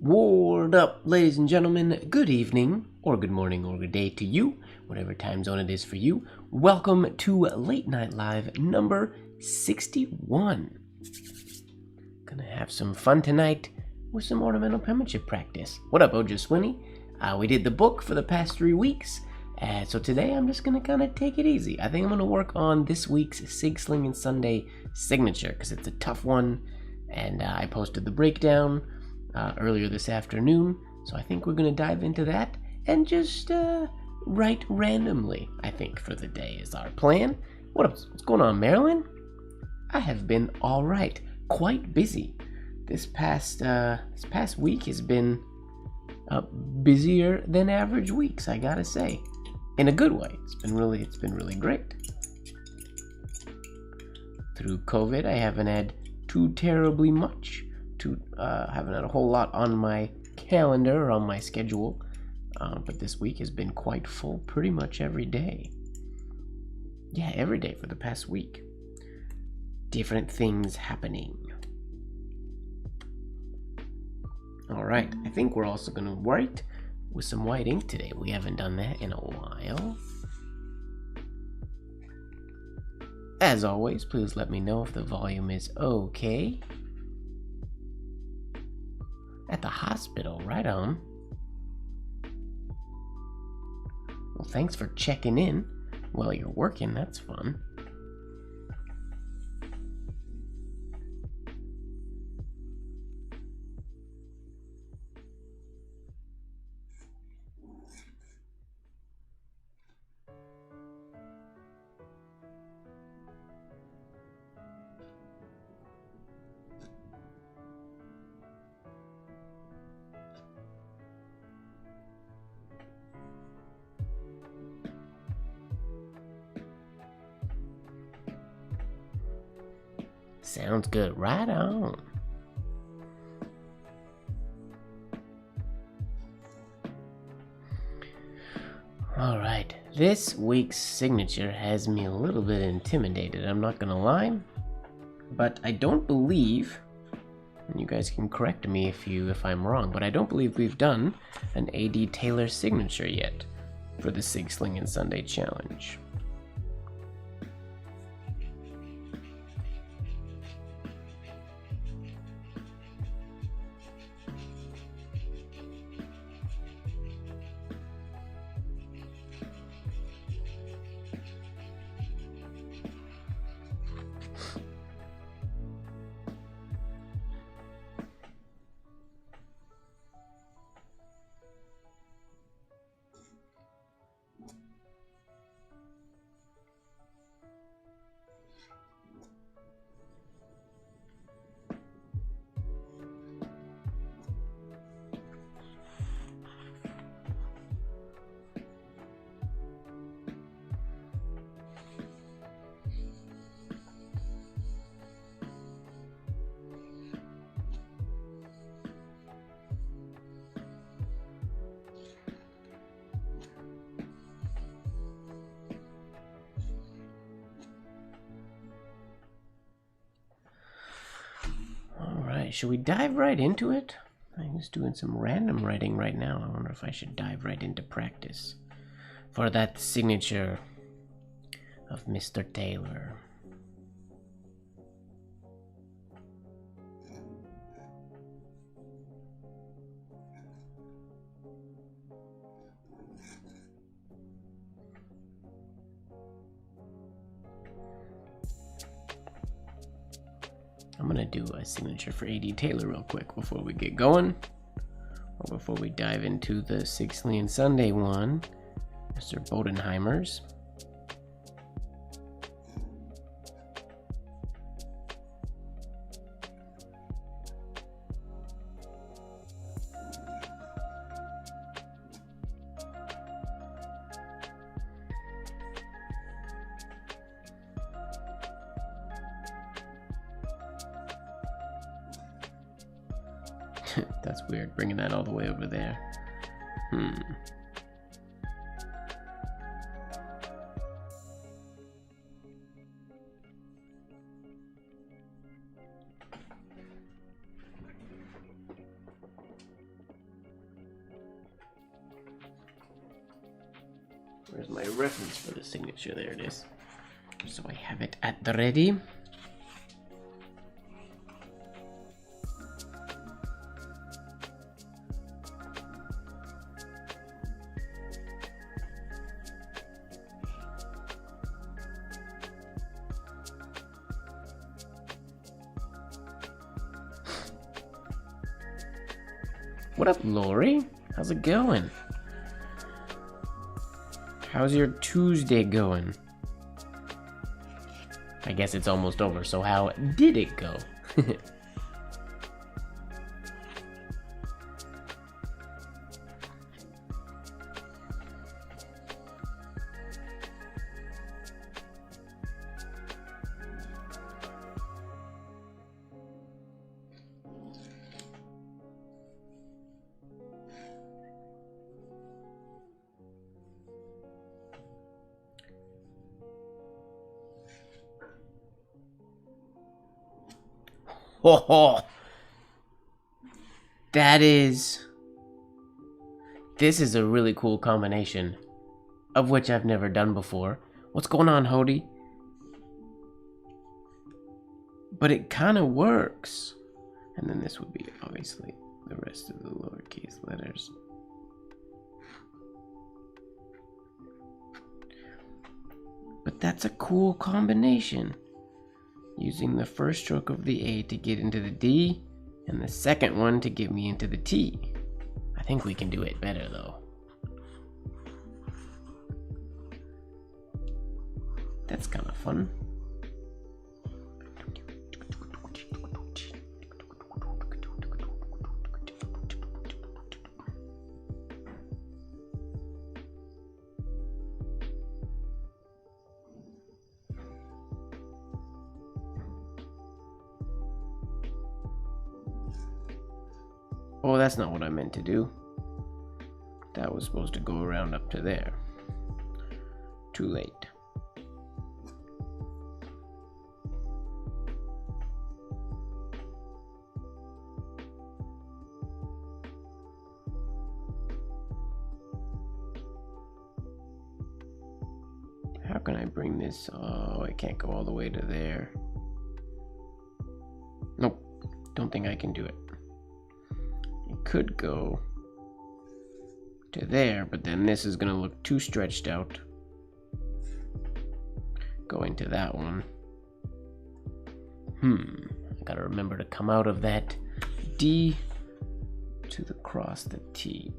Ward up, ladies and gentlemen. Good evening, or good morning, or good day to you, whatever time zone it is for you. Welcome to Late Night Live number 61. Gonna have some fun tonight with some ornamental penmanship practice. What up, Ojaswinny? We did the book for the past 3 weeks, so today I'm just gonna kind of take it easy. I think I'm gonna work on this week's Sig Sling and Sunday signature because it's a tough one, and I posted the breakdown earlier this afternoon, so I think we're gonna dive into that and just write randomly. I think for the day is our plan. What's going on, Marilyn? I have been all right, quite busy. This past week has been busier than average weeks, I gotta say, in a good way. It's been really great. Through COVID, I haven't had too terribly much. Haven't had a whole lot on my calendar or on my schedule, but this week has been quite full pretty much every day. Yeah, every day for the past week. Different things happening. Alright, I think we're also going to write with some white ink today. We haven't done that in a while. As always, please let me know if the volume is okay. At the hospital, right on. Well, thanks for checking in while you're working, that's fun. Sounds good. Right on. Alright, this week's signature has me a little bit intimidated, I'm not gonna lie. But I don't believe, and you guys can correct me if I'm wrong, but I don't believe we've done an A.D. Taylor signature yet for the Sig Sling and Sunday challenge. Should we dive right into it? I'm just doing some random writing right now. I wonder if I should dive right into practice for that signature of Mr. Taylor. I'm gonna do a signature for A.D. Taylor real quick before we get going, or before we dive into the Sig Sling and Sunday one, Mr. Bodenheimer's. That's weird, bringing that all the way over there. Where's my reference for the signature? There it is. So I have it at the ready. What up, Lori? How's it going? How's your Tuesday going? I guess it's almost over, so how did it go? Oh, this is a really cool combination, of which I've never done before. What's going on, Hody? But it kind of works. And then this would be, obviously, the rest of the lowercase letters. But that's a cool combination. Using the first stroke of the A to get into the D, and the second one to get me into the T. I think we can do it better, though. That's kind of fun. Oh, that's not what I meant to do. That was supposed to go around up to there. Too late. How can I bring this? Oh, I can't go all the way to there. Nope, don't think I can do it. Could go to there, but then this is gonna look too stretched out going to that one. I gotta remember to come out of that D to the cross the T.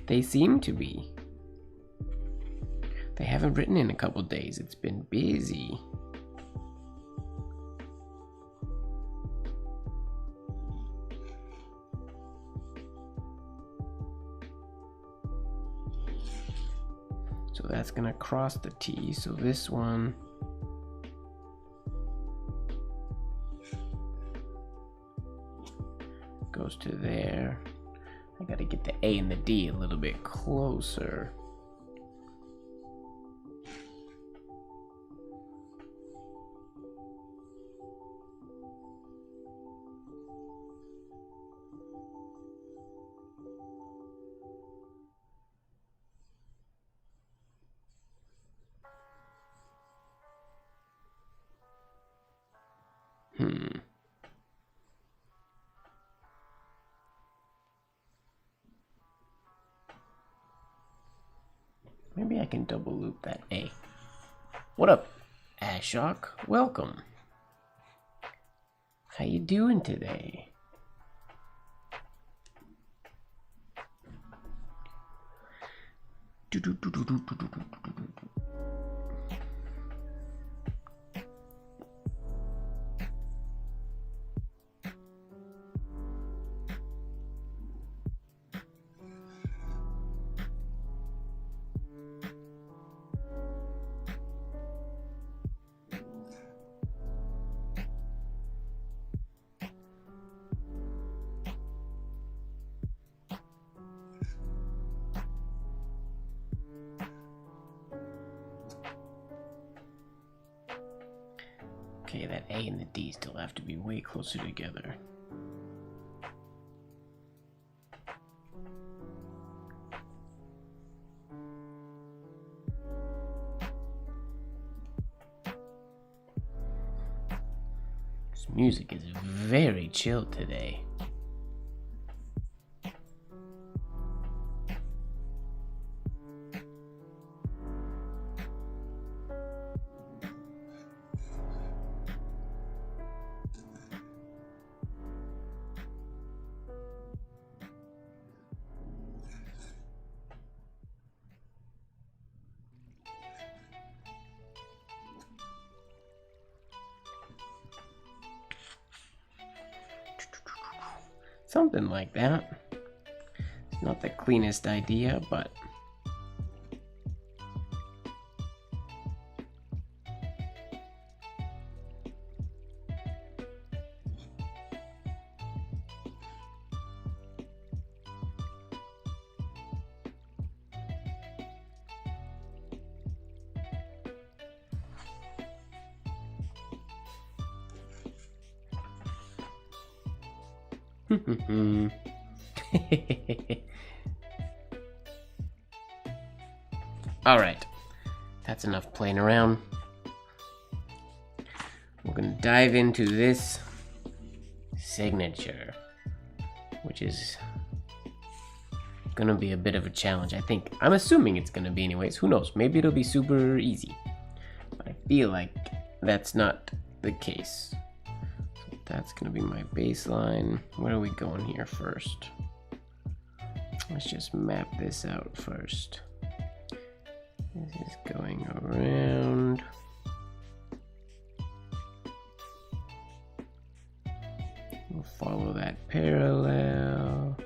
They seem to be. They haven't written in a couple days. It's been busy. So that's gonna cross the T. So this one goes to there. I gotta get the A and the D a little bit closer. Maybe I can double loop that A. What up, Ashok? Welcome. How you doing today? Okay, that A and the D still have to be way closer together. This music is very chill today. Something like that. It's not the cleanest idea, but alright, that's enough playing around. We're gonna dive into this signature, which is gonna be a bit of a challenge, I think. I'm assuming it's gonna be anyways. Who knows? Maybe it'll be super easy. But I feel like that's not the case. So that's gonna be my baseline. Where are we going here first? Let's just map this out first. This is going around. We'll follow that parallel.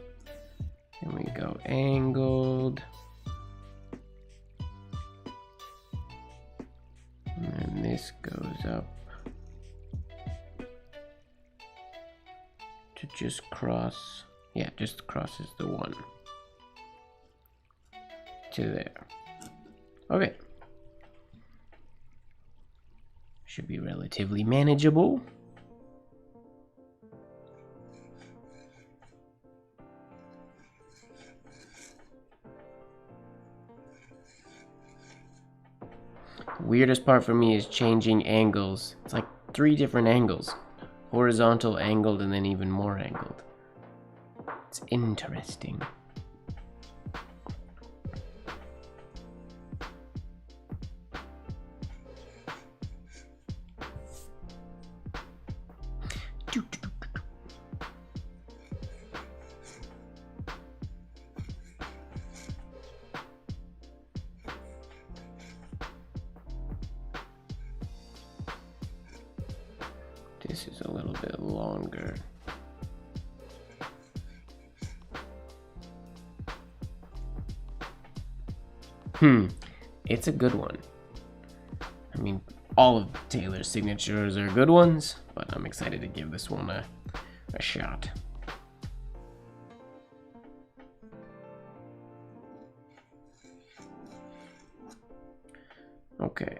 Then we go angled. And then this goes up to just cross. Yeah, just crosses the one to there. Okay. Should be relatively manageable. The weirdest part for me is changing angles. It's like 3 different angles. Horizontal, angled, and then even more angled. It's interesting. This is a little bit longer. It's a good one. I mean, all of Taylor's signatures are good ones, but I'm excited to give this one a shot. Okay.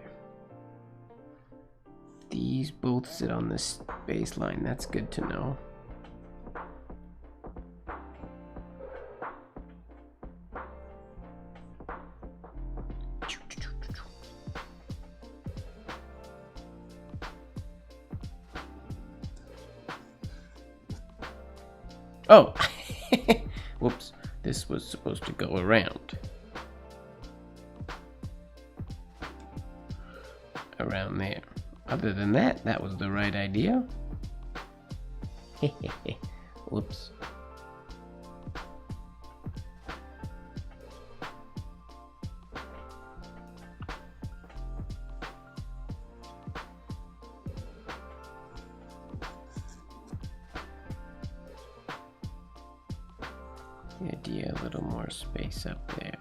These both sit on this baseline. That's good to know. Oh, whoops, this was supposed to go around. Around there. Other than that, that was the right idea. Whoops. The idea, a little more space up there.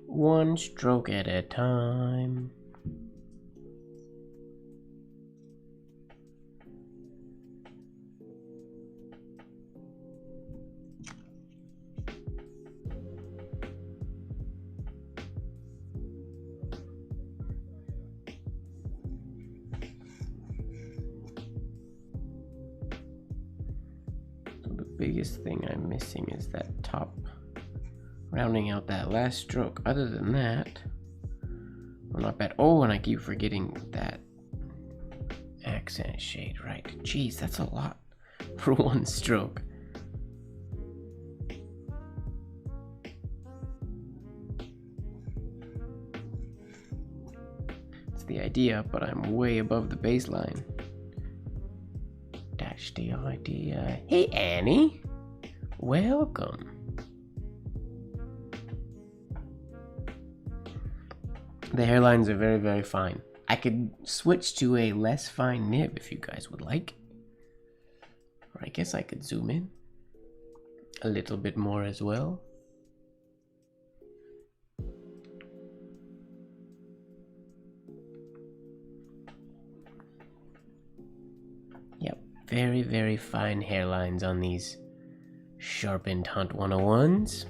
One stroke at a time. biggest thing I'm missing is that top, rounding out that last stroke. Other than that, we're not bad. Oh, and I keep forgetting that accent shade, right? Jeez, that's a lot for one stroke. It's the idea, but I'm way above the baseline. That's the idea. Hey, Annie. Welcome. The hairlines are very, very fine. I could switch to a less fine nib if you guys would like. Or I guess I could zoom in a little bit more as well. Yep, very, very fine hairlines on these sharpened Hunt 101s.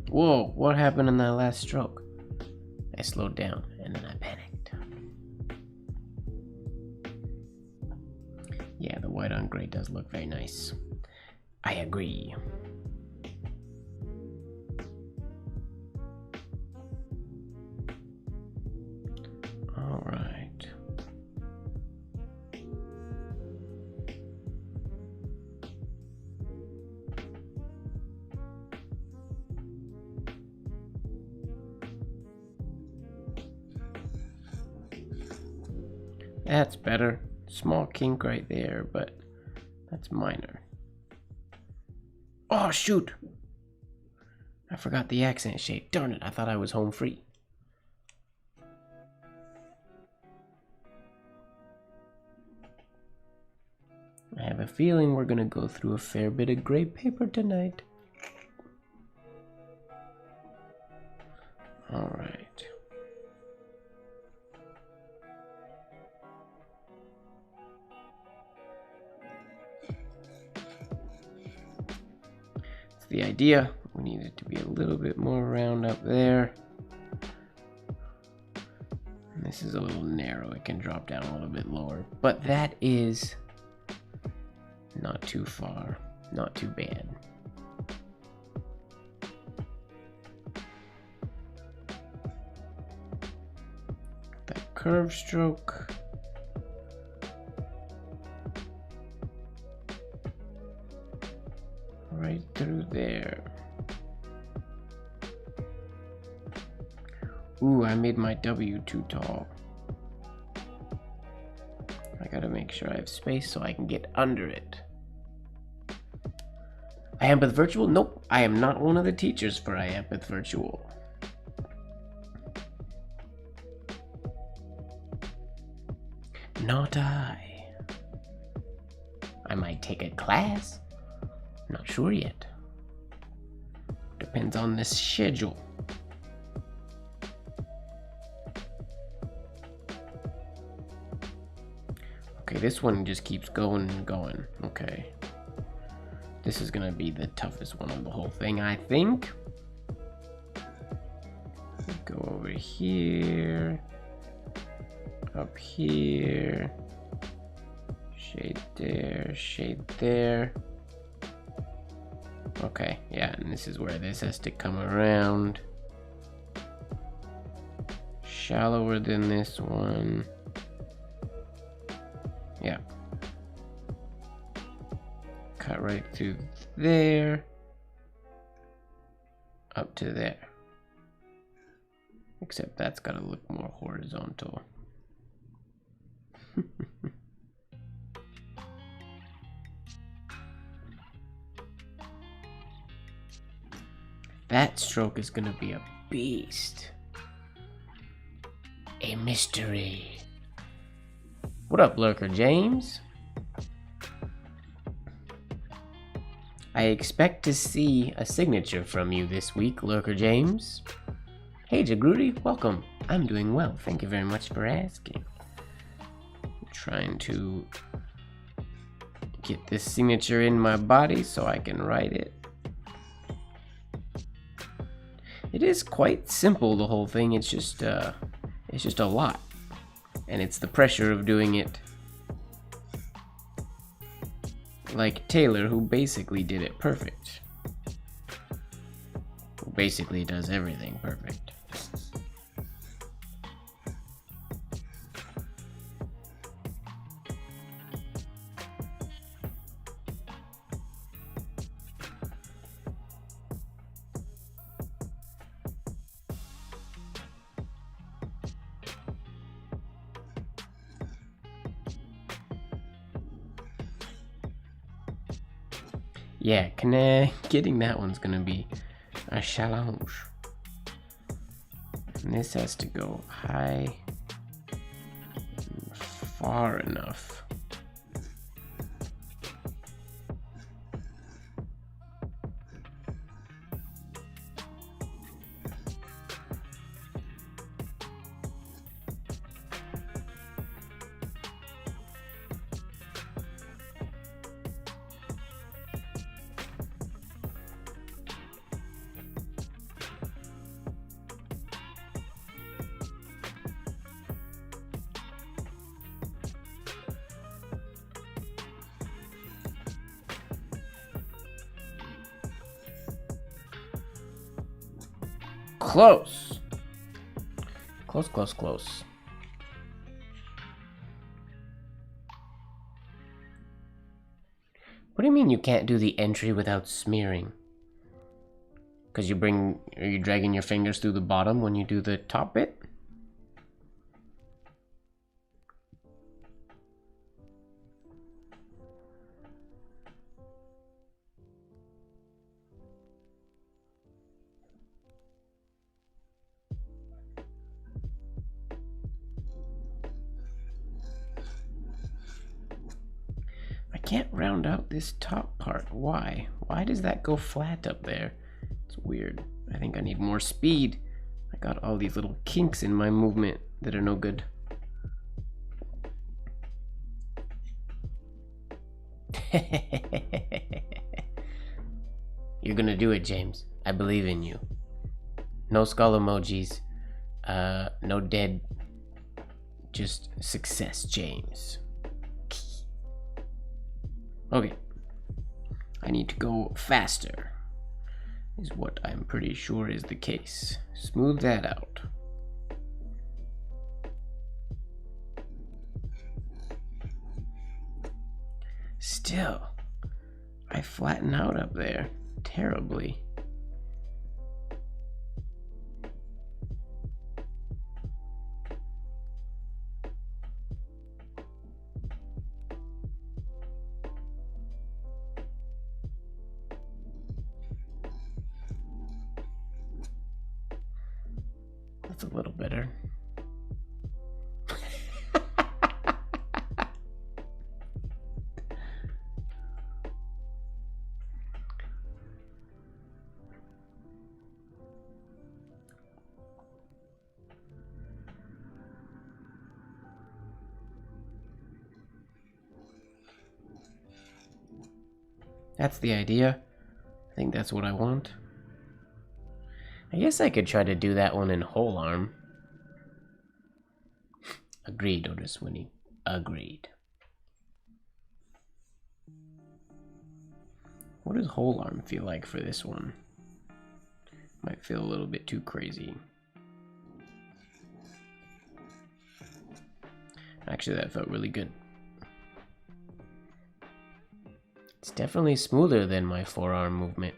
Whoa, what happened in that last stroke? I slowed down and then I panicked. Yeah, the white on gray does look very nice. I agree. All right. That's better. Small kink right there, but that's minor. Oh, shoot! I forgot the accent shade. Darn it, I thought I was home free. I have a feeling we're gonna go through a fair bit of gray paper tonight. All right. The idea, we need it to be a little bit more round up there. And this is a little narrow, it can drop down a little bit lower, but that is not too far, not too bad. That curve stroke. Right through there. Ooh, I made my W too tall. I gotta make sure I have space so I can get under it. I am with virtual? Nope, I am not one of the teachers for I am with virtual. Not I. I might take a class. Not sure yet. Depends on the schedule. Okay, this one just keeps going and going. Okay. This is gonna be the toughest one of the whole thing, I think. Go over here. Up here. Shade there, shade there. Okay, yeah, and this is where this has to come around. Shallower than this one. Yeah. Cut right through there. Up to there. Except that's gotta look more horizontal. That stroke is gonna be a beast. A mystery. What up, Lurker James? I expect to see a signature from you this week, Lurker James. Hey, Jagrudy, welcome. I'm doing well. Thank you very much for asking. I'm trying to get this signature in my body so I can write it. It is quite simple, the whole thing. It's just a lot. And it's the pressure of doing it like Taylor, who basically did it perfect. Who basically does everything perfect. Yeah, getting that one's gonna be a challenge. And this has to go high and far enough. Close. Close, close, close. What do you mean you can't do the entry without smearing? Because are you dragging your fingers through the bottom when you do the top bit? Can't round out this top part. Why? Why does that go flat up there? It's weird. I think I need more speed. I got all these little kinks in my movement that are no good. You're gonna do it, James. I believe in you. No skull emojis. No dead. Just success, James. Okay, I need to go faster, is what I'm pretty sure is the case. Smooth that out. Still, I flatten out up there terribly. That's a little better. That's the idea. I think that's what I want. I guess I could try to do that one in whole arm. Agreed, Otis Winnie. Agreed. What does whole arm feel like for this one? Might feel a little bit too crazy. Actually, that felt really good. It's definitely smoother than my forearm movement,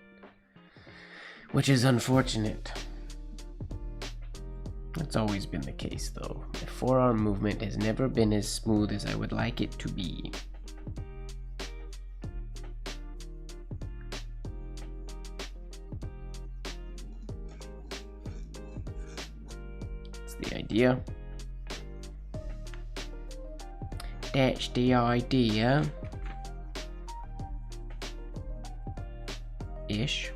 which is unfortunate. That's always been the case, though. My forearm movement has never been as smooth as I would like it to be. That's the idea. That's the idea. Ish.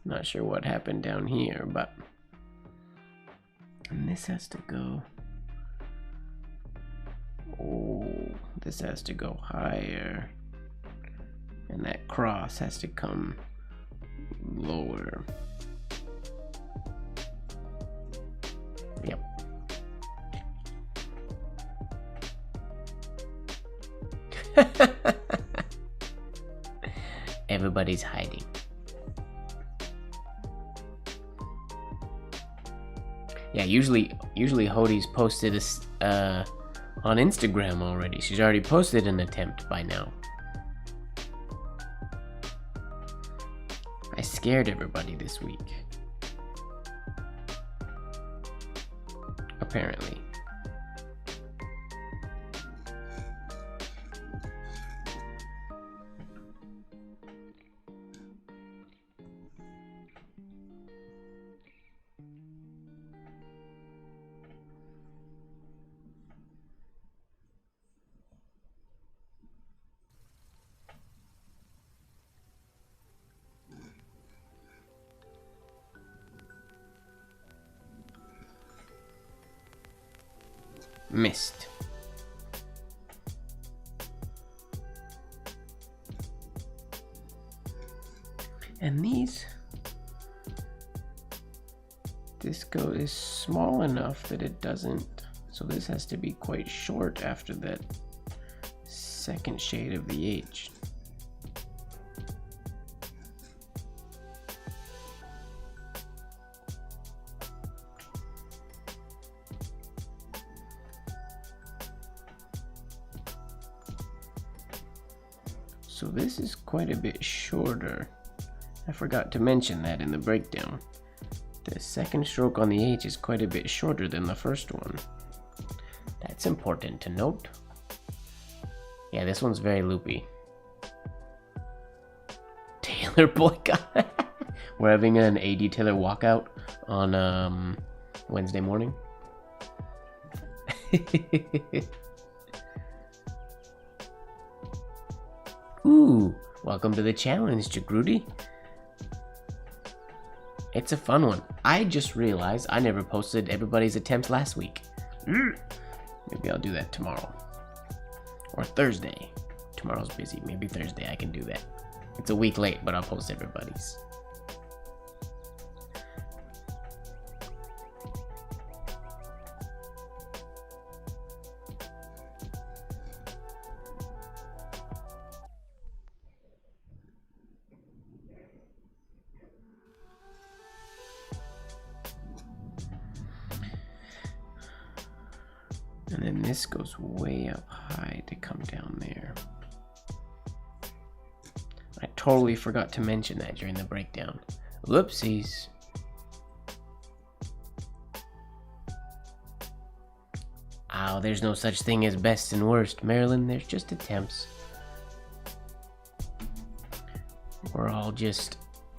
Not sure what happened down here, but... And this has to go... Oh, this has to go higher. And that cross has to come lower. Yep. Everybody's hiding. Yeah, usually Hodie's posted on Instagram already. She's already posted an attempt by now. I scared everybody this week. Apparently. Missed. And these, this is small enough that it doesn't, so this has to be quite short after that second shade of the H. So this is quite a bit shorter. I forgot to mention that in the breakdown. The second stroke on the H is quite a bit shorter than the first one. That's important to note. Yeah, this one's very loopy. Taylor boycott. We're having an AD Taylor walkout on Wednesday morning. Ooh, welcome to the challenge, MrMGWard. It's a fun one. I just realized I never posted everybody's attempts last week. Maybe I'll do that tomorrow. Or Thursday. Tomorrow's busy. Maybe Thursday I can do that. It's a week late, but I'll post everybody's. And then this goes way up high to come down there. I totally forgot to mention that during the breakdown. Whoopsies. Oh, there's no such thing as best and worst, Marilyn. There's just attempts. We're all just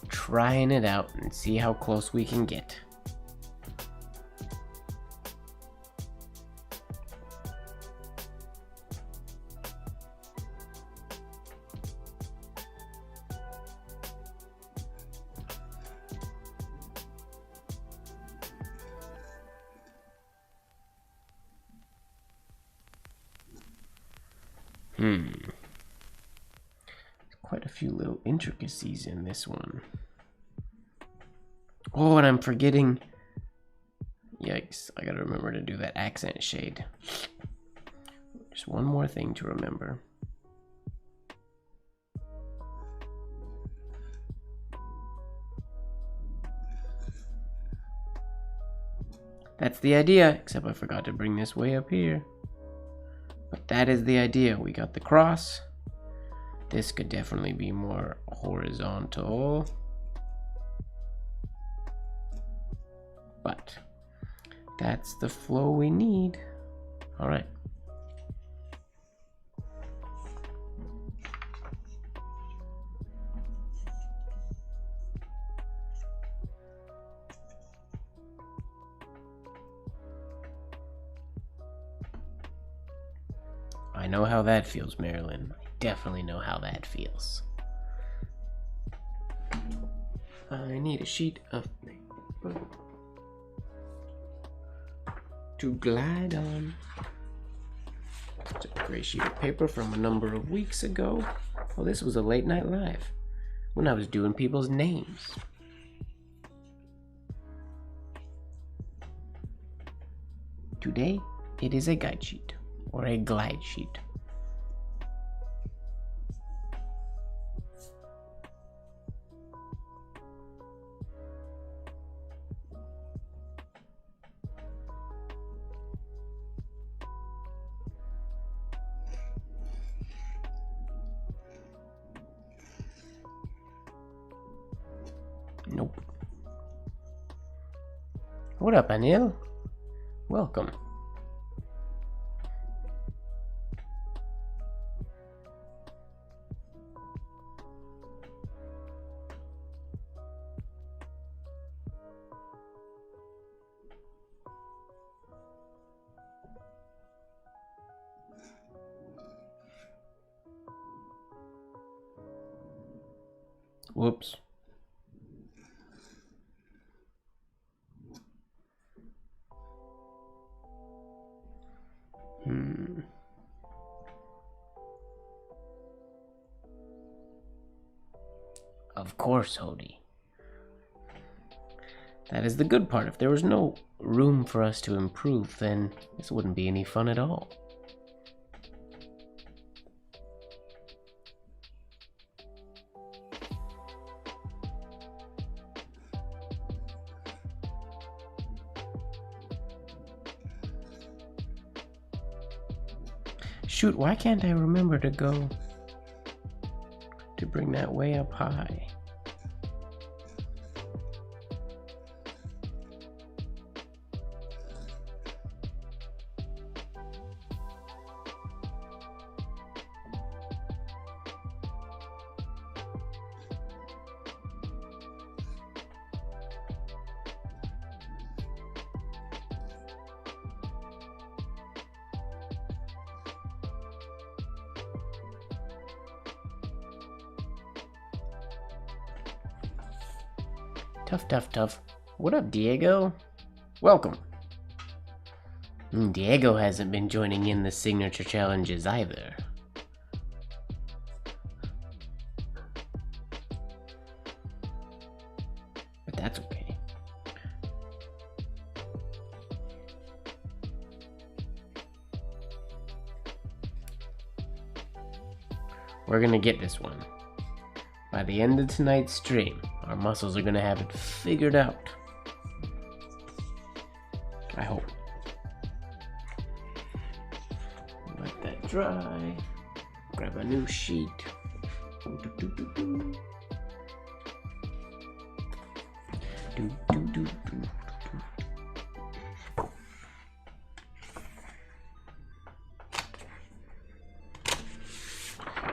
trying it out and see how close we can get. Quite a few little intricacies in this one. Oh, and I'm forgetting. Yikes, I gotta remember to do that accent shade. Just one more thing to remember. That's the idea, except I forgot to bring this way up here. But that is the idea. We got the cross. This could definitely be more horizontal. But that's the flow we need. All right. I know how that feels, Marilyn. I definitely know how that feels. I I need a sheet of paper to glide on. It's a gray sheet of paper from a number of weeks ago. Oh, this was a late night live when I was doing people's names. Today, it is a guide sheet or a glide sheet. Nope. What up, Anil? Welcome. Whoops. Of course, Hody. That is the good part. If there was no room for us to improve, then this wouldn't be any fun at all. Shoot, why can't I remember to go to bring that way up high? Tough. What up, Diego? Welcome. Diego hasn't been joining in the signature challenges either. But that's okay. We're gonna get this one. By the end of tonight's stream, our muscles are gonna have it figured out. I hope. Let that dry. Grab a new sheet.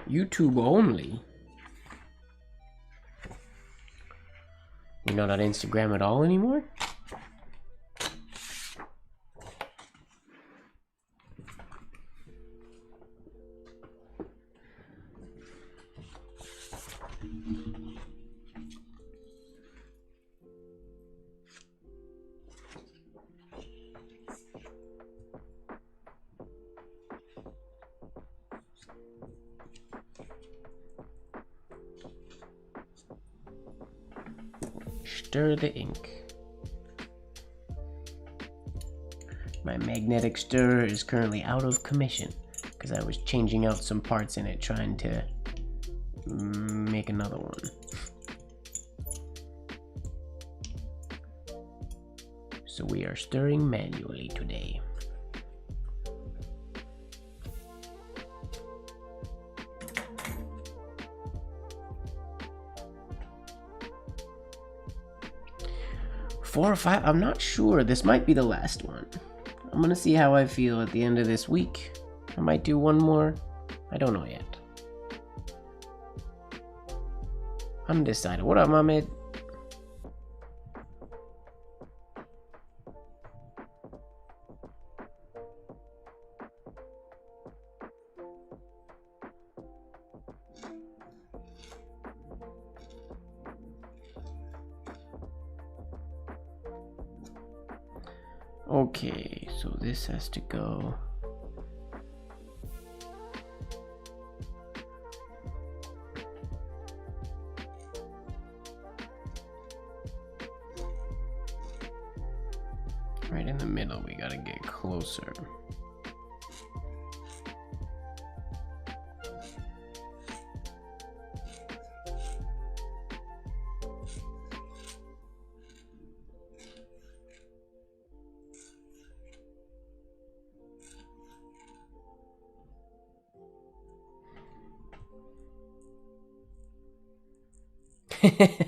YouTube only? You're not on Instagram at all anymore? Stir the ink. My magnetic stirrer is currently out of commission because I was changing out some parts in it trying to make another one. So we are stirring manually today. Four or five, I'm not sure. This might be the last one. I'm gonna see how I feel at the end of this week. I might do one more. I don't know yet. I'm undecided. What up, Mohammed? Okay, so this has to go. Right in the middle, we gotta get closer.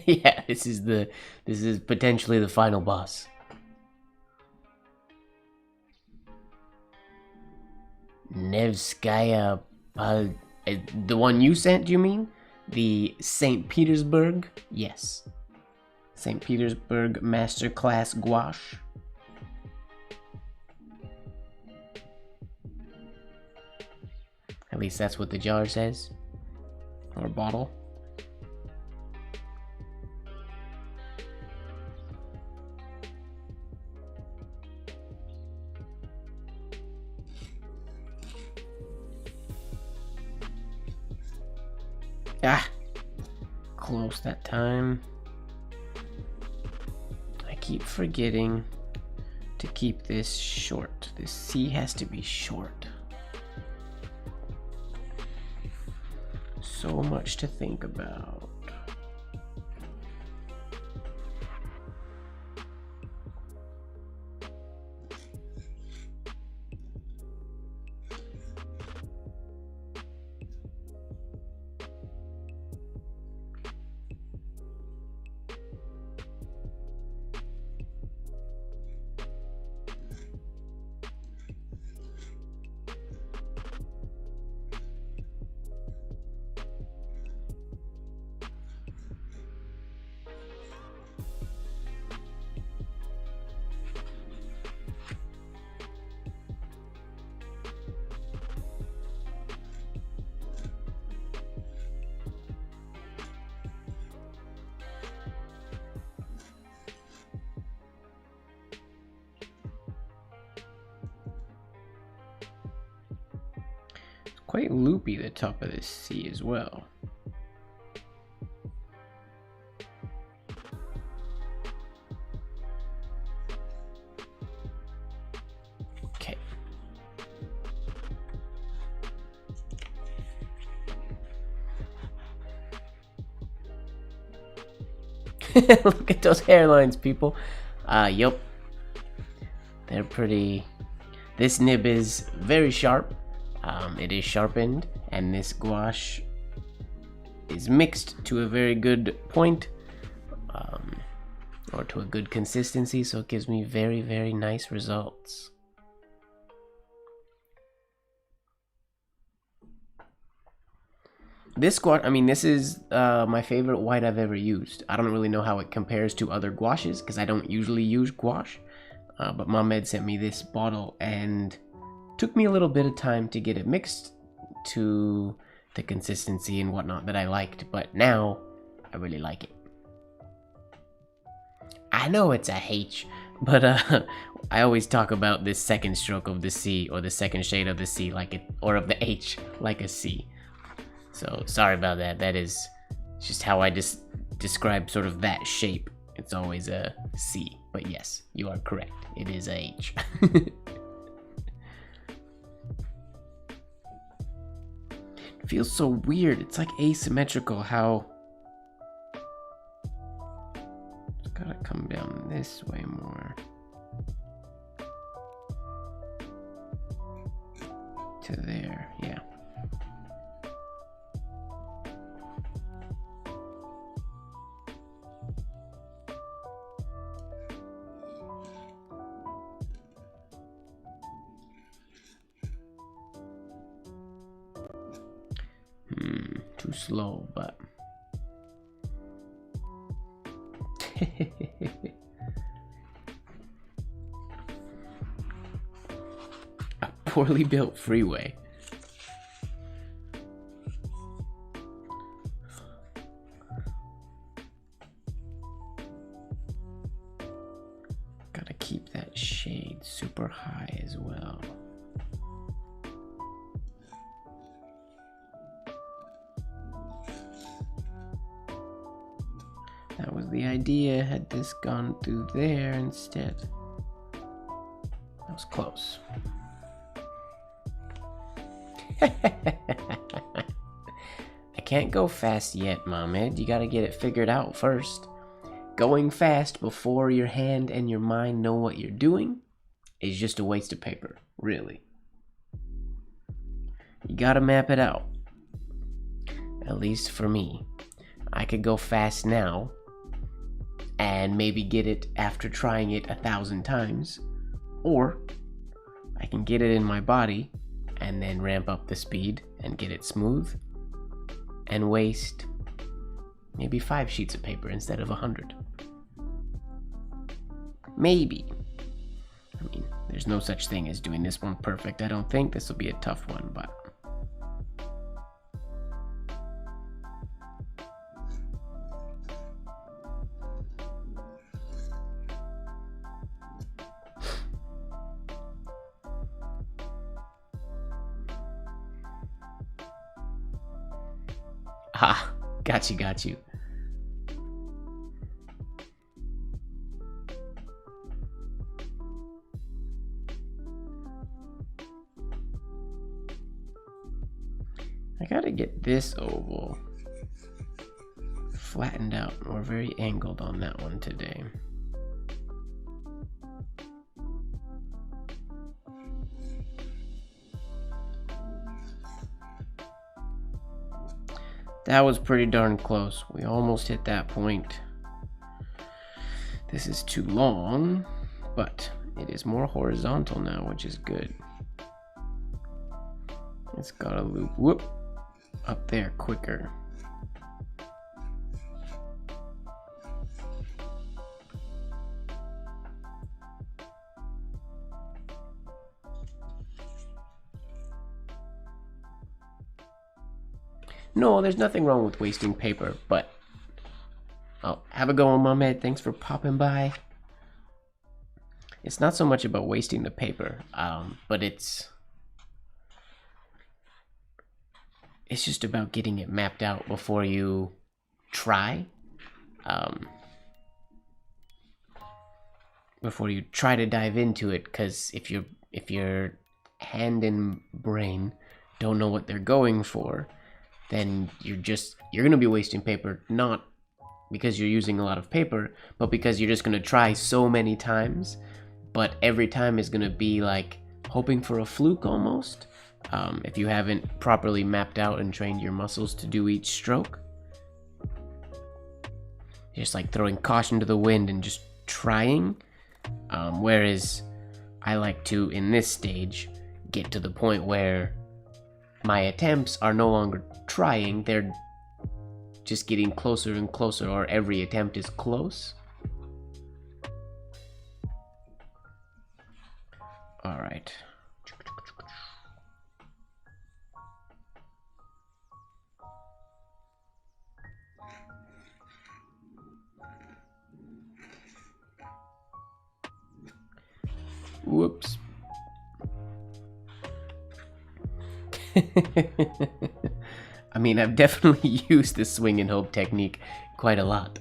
Yeah, this is potentially the final boss. Nevskaya, the one you sent, you mean? The St. Petersburg? Yes. St. Petersburg Masterclass Gouache. At least that's what the jar says. Or bottle. Ah! Close that time. I keep forgetting to keep this short. This C has to be short. So much to think about. Quite loopy, the top of this C as well. Okay. Look at those hairlines, people. Yup. They're pretty... This nib is very sharp. It is sharpened, and this gouache is mixed to a very good point, or to a good consistency, so it gives me very, very nice results. This gouache, I mean, this is my favorite white I've ever used. I don't really know how it compares to other gouaches, because I don't usually use gouache, but Mom sent me this bottle, and took me a little bit of time to get it mixed to the consistency and whatnot that I liked, but now I really like it. I know it's a H, but I always talk about this second stroke of the C, or the second shade of the C, like it, or of the H, like a C. So sorry about that. That is just how I describe sort of that shape. It's always a C, but yes, you are correct. It is a H. Feels so weird. It's like asymmetrical how it's gotta come down this way more to there. Yeah. Too slow, but a poorly built freeway. Gotta keep that shade super high as well. That was the idea, had this gone through there instead. That was close. I can't go fast yet, Mohammed. You gotta get it figured out first. Going fast before your hand and your mind know what you're doing is just a waste of paper, really. You gotta map it out. At least for me. I could go fast now and maybe get it after trying it 1,000 times, or I can get it in my body and then ramp up the speed and get it smooth and waste maybe 5 sheets of paper instead of 100. Maybe. I mean, there's no such thing as doing this one perfect. I don't think this will be a tough one, but ah, got you. I gotta get this oval flattened out. We're very angled on that one today. That was pretty darn close. We almost hit that point. This is too long, but it is more horizontal now, which is good. It's gotta loop whoop up there quicker. No, there's nothing wrong with wasting paper, but oh, have a go on, Mohammed. Thanks for popping by. It's not so much about wasting the paper, but it's just about getting it mapped out before you try. Before you try to dive into it, because if your hand and brain don't know what they're going for, then you're gonna be wasting paper, not because you're using a lot of paper, but because you're just gonna try so many times, but every time is gonna be like hoping for a fluke almost. If you haven't properly mapped out and trained your muscles to do each stroke. Just like throwing caution to the wind and just trying. Whereas I like to, in this stage, get to the point where my attempts are no longer trying, they're just getting closer and closer, or every attempt is close. All right. Whoops. I mean, I've definitely used the swing and hope technique quite a lot.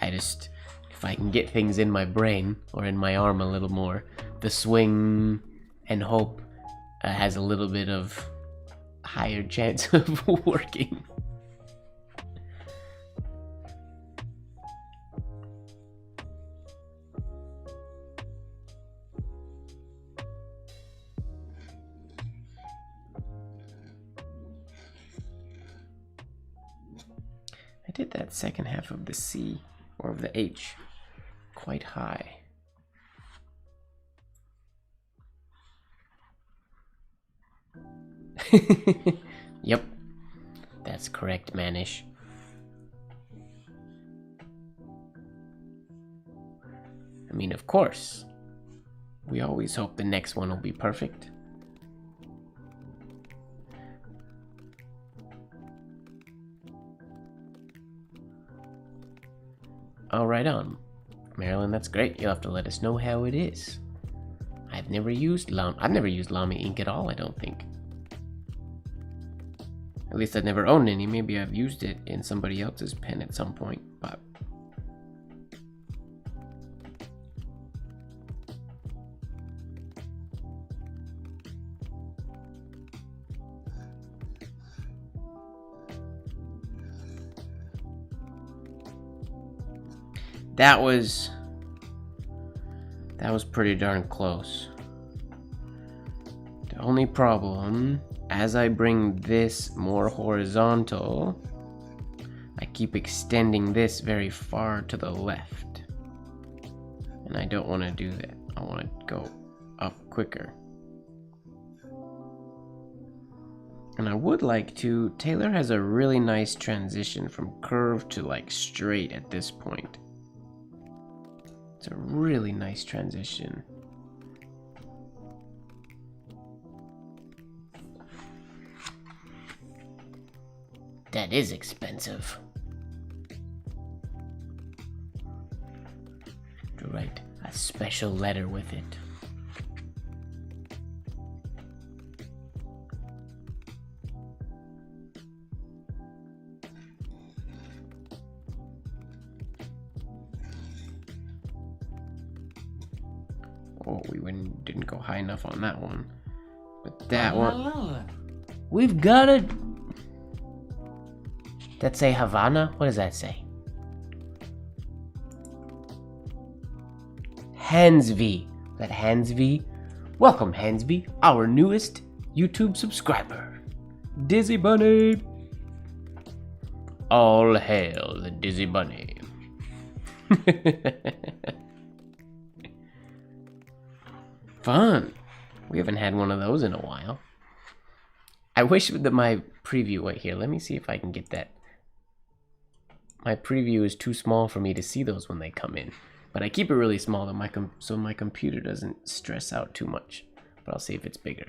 If I can get things in my brain or in my arm a little more, the swing and hope has a little bit of higher chance of working. I did that second half of the C, or of the H, quite high. Yep, that's correct, Manish. I mean, of course, we always hope the next one will be perfect. Oh, right on. Marilyn, that's great. You'll have to let us know how it is. I I've never used Lamy ink at all, I don't think. At least I've never owned any. Maybe I've used it in somebody else's pen at some point, but that was pretty darn close. The only problem, as I bring this more horizontal, I keep extending this very far to the left. And I don't want to do that. I want to go up quicker. And I would like to, Taylor has a really nice transition from curve to like straight at this point. It's a really nice transition. That is expensive. To write a special letter with it. Oh, we didn't go high enough on that one. But that one... We've got it! That say Havana? What does that say? Hansv. Is that Hansv? Welcome, Hansv, our newest YouTube subscriber. Dizzy Bunny! All hail the Dizzy Bunny. Fun. We haven't had one of those in a while. I wish that my preview... Wait, here, let me see if I can get that. My preview is too small for me to see those when they come in. But I keep it really small so my computer doesn't stress out too much. But I'll see if it's bigger.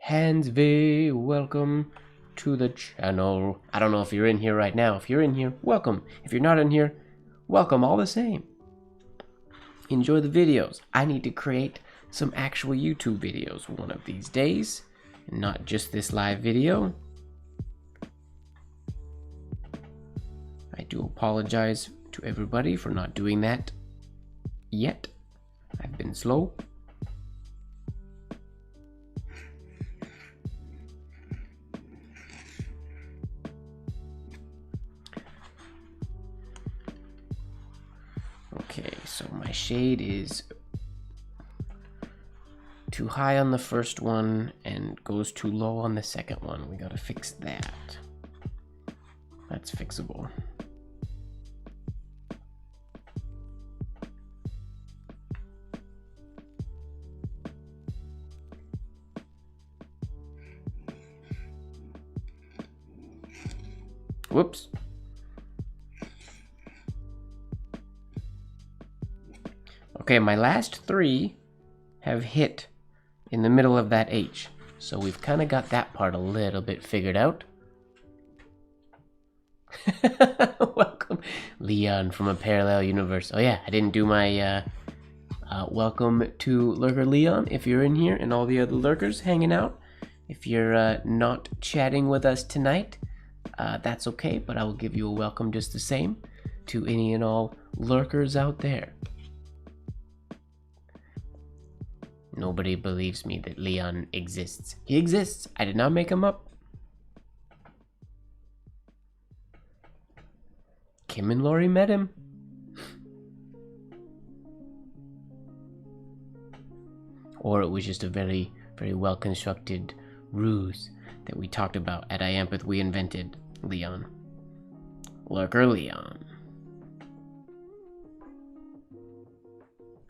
Hansv, welcome to the channel. I don't know if you're in here right now. If you're in here, welcome. If you're not in here, welcome all the same. Enjoy the videos. I need to create some actual YouTube videos one of these days, and not just this live video. I do apologize to everybody for not doing that yet. I've been slow. Okay, so my shade is too high on the first one and goes too low on the second one. We gotta fix that. That's fixable. Whoops. Okay, my last three have hit in the middle of that H. So we've kind of got that part a little bit figured out. Welcome, Leon from a parallel universe. Oh yeah, I didn't do my welcome to Lurker Leon. If you're in here and all the other lurkers hanging out, if you're not chatting with us tonight, that's okay, but I will give you a welcome just the same to any and all lurkers out there. Nobody believes me that Leon exists. He exists. I did not make him up. Kim and Lori met him. Or it was just a very, very well constructed ruse that we talked about at Iampith We Invented Leon. Lurker Leon.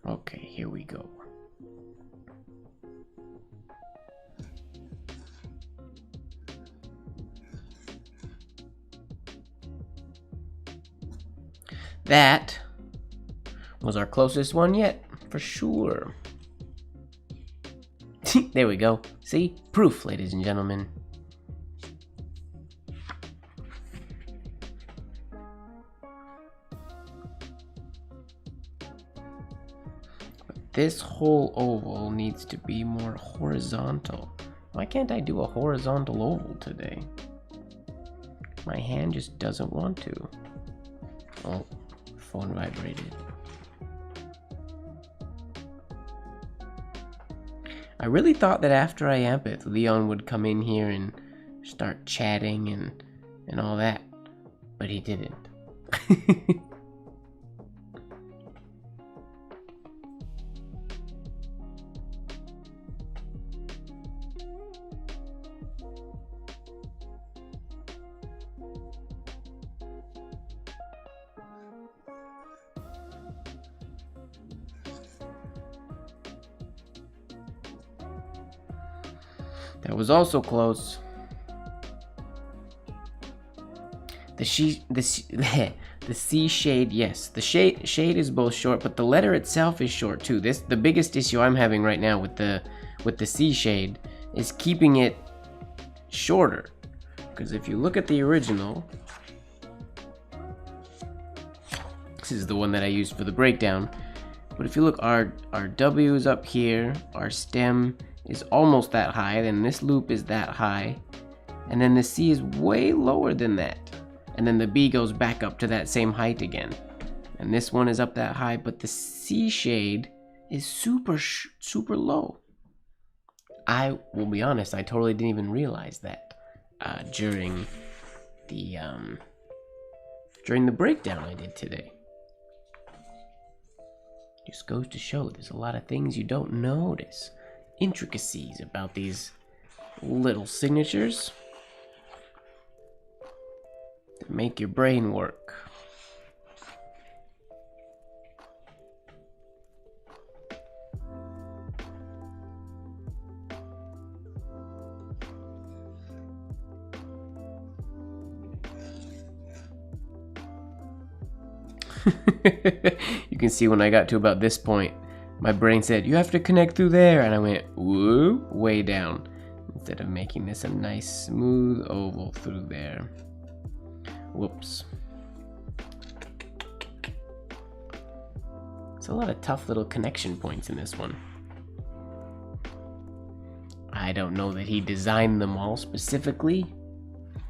Okay, here we go. That was our closest one yet, for sure. There we go. See? Proof, ladies and gentlemen. this whole oval needs to be more horizontal. Why can't I do a horizontal oval today? My hand just doesn't want to. Oh, phone vibrated. I really thought that after I amp it, Leon would come in here and start chatting and all that, but he didn't. That was also close. The C shade, yes. The shade is both short, but the letter itself is short too. The biggest issue I'm having right now with the C shade is keeping it shorter. Because if you look at the original, this is the one that I used for the breakdown. But if you look, our W is up here, our stem is almost that high, then this loop is that high, and then the C is way lower than that, and then the B goes back up to that same height again, and this one is up that high, but the C shade is super low. I will be honest, I totally didn't even realize that during the breakdown I did today. Just goes to show there's a lot of things you don't notice. Intricacies about these little signatures that make your brain work. You can see when I got to about this point, my brain said, you have to connect through there, and I went, woo, way down, instead of making this a nice smooth oval through there. Whoops. It's a lot of tough little connection points in this one. I don't know that he designed them all specifically,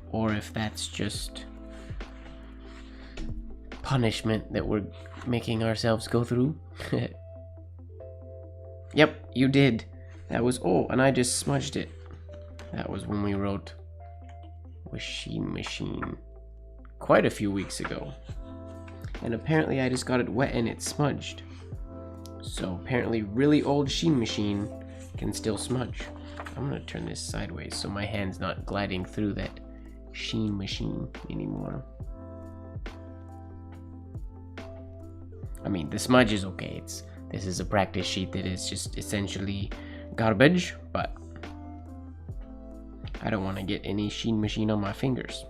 or if that's just punishment that we're making ourselves go through. Yep, you did. That was, oh, and I just smudged it. That was when we wrote machine quite a few weeks ago. And apparently I just got it wet and it smudged. So apparently really old Sheen machine can still smudge. I'm gonna turn this sideways so my hand's not gliding through that Sheen machine anymore. I mean, the smudge is okay. This is a practice sheet that is just essentially garbage, but I don't want to get any Sheen machine on my fingers.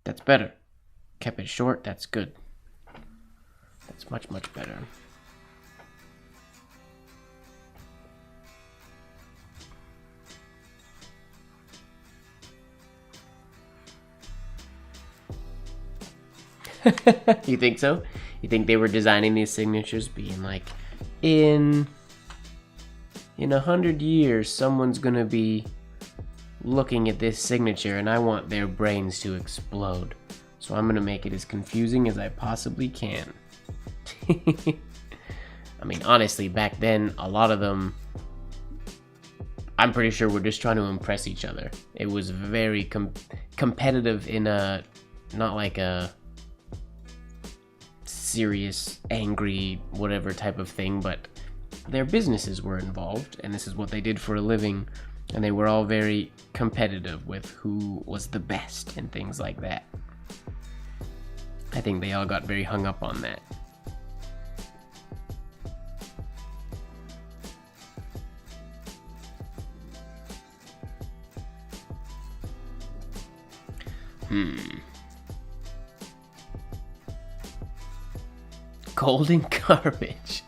That's better. Kept it short, that's good. That's much, much better. You think so? You think they were designing these signatures being like, in 100 years, someone's gonna be looking at this signature and I want their brains to explode. So I'm gonna make it as confusing as I possibly can. I mean, honestly, back then, a lot of them, I'm pretty sure were just trying to impress each other. It was very competitive in a, not like a serious, angry, whatever type of thing, but their businesses were involved, and this is what they did for a living, and they were all very competitive with who was the best and things like that. I think they all got very hung up on that. golden garbage.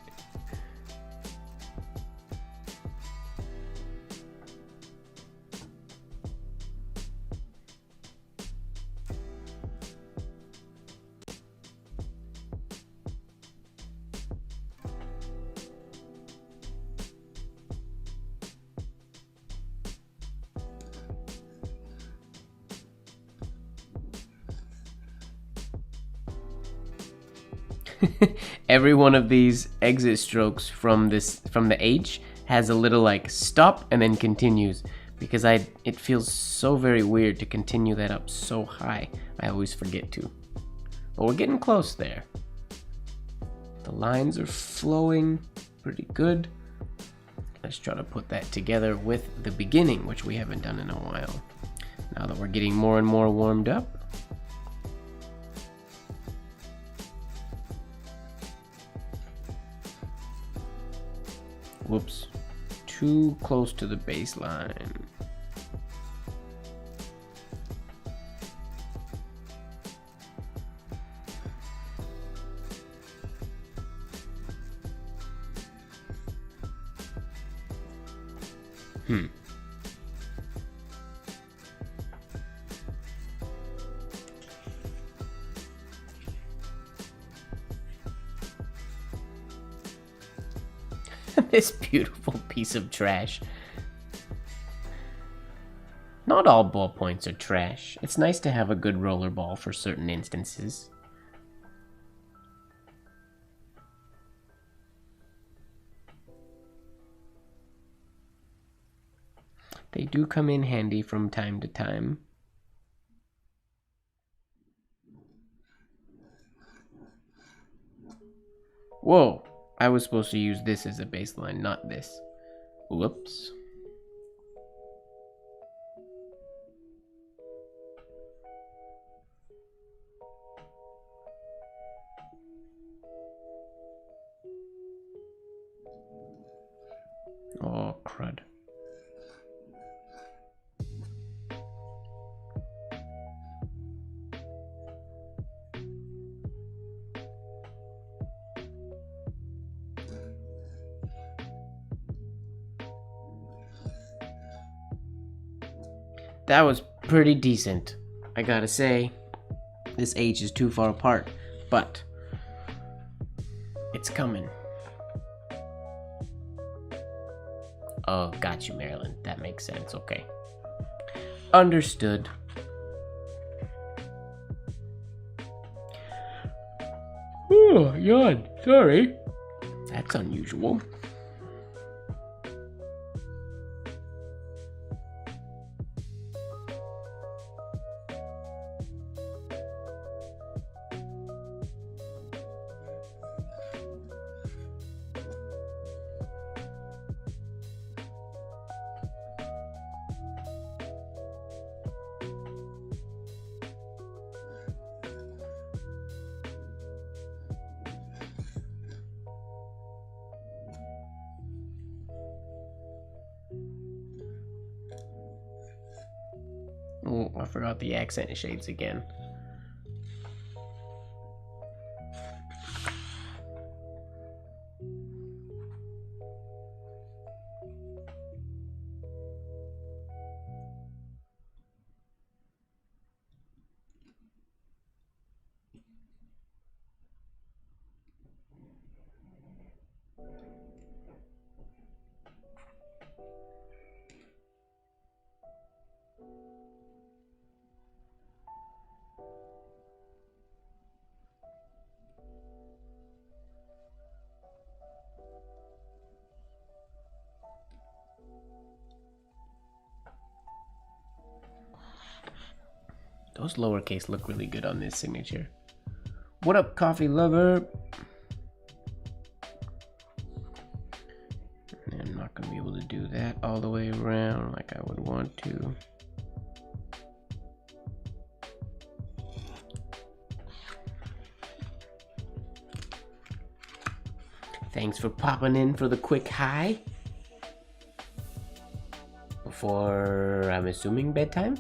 Every one of these exit strokes from the H has a little like stop and then continues, because it feels so very weird to continue that up so high. I always forget to. But we're getting close there. The lines are flowing pretty good. Let's try to put that together with the beginning, which we haven't done in a while. Now that we're getting more and more warmed up. Whoops, too close to the baseline. This beautiful piece of trash. Not all ballpoints are trash. It's nice to have a good roller ball for certain instances. They do come in handy from time to time. Whoa, I was supposed to use this as a baseline, not this. Whoops. Oh, crud. That was pretty decent. I gotta say, this H is too far apart, but it's coming. Oh, got you, Maryland. That makes sense. Okay. Understood. Oh, yawn. Sorry. That's unusual. Oh, I forgot the accent shades again. Those lowercase look really good on this signature. What up, coffee lover? I'm not going to be able to do that all the way around like I would want to. Thanks for popping in for the quick hi. Before, I'm assuming, bedtime?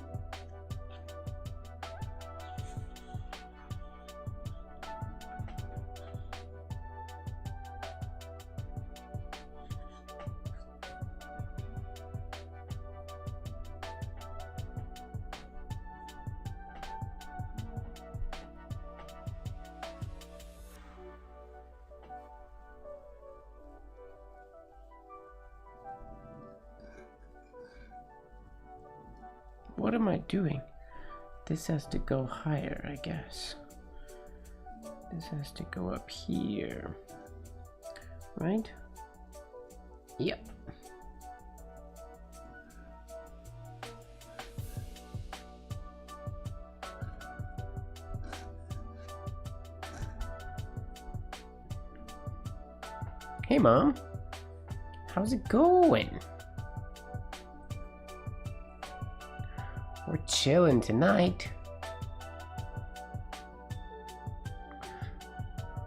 What am I doing? This has to go higher, I guess. This has to go up here. Right? Yep. Hey, Mom. How's it going? We're chilling tonight.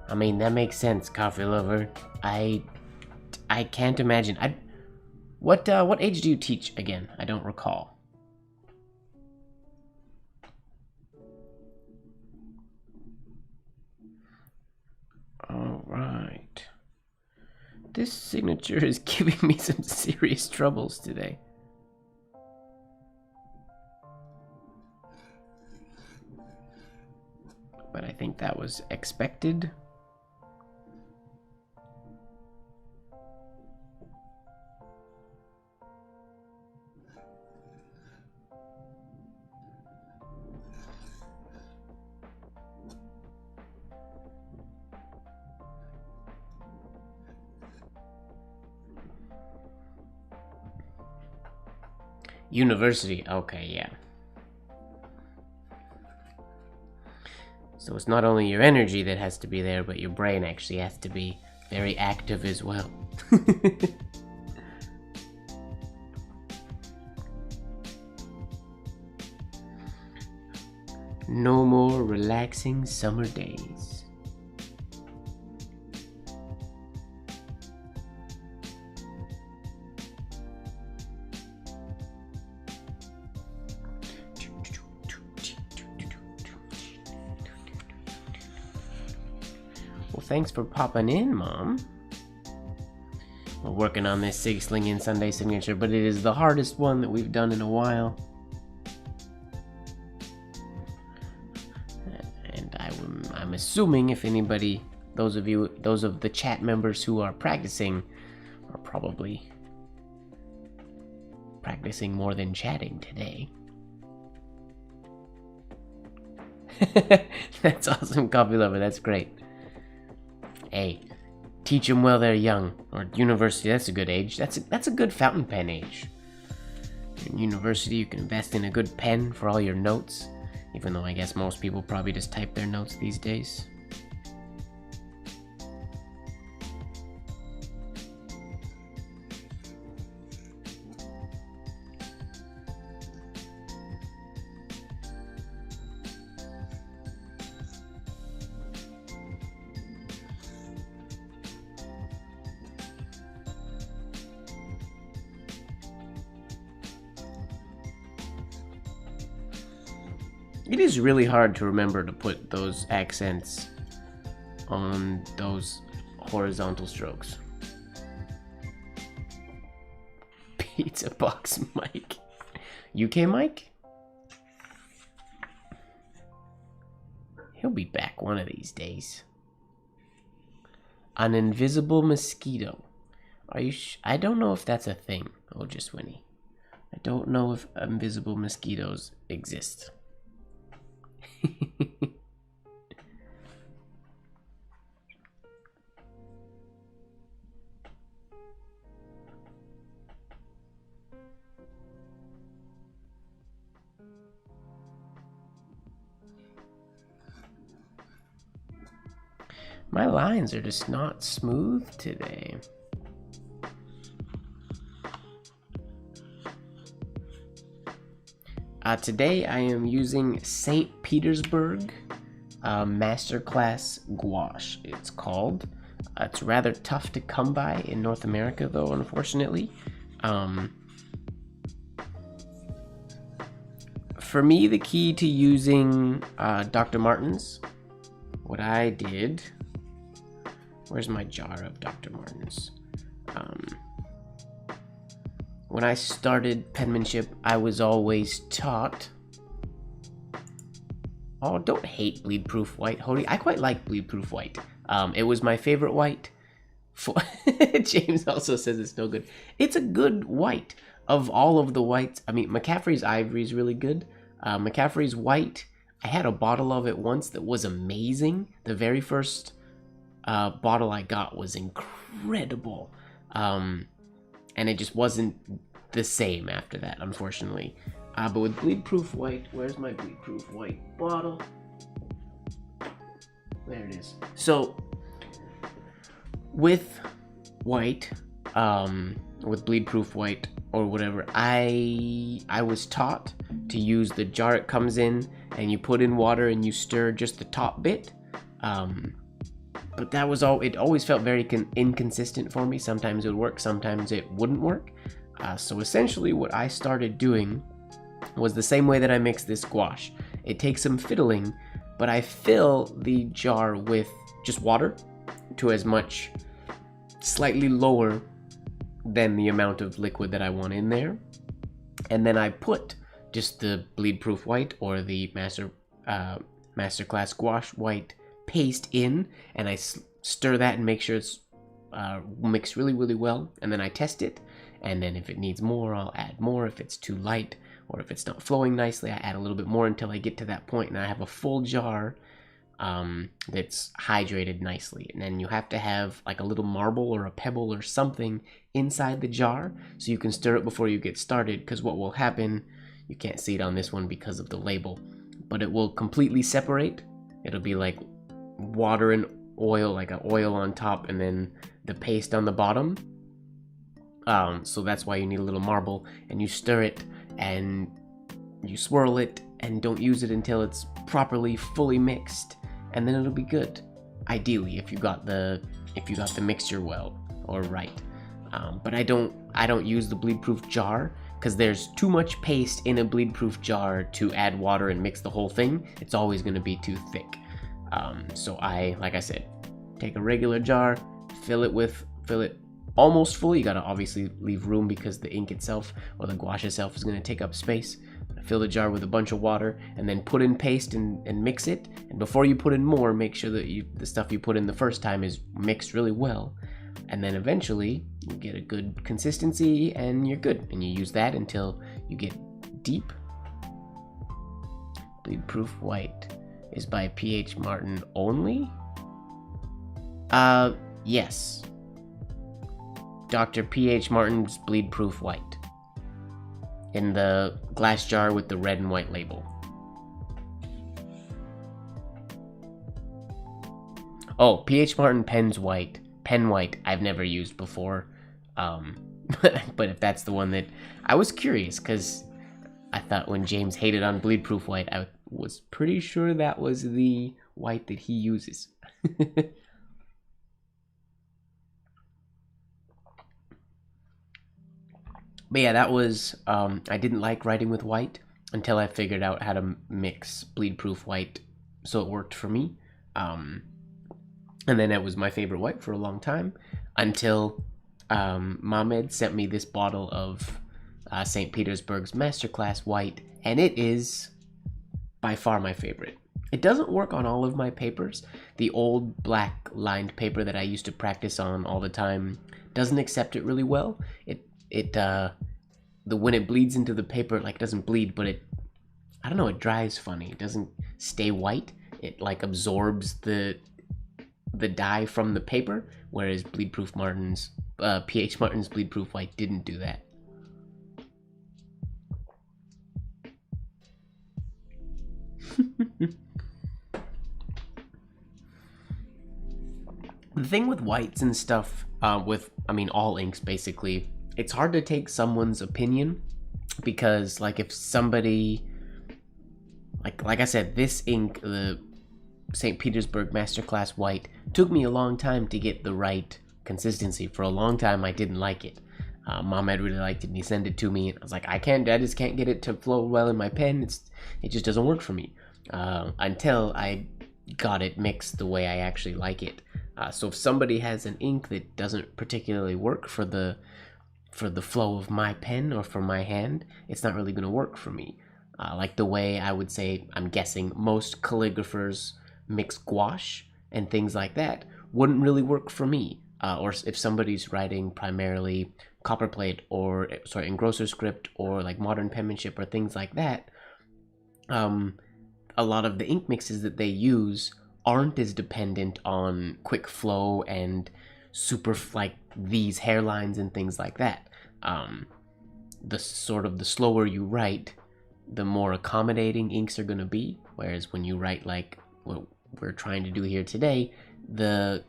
I mean, that makes sense, coffee lover. I can't imagine. What age do you teach again? I don't recall. All right. This signature is giving me some serious troubles today. But I think that was expected. University, okay, yeah. So it's not only your energy that has to be there, but your brain actually has to be very active as well. No more relaxing summer days. Well, thanks for popping in, Mom. We're working on this Sling in Sunday signature, but it is the hardest one that we've done in a while. And I'm assuming if anybody, those of the chat members who are practicing, are probably practicing more than chatting today. That's awesome, coffee lover. That's great. Hey, teach them while they're young. Or university, that's a good age. That's a good fountain pen age. In university, you can invest in a good pen for all your notes. Even though I guess most people probably just type their notes these days. It is really hard to remember to put those accents on those horizontal strokes. Pizza box Mike. UK Mike? He'll be back one of these days. An invisible mosquito. Are you I don't know if that's a thing, just Winnie. I don't know if invisible mosquitoes exist. My lines are just not smooth today. Today I am using St. Petersburg Masterclass Gouache, it's called. It's rather tough to come by in North America, though, unfortunately. For me, the key to using Dr. Martens, what I did... Where's my jar of Dr. Martens? When I started penmanship, I was always taught... Oh, don't hate bleed proof white, Hody. I quite like bleed proof white. It was my favorite white. James also says it's no good. It's a good white. of all of the whites, I mean, McCaffrey's Ivory is really good. McCaffrey's White, I had a bottle of it once that was amazing. The very first bottle I got was incredible. And it just wasn't the same after that, unfortunately. But with Bleed-Proof White, where's my Bleed-Proof White bottle? There it is. So, with white, with Bleed-Proof White or whatever, I was taught to use the jar it comes in, and you put in water and you stir just the top bit. But that was all. It always felt very inconsistent for me. Sometimes it would work, sometimes it wouldn't work. So essentially, what I started doing was the same way that I mix this gouache. It takes some fiddling, but I fill the jar with just water to as much, slightly lower than the amount of liquid that I want in there. And then I put just the Bleed-Proof White or the Masterclass Gouache White paste in, and I stir that and make sure it's mixed really, really well. And then I test it, and then if it needs more, I'll add more. If it's too light or if it's not flowing nicely, I add a little bit more until I get to that point, and I have a full jar that's hydrated nicely. And then you have to have like a little marble or a pebble or something inside the jar so you can stir it before you get started, because what will happen, you can't see it on this one because of the label, but it will completely separate. It'll be like water and oil, like an oil on top and then the paste on the bottom. So that's why you need a little marble, and you stir it and you swirl it and don't use it until it's properly fully mixed, and then it'll be good. Ideally, if you got the mixture well or right. But I don't use the bleed-proof jar because there's too much paste in a bleed-proof jar to add water and mix the whole thing. It's always going to be too thick. So I, like I said, take a regular jar, fill it almost full. You gotta obviously leave room because the ink itself or the gouache itself is gonna take up space. Fill the jar with a bunch of water and then put in paste and mix it. And before you put in more, make sure that the stuff you put in the first time is mixed really well. And then eventually you get a good consistency and you're good. And you use that until you get deep. Bleed-Proof White is by P.H. Martin only? Yes. Dr. P.H. Martin's Bleed-Proof White. In the glass jar with the red and white label. Oh, P.H. Martin Pen White, I've never used before. But if that's the one that... I was curious, because I thought when James hated on Bleed-Proof White, I was pretty sure that was the white that he uses. But yeah, that was, I didn't like writing with white until I figured out how to mix Bleed-Proof White so it worked for me. And then it was my favorite white for a long time until Mohamed sent me this bottle of St. Petersburg's Masterclass White, and it is by far my favorite. It doesn't work on all of my papers. The old black lined paper that I used to practice on all the time doesn't accept it really well. When it bleeds into the paper, like, it doesn't bleed, but I don't know, it dries funny. It doesn't stay white. It like absorbs the dye from the paper, whereas Bleed-Proof Martin's P.H. Martin's Bleed-Proof White didn't do that. The thing with whites and stuff, all inks basically, it's hard to take someone's opinion because, like, if somebody, like I said, this ink, the St. Petersburg Masterclass White, took me a long time to get the right consistency. For a long time, I didn't like it. Mohamed really liked it, and he sent it to me, and I was like, I just can't get it to flow well in my pen. It just doesn't work for me until I got it mixed the way I actually like it. So if somebody has an ink that doesn't particularly work for the flow of my pen or for my hand, it's not really going to work for me. Like the way I would say, I'm guessing, most calligraphers mix gouache and things like that wouldn't really work for me. or if somebody's writing primarily copperplate or engrosser script or like modern penmanship or things like that, a lot of the ink mixes that they use aren't as dependent on quick flow and super like these hairlines and things like that. The slower you write, the more accommodating inks are going to be, whereas when you write like what we're trying to do here today, the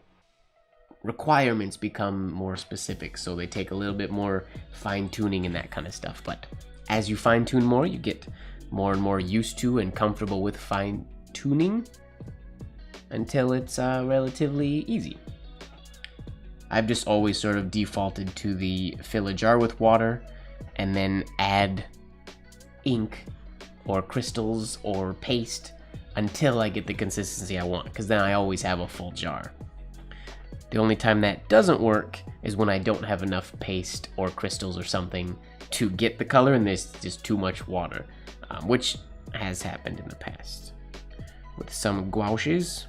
requirements become more specific, so they take a little bit more fine-tuning and that kind of stuff. But as you fine-tune more, you get more and more used to and comfortable with fine-tuning until it's relatively easy. I've just always sort of defaulted to the fill a jar with water and then add ink or crystals or paste until I get the consistency I want, because then I always have a full jar. The only time that doesn't work is when I don't have enough paste or crystals or something to get the color and there's just too much water, which has happened in the past. With some gouaches.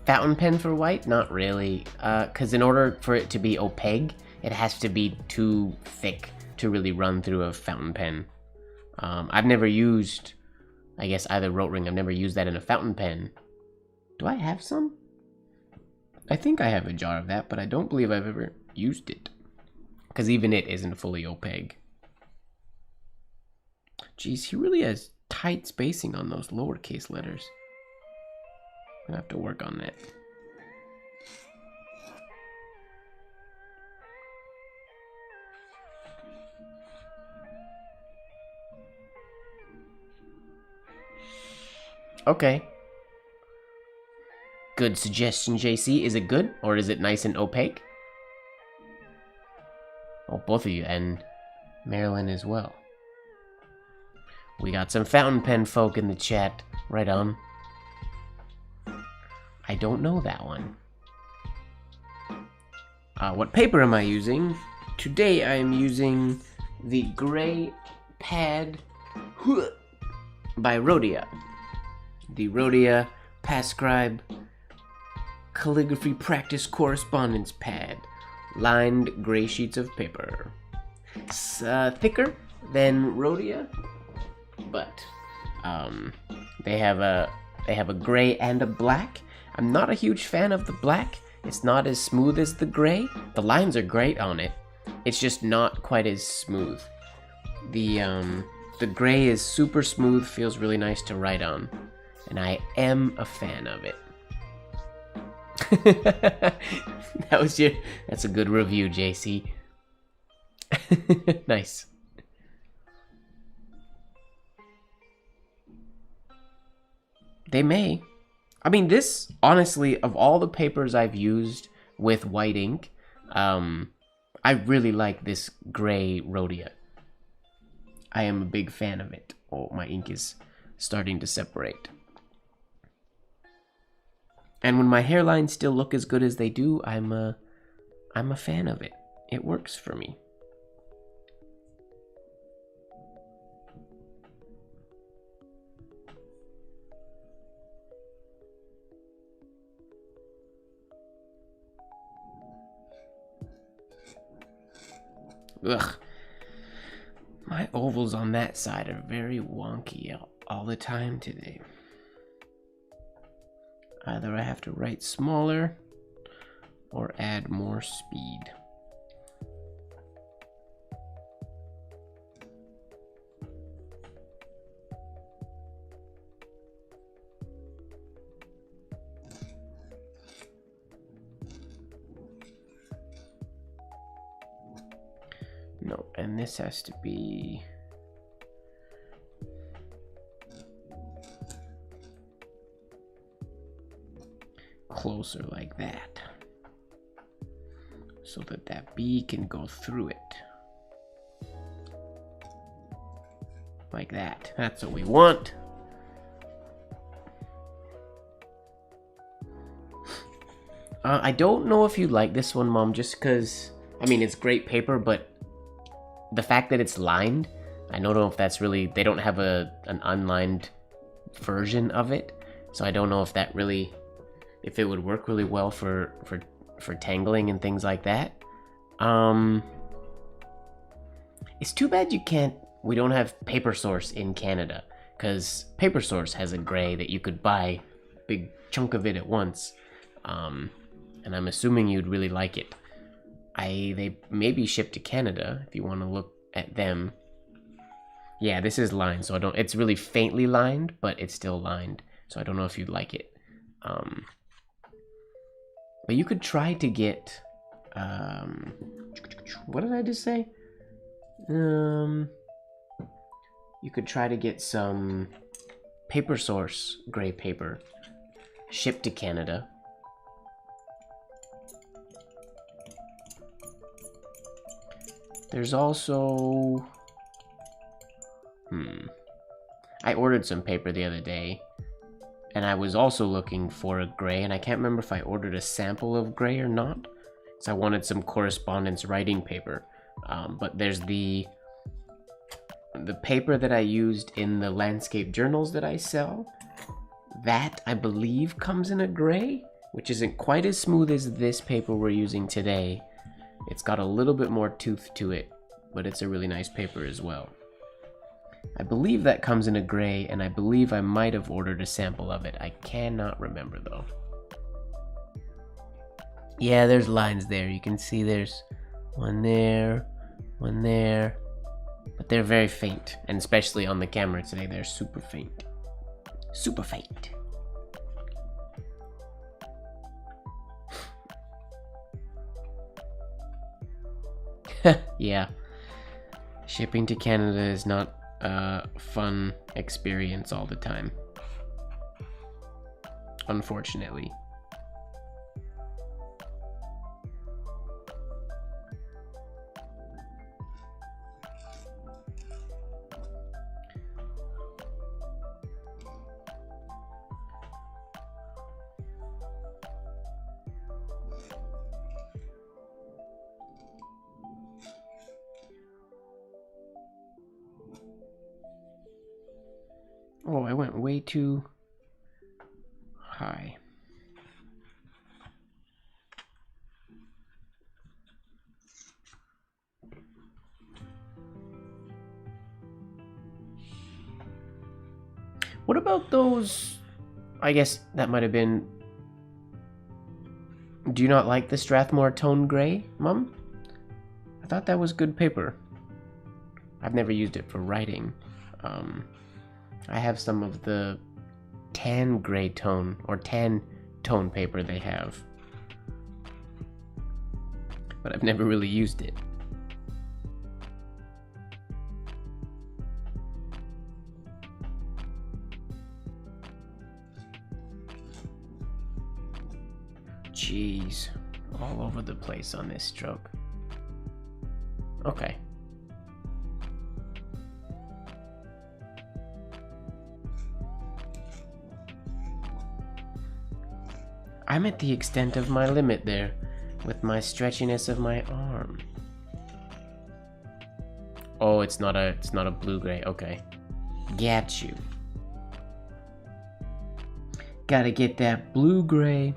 Fountain pen for white? Not really, because in order for it to be opaque, it has to be too thick to really run through a fountain pen. I've never used, I guess, either rote ring. I've never used that in a fountain pen. Do I have some? I think I have a jar of that, but I don't believe I've ever used it, because even it isn't fully opaque. Geez, he really has tight spacing on those lowercase letters. I have to work on that. Okay. Good suggestion, JC. Is it good, or is it nice and opaque? Oh, both of you, and Marilyn as well. We got some fountain pen folk in the chat. Right on. I don't know that one. What paper am I using? Today I am using the gray pad by Rhodia. The Rhodia Pascribe Calligraphy Practice Correspondence Pad. Lined gray sheets of paper. It's thicker than Rhodia, but they have a gray and a black. I'm not a huge fan of the black. It's not as smooth as the gray. The lines are great on it. It's just not quite as smooth. The gray is super smooth, feels really nice to write on, and I am a fan of it. That's a good review, JC. Nice. They may. I mean, this, honestly, of all the papers I've used with white ink, I really like this gray Rhodia. I am a big fan of it. Oh, my ink is starting to separate. And when my hairlines still look as good as they do, I'm a fan of it. It works for me. Ugh. My ovals on that side are very wonky all the time today. Either I have to write smaller, or add more speed. No, and this has to be closer like that, so that that bee can go through it. Like that. That's what we want. I don't know if you like this one, Mom, just because, I mean, it's great paper, but the fact that it's lined, I don't know if that's really, they don't have an unlined version of it, so I don't know if that really, if it would work really well for tangling and things like that. It's too bad we don't have Paper Source in Canada, because Paper Source has a gray that you could buy a big chunk of it at once, and I'm assuming you'd really like it. They may be shipped to Canada if you want to look at them. Yeah, this is lined, so it's really faintly lined, but it's still lined, so I don't know if you'd like it. But you could try to get, what did I just say? You could try to get some Paper Source gray paper shipped to Canada. There's also, I ordered some paper the other day, and I was also looking for a gray, and I can't remember if I ordered a sample of gray or not, because I wanted some correspondence writing paper. But there's the paper that I used in the landscape journals that I sell. That, I believe, comes in a gray, which isn't quite as smooth as this paper we're using today. It's got a little bit more tooth to it, but it's a really nice paper as well. I believe that comes in a gray, and I believe I might have ordered a sample of it. I cannot remember, though. Yeah, there's lines there. You can see there's one there, but they're very faint, and especially on the camera today, they're super faint. Super faint. Yeah, shipping to Canada is not a fun experience all the time, unfortunately. Oh, I went way too high. What about those? I guess that might have been. Do you not like the Strathmore Tone Gray, Mum? I thought that was good paper. I've never used it for writing. I have some of the tan gray tone or tan tone paper they have, but I've never really used it. Jeez, all over the place on this stroke. Okay. I'm at the extent of my limit there, with my stretchiness of my arm. Oh, it's not a blue-gray. Okay, got you. Gotta get that blue-gray.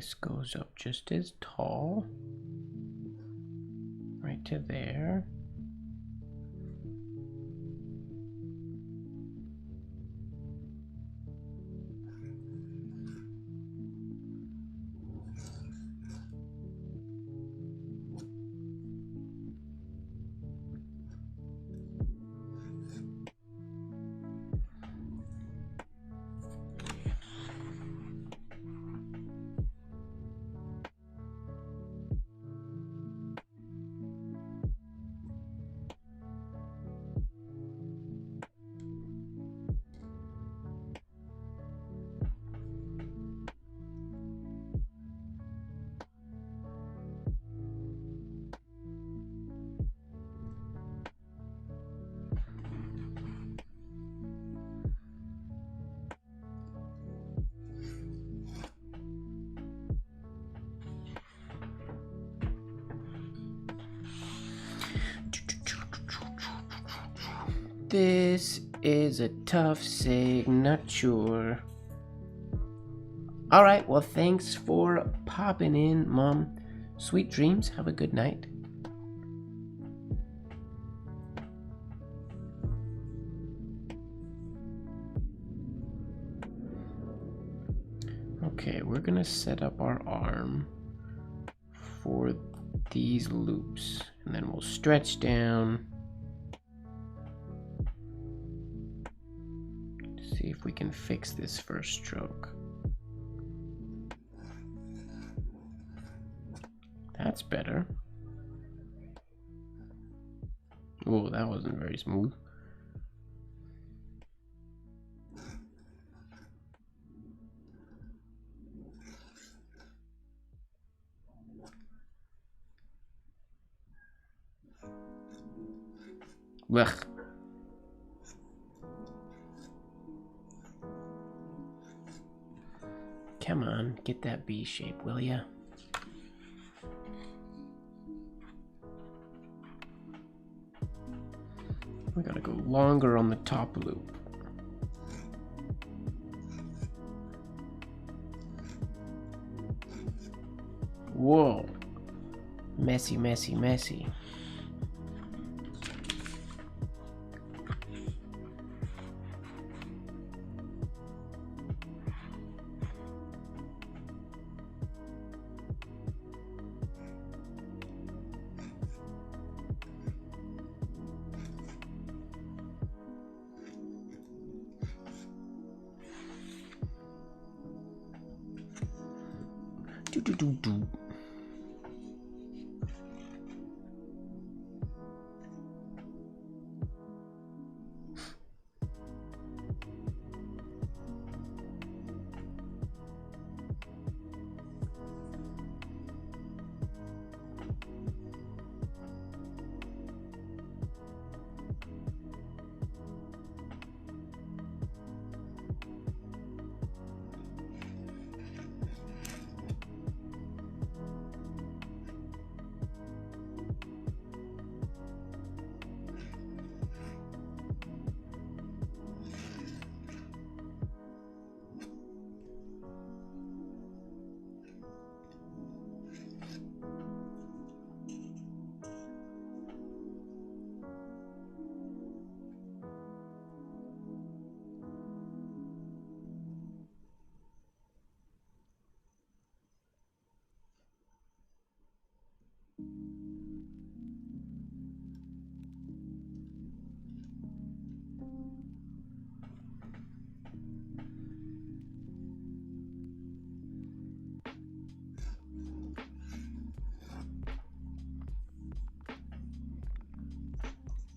this goes up just as tall, right to there. This is a tough signature. All right, well, thanks for popping in, Mom. Sweet dreams. Have a good night. Okay, we're gonna set up our arm for these loops, and then we'll stretch down. See if we can fix this first stroke. That's better. Oh, that wasn't very smooth. Ugh. Come on, get that B shape, will ya? We gotta go longer on the top loop. Whoa. Messy, messy, messy. Do.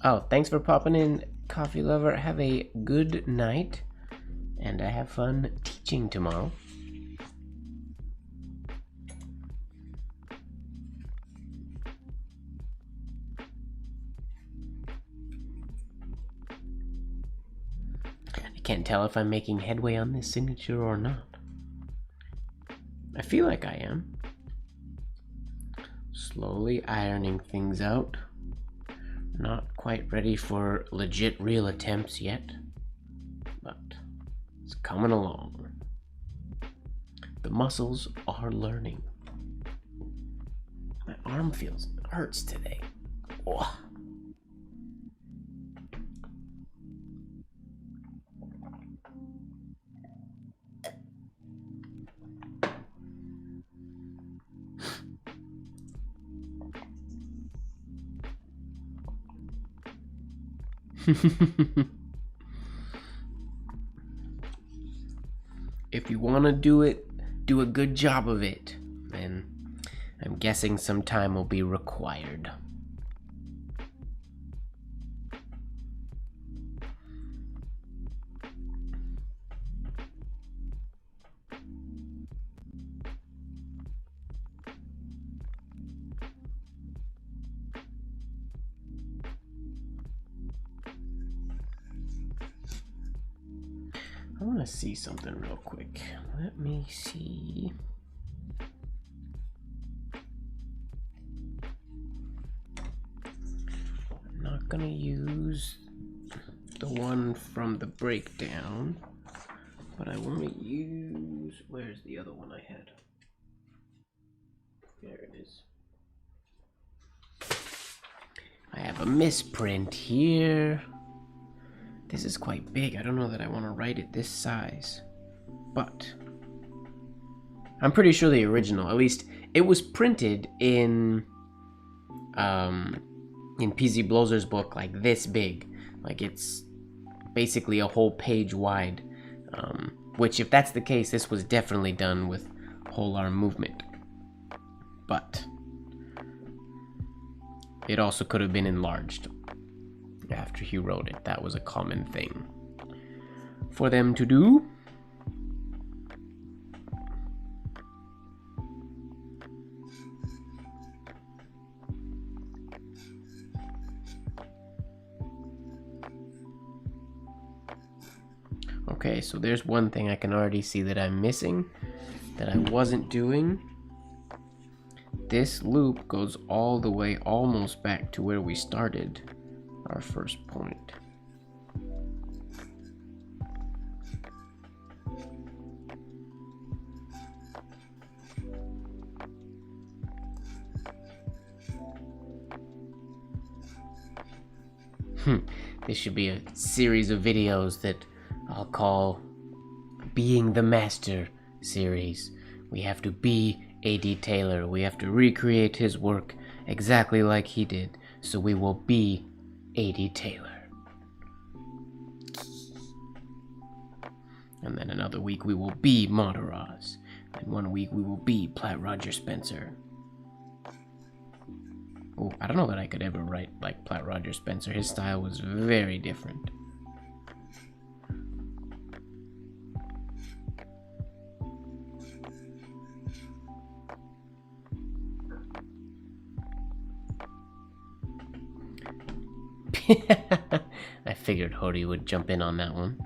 Oh, thanks for popping in, coffee lover. Have a good night, and I have fun teaching tomorrow. I can't tell if I'm making headway on this signature or not. I feel like I am. Slowly ironing things out. Not quite ready for legit real attempts yet, but it's coming along. The muscles are learning. My arm hurts today. Oh. If you want to do it, do a good job of it. And I'm guessing some time will be required. I want to see something real quick. Let me see. I'm not gonna use the one from the breakdown, but I want to use, where's the other one I had? There it is. I have a misprint here. This is quite big. I don't know that I want to write it this size, but I'm pretty sure the original, at least it was printed in PZ Blozer's book like this big. Like it's basically a whole page wide, which if that's the case, this was definitely done with whole arm movement. But it also could have been enlarged after he wrote it. That was a common thing for them to do. Okay, so there's one thing I can already see that I'm missing, that I wasn't doing. This loop goes all the way almost back to where we started our first point. This should be a series of videos that I'll call Being the Master series. We have to be A.D. Taylor. We have to recreate his work exactly like he did, so we will be A.D. Taylor. And then another week we will be Monteraz. And one week we will be Platt Roger Spencer. Oh, I don't know that I could ever write like Platt Roger Spencer. His style was very different. I figured Hody would jump in on that one.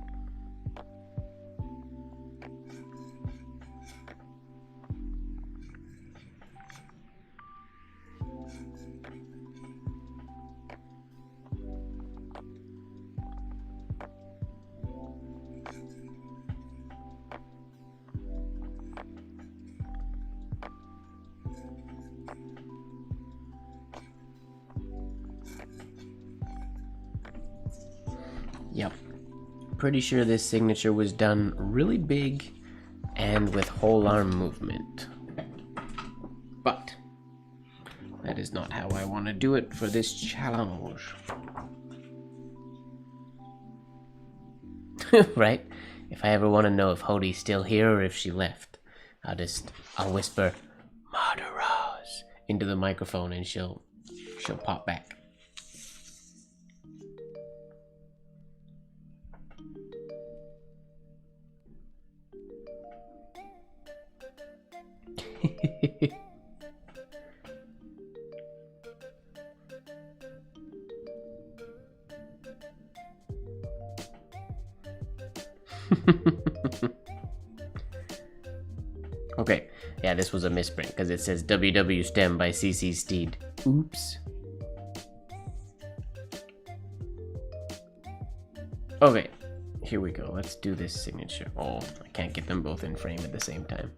Yep. Pretty sure this signature was done really big and with whole arm movement. But that is not how I want to do it for this challenge. Right? If I ever want to know if Hody's still here or if she left, I'll whisper Monteraz into the microphone and she'll pop back. Okay, yeah, this was a misprint because it says WW Stem by CC Steed. Oops. Okay, here we go. Let's do this signature. Oh, I can't get them both in frame at the same time.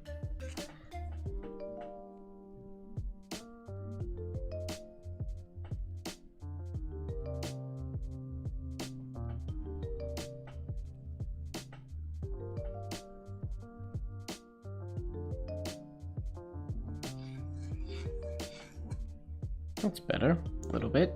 That's better, a little bit.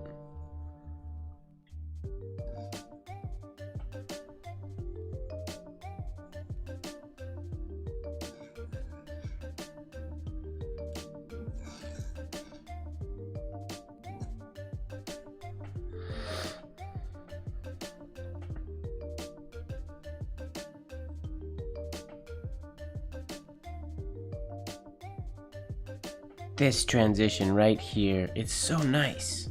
This transition right here, it's so nice.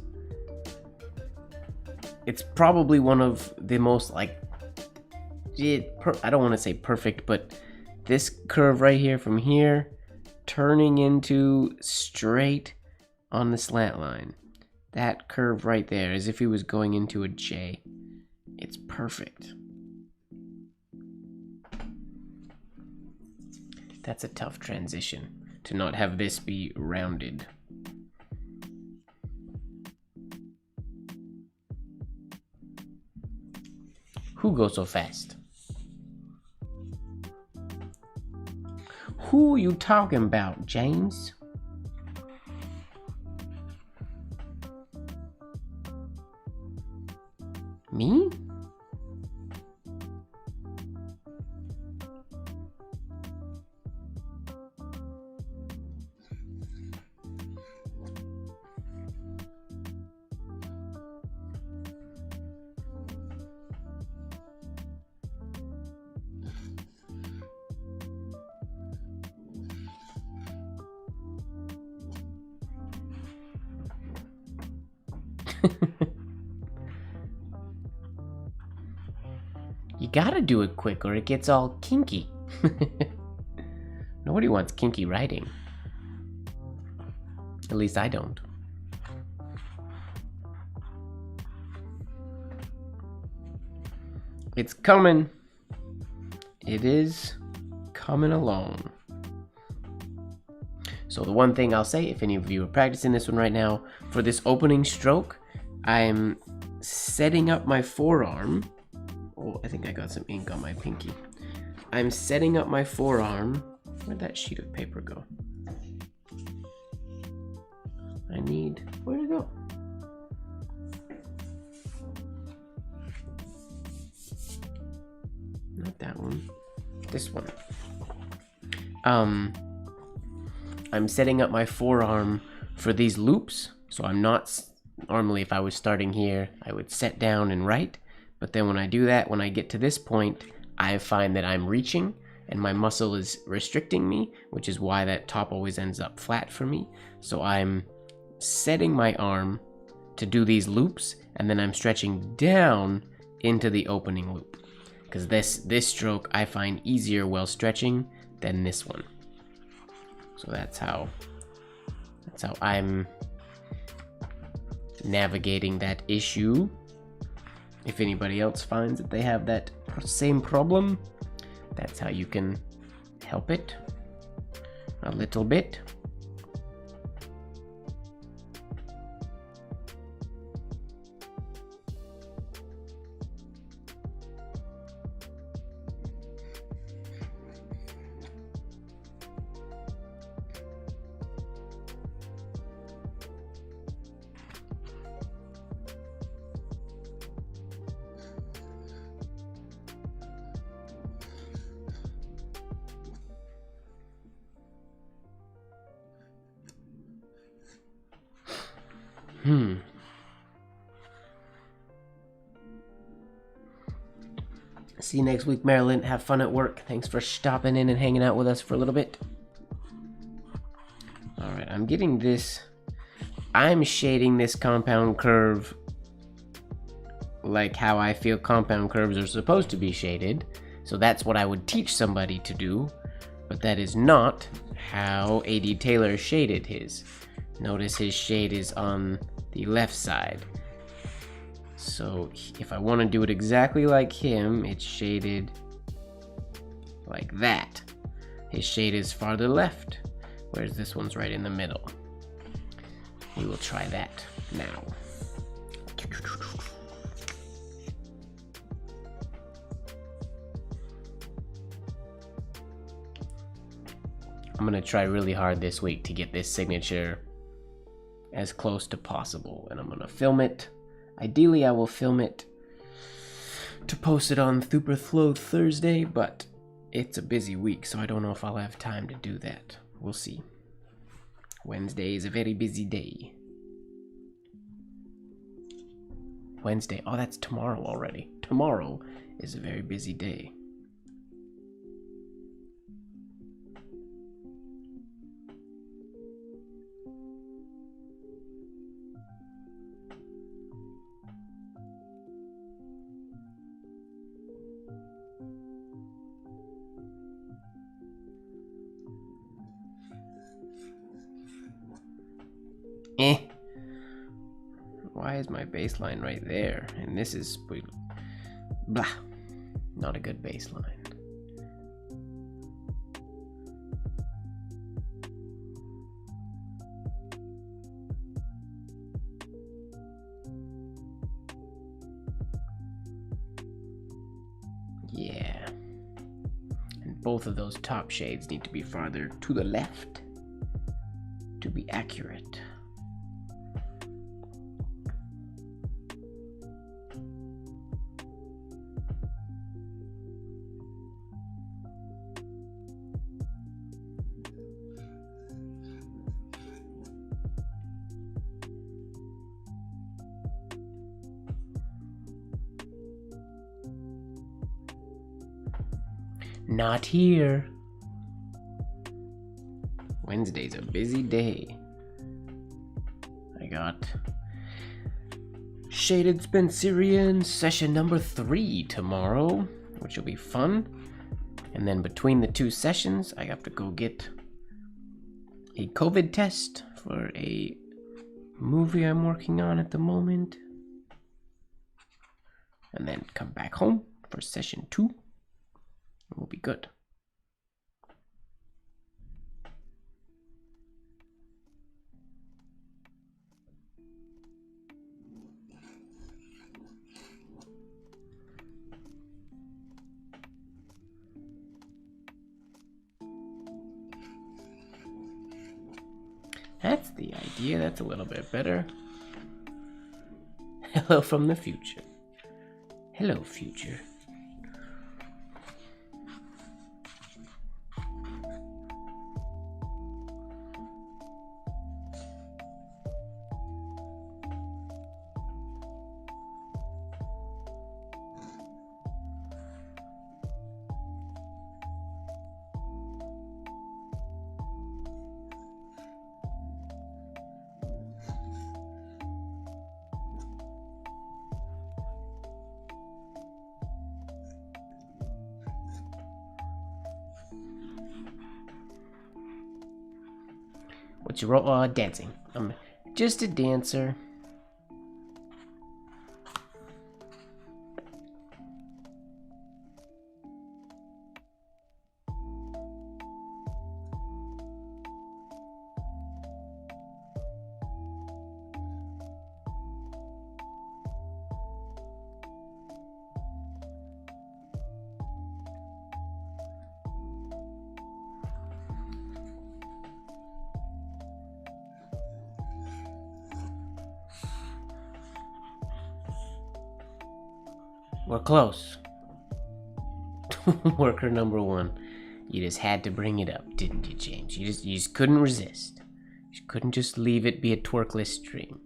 It's probably one of the most, like, I don't want to say perfect, but this curve right here from here turning into straight on the slant line. That curve right there, as if he was going into a J. It's perfect. That's a tough transition, to not have this be rounded. Who goes so fast? Who you talking about, James? Me? You gotta do it quick or it gets all kinky. Nobody wants kinky writing. At least I don't. It's coming. It is coming along. So the one thing I'll say, if any of you are practicing this one right now, for this opening stroke, I'm setting up my forearm. Oh, I think I got some ink on my pinky. I'm setting up my forearm. Where'd that sheet of paper go? Where'd it go? Not that one. This one. I'm setting up my forearm for these loops, so I'm not, normally if I was starting here, I would set down and write, but then when I do that, when I get to this point, I find that I'm reaching, and my muscle is restricting me, which is why that top always ends up flat for me. So I'm setting my arm to do these loops, and then I'm stretching down into the opening loop. Because this stroke I find easier while stretching than this one. So that's how I'm navigating that issue. If anybody else finds that they have that same problem, that's how you can help it a little bit. See you next week, Marilyn. Have fun at work. Thanks for stopping in and hanging out with us for a little bit. Alright, I'm getting this. I'm shading this compound curve like how I feel compound curves are supposed to be shaded. So that's what I would teach somebody to do. But that is not how A.D. Taylor shaded his. Notice his shade is on the left side. So if I want to do it exactly like him, it's shaded like that. His shade is farther left, whereas this one's right in the middle. We will try that now. I'm gonna try really hard this week to get this signature as close to possible, and I'm gonna film it. Ideally, I will film it to post it on Super Flow Thursday, but it's a busy week, so I don't know if I'll have time to do that. We'll see. Wednesday is a very busy day. Wednesday. Oh, that's tomorrow already. Tomorrow is a very busy day. Why is my baseline right there? And this is blah. Not a good baseline. Yeah. And both of those top shades need to be farther to the left to be accurate. Not here. Wednesday's a busy day. I got Shaded Spencerian session number 3 tomorrow, which will be fun. And then between the 2 sessions, I have to go get a COVID test for a movie I'm working on at the moment. And then come back home for session 2. Will be good. That's the idea. That's a little bit better. Hello from the future. Hello, future. What's your role? Dancing. I'm just a dancer. We're close. Worker number 1. You just had to bring it up, didn't you, James? You just couldn't resist. You couldn't just leave it be a twerkless stream.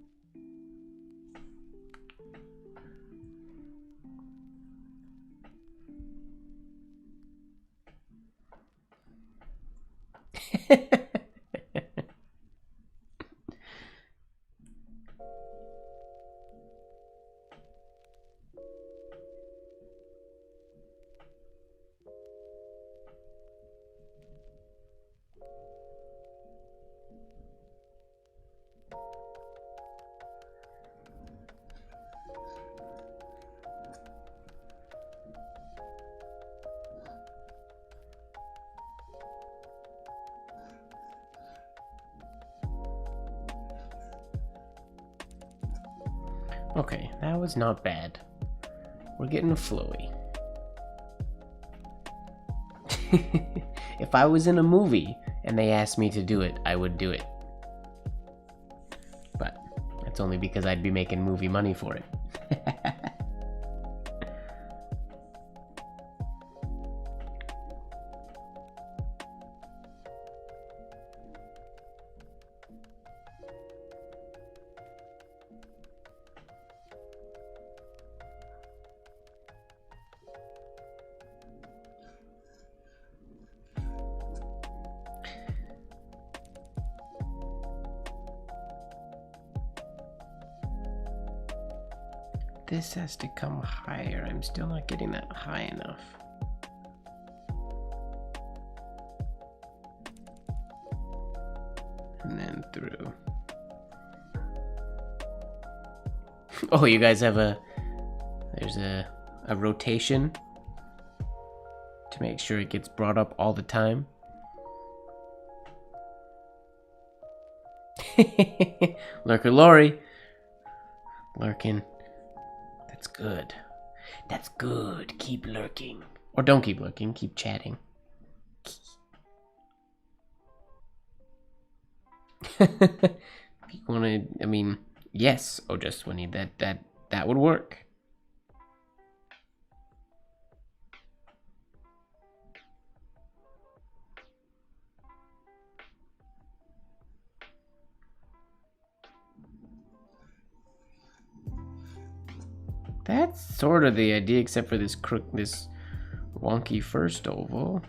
Okay, that was not bad. We're getting flowy. If I was in a movie and they asked me to do it, I would do it. But It's only because I'd be making movie money for it. This has to come higher. I'm still not getting that high enough. And then through. Oh, you guys have there's a rotation to make sure it gets brought up all the time. Lurker Lori. Lurking. That's good. That's good. Keep lurking. Or don't keep lurking. Keep chatting. You wanna, I mean, yes, Ojaswini, that would work. That's sort of the idea, except for this wonky first oval.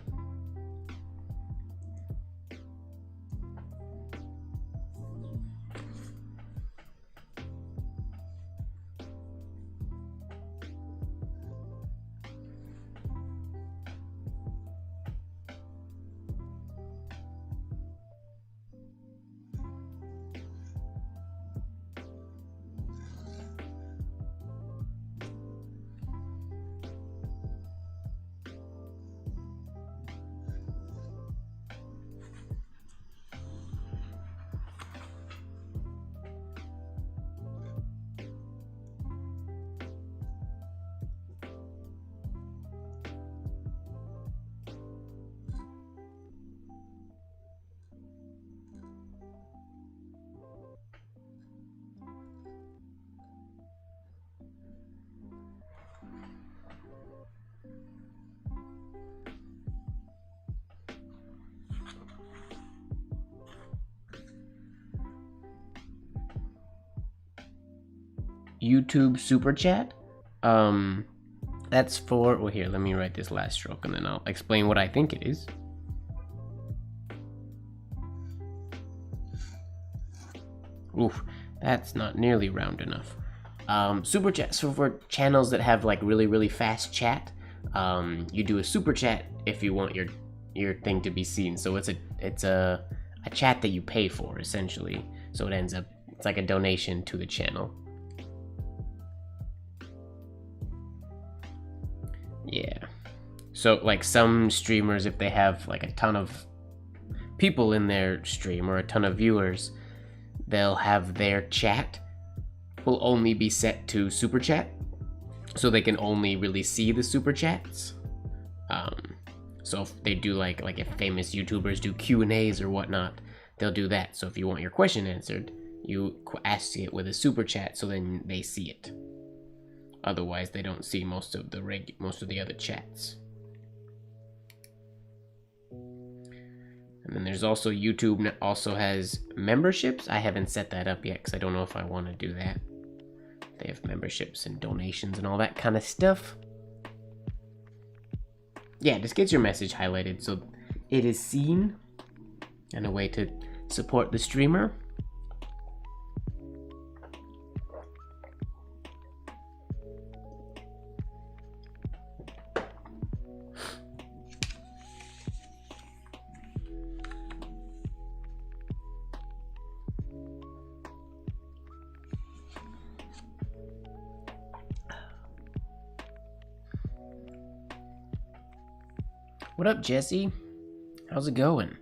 YouTube Super Chat. That's for, well, here, let me write this last stroke and then I'll explain what I think it is. Oof, that's not nearly round enough. Super Chat, so for channels that have like really fast chat, you do a Super Chat if you want your thing to be seen. So it's a chat that you pay for, essentially. So it ends up, it's like a donation to the channel. Yeah. So like some streamers, if they have like a ton of people in their stream or a ton of viewers, they'll have their chat will only be set to Super Chat. So they can only really see the Super Chats. So if they do like if famous YouTubers do Q&As or whatnot, they'll do that. So if you want your question answered, you ask it with a Super Chat, so then they see it. Otherwise, they don't see most of the other chats. And then there's also YouTube also has memberships. I haven't set that up yet because I don't know if I want to do that. They have memberships and donations and all that kind of stuff. Yeah, just gets your message highlighted so it is seen, and a way to support the streamer. What up, Jesse? How's it going?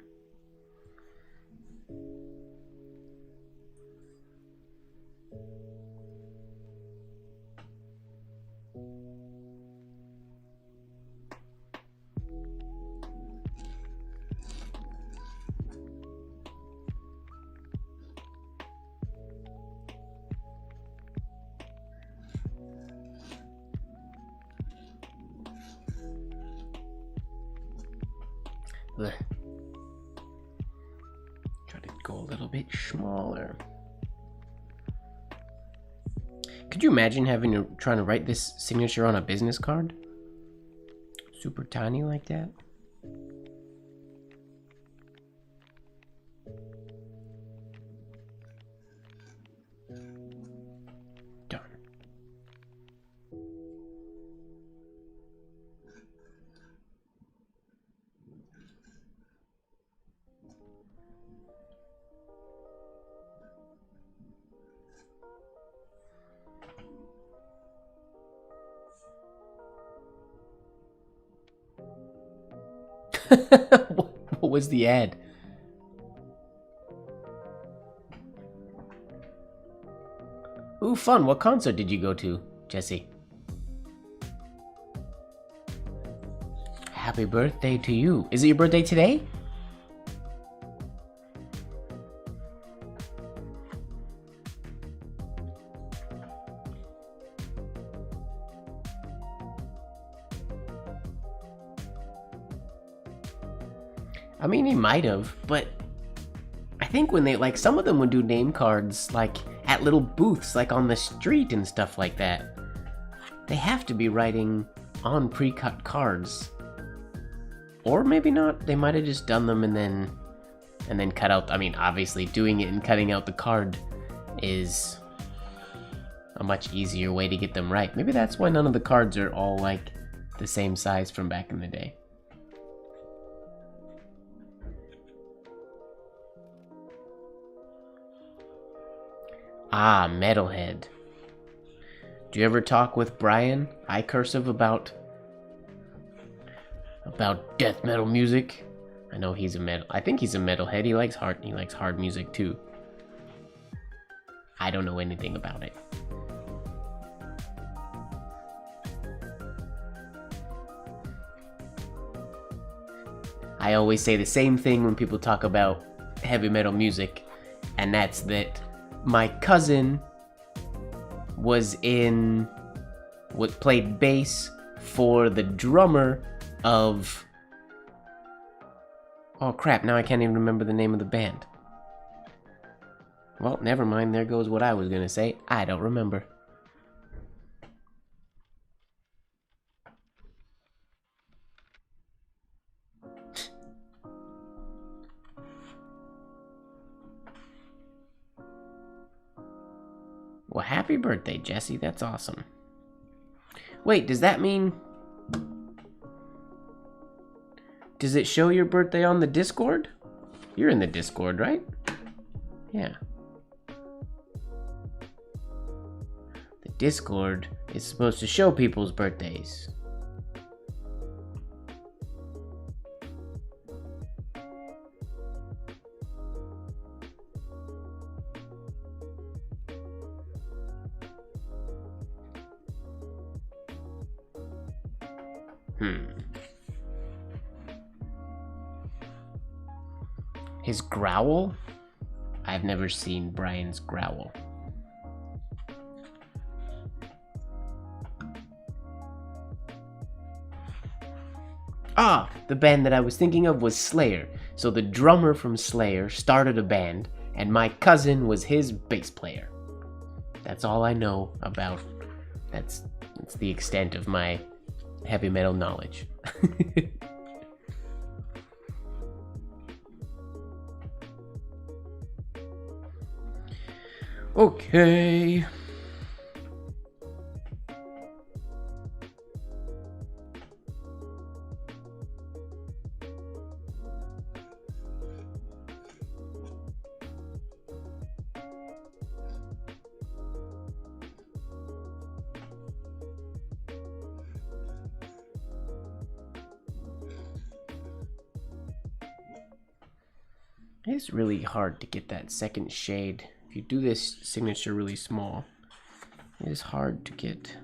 Ugh. Try to go a little bit smaller. Could you imagine trying to write this signature on a business card? Super tiny like that? Done. What was the ad? Ooh, fun. What concert did you go to, Jesse? Happy birthday to you. Is it your birthday today? I mean, he might have, but I think when they, like, some of them would do name cards, like, at little booths, like on the street and stuff like that. They have to be writing on pre-cut cards. Or maybe not. They might have just done them and then cut out. I mean, obviously, doing it and cutting out the card is a much easier way to get them right. Maybe that's why none of the cards are all, like, the same size from back in the day. Ah, Metalhead. Do you ever talk with Brian, iCursive, about death metal music? I know he's a metal. I think he's a metalhead. He likes hard music too. I don't know anything about it. I always say the same thing when people talk about heavy metal music, and that's that my cousin played bass for the drummer of, oh crap, now I can't even remember the name of the band. Well, never mind, there goes what I was gonna say. I don't remember. Well, happy birthday, Jesse. That's awesome. Wait, does that mean... Does it show your birthday on the Discord? You're in the Discord, right? Yeah. The Discord is supposed to show people's birthdays. His growl? I've never seen Brian's growl. Ah, the band that I was thinking of was Slayer. So the drummer from Slayer started a band, and my cousin was his bass player. That's all I know about. That's the extent of my heavy metal knowledge. Okay. It's really hard to get that second shade. If you do this signature really small, it is hard to get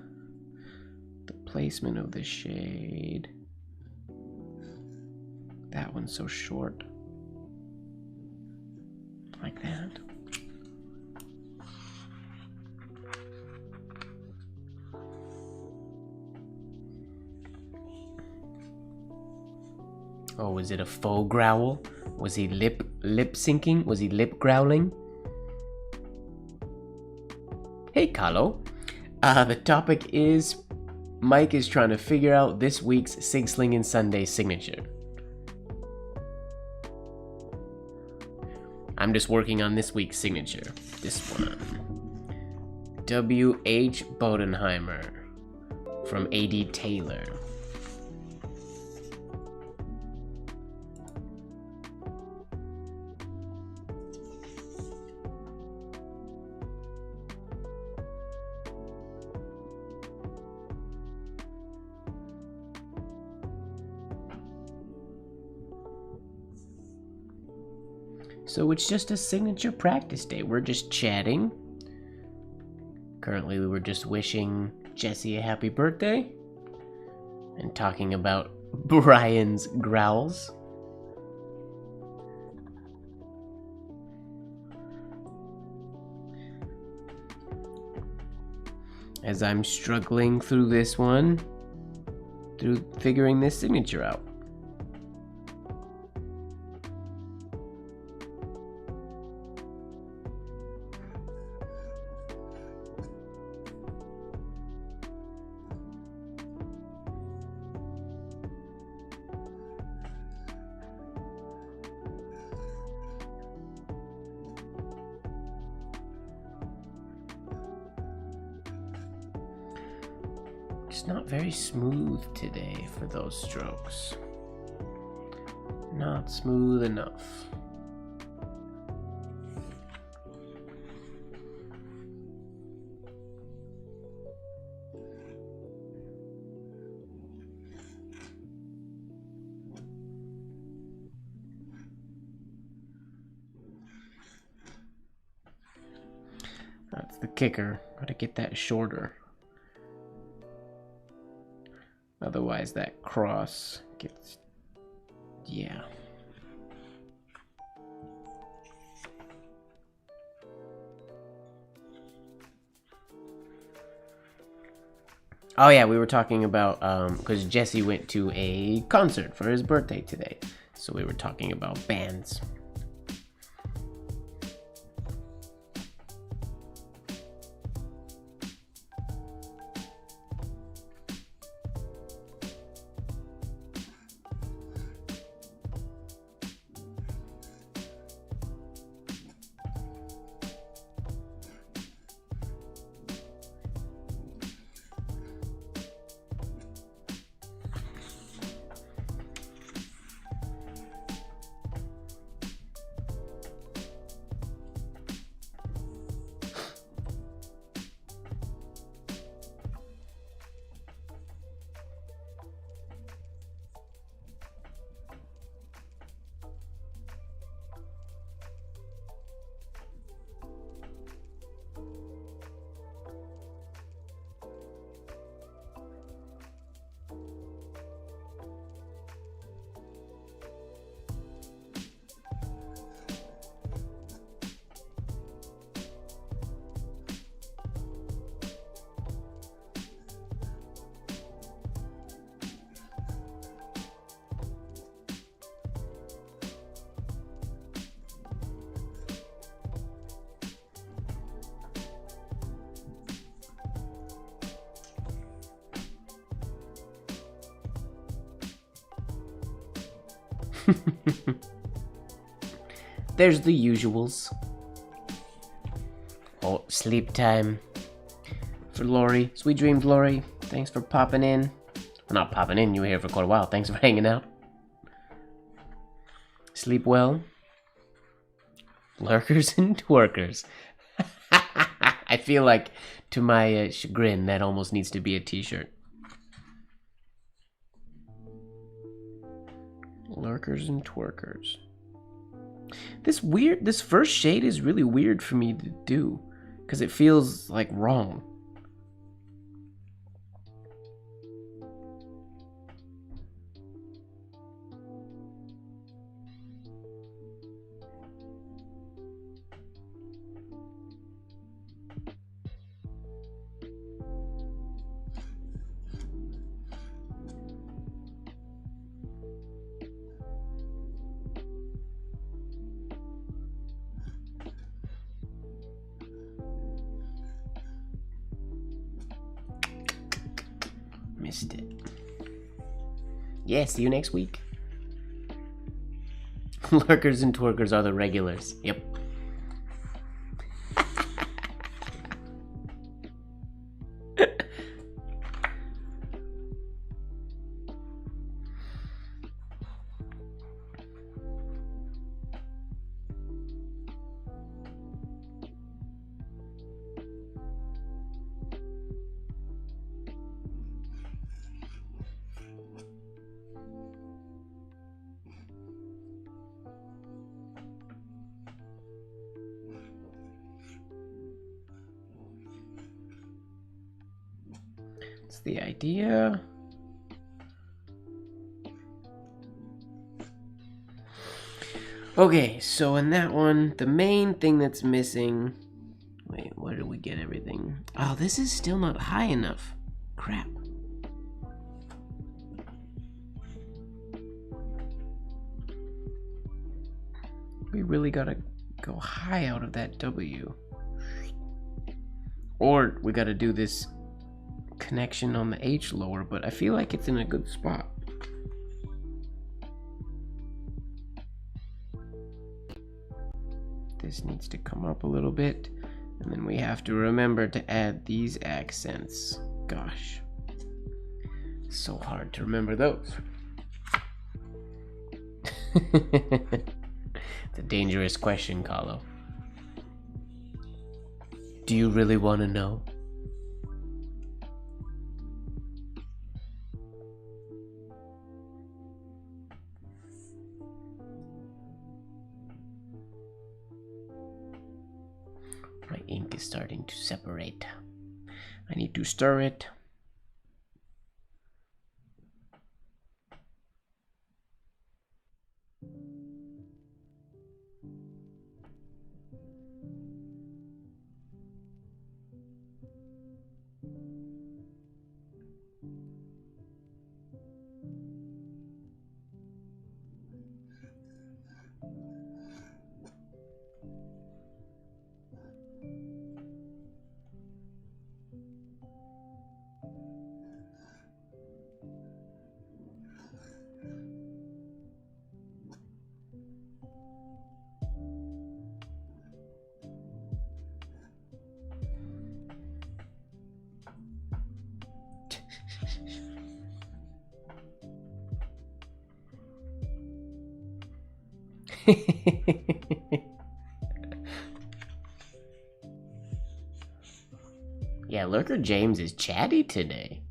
the placement of the shade. That one's so short. Like that. Oh, was it a faux growl? Was he lip syncing? Was he lip growling? Hey, Carlo. The topic is Mike is trying to figure out this week's Sig Slingin' Sunday signature. I'm just working on this week's signature. This one. W.H. Bodenheimer from A.D. Taylor. So it's just a signature practice day. We're just chatting. Currently, we were just wishing Jesse a happy birthday and talking about Brian's growls. As I'm struggling through this one, through figuring this signature out. It's not very smooth today for those strokes. Not smooth enough. That's the kicker. Gotta get that shorter. Otherwise that cross gets, yeah. Oh yeah, we were talking about, because Jesse went to a concert for his birthday today. So we were talking about bands. There's the usuals. Oh, sleep time for Lori. Sweet dreams, Lori. Thanks for popping in. Well, not popping in, you were here for quite a while. Thanks for hanging out. Sleep well. Lurkers and twerkers. I feel like, to my chagrin, that almost needs to be a t-shirt. Lurkers and twerkers. This first shade is really weird for me to do, because it feels like wrong. Missed it. Yeah, see you next week. Lurkers and twerkers are the regulars. Yep. That's the idea. Okay, so in that one, the main thing that's missing... Wait, where did we get everything? Oh, this is still not high enough. Crap. We really gotta go high out of that W. Or we gotta do this connection on the H lower, but I feel like it's in a good spot. This needs to come up a little bit, and then we have to remember to add these accents. Gosh, so hard to remember those. It's a dangerous question, Kahlo. Do you really want to know? My ink is starting to separate. I need to stir it. Yeah, Lurker James is chatty today.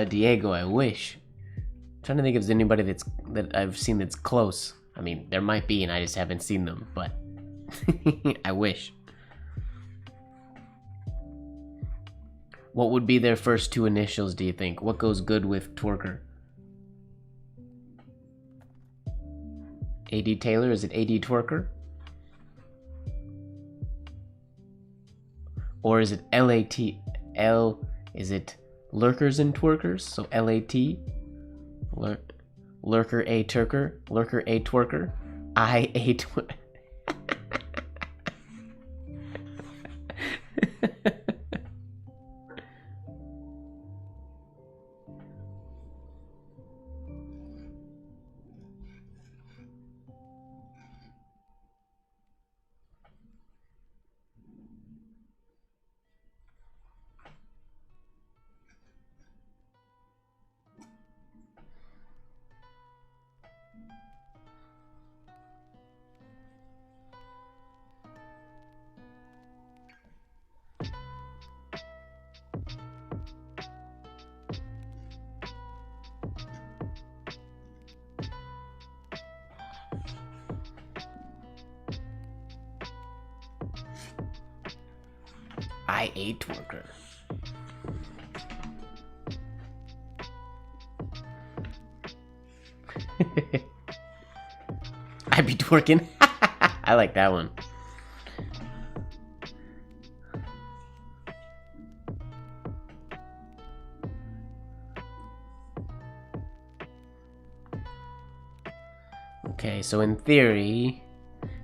Diego, I wish. I'm trying to think if there's anybody that I've seen that's close. I mean, there might be, and I just haven't seen them, but I wish. What would be their first two initials, do you think? What goes good with Twerker? AD Taylor, is it AD Twerker? Or is it LAT? Is it Lurkers and Twerkers? So LAT? Lurker A Turker? Lurker A Twerker? I A Twerker? I A Twerker. I be twerking. I like that one. Okay, so in theory,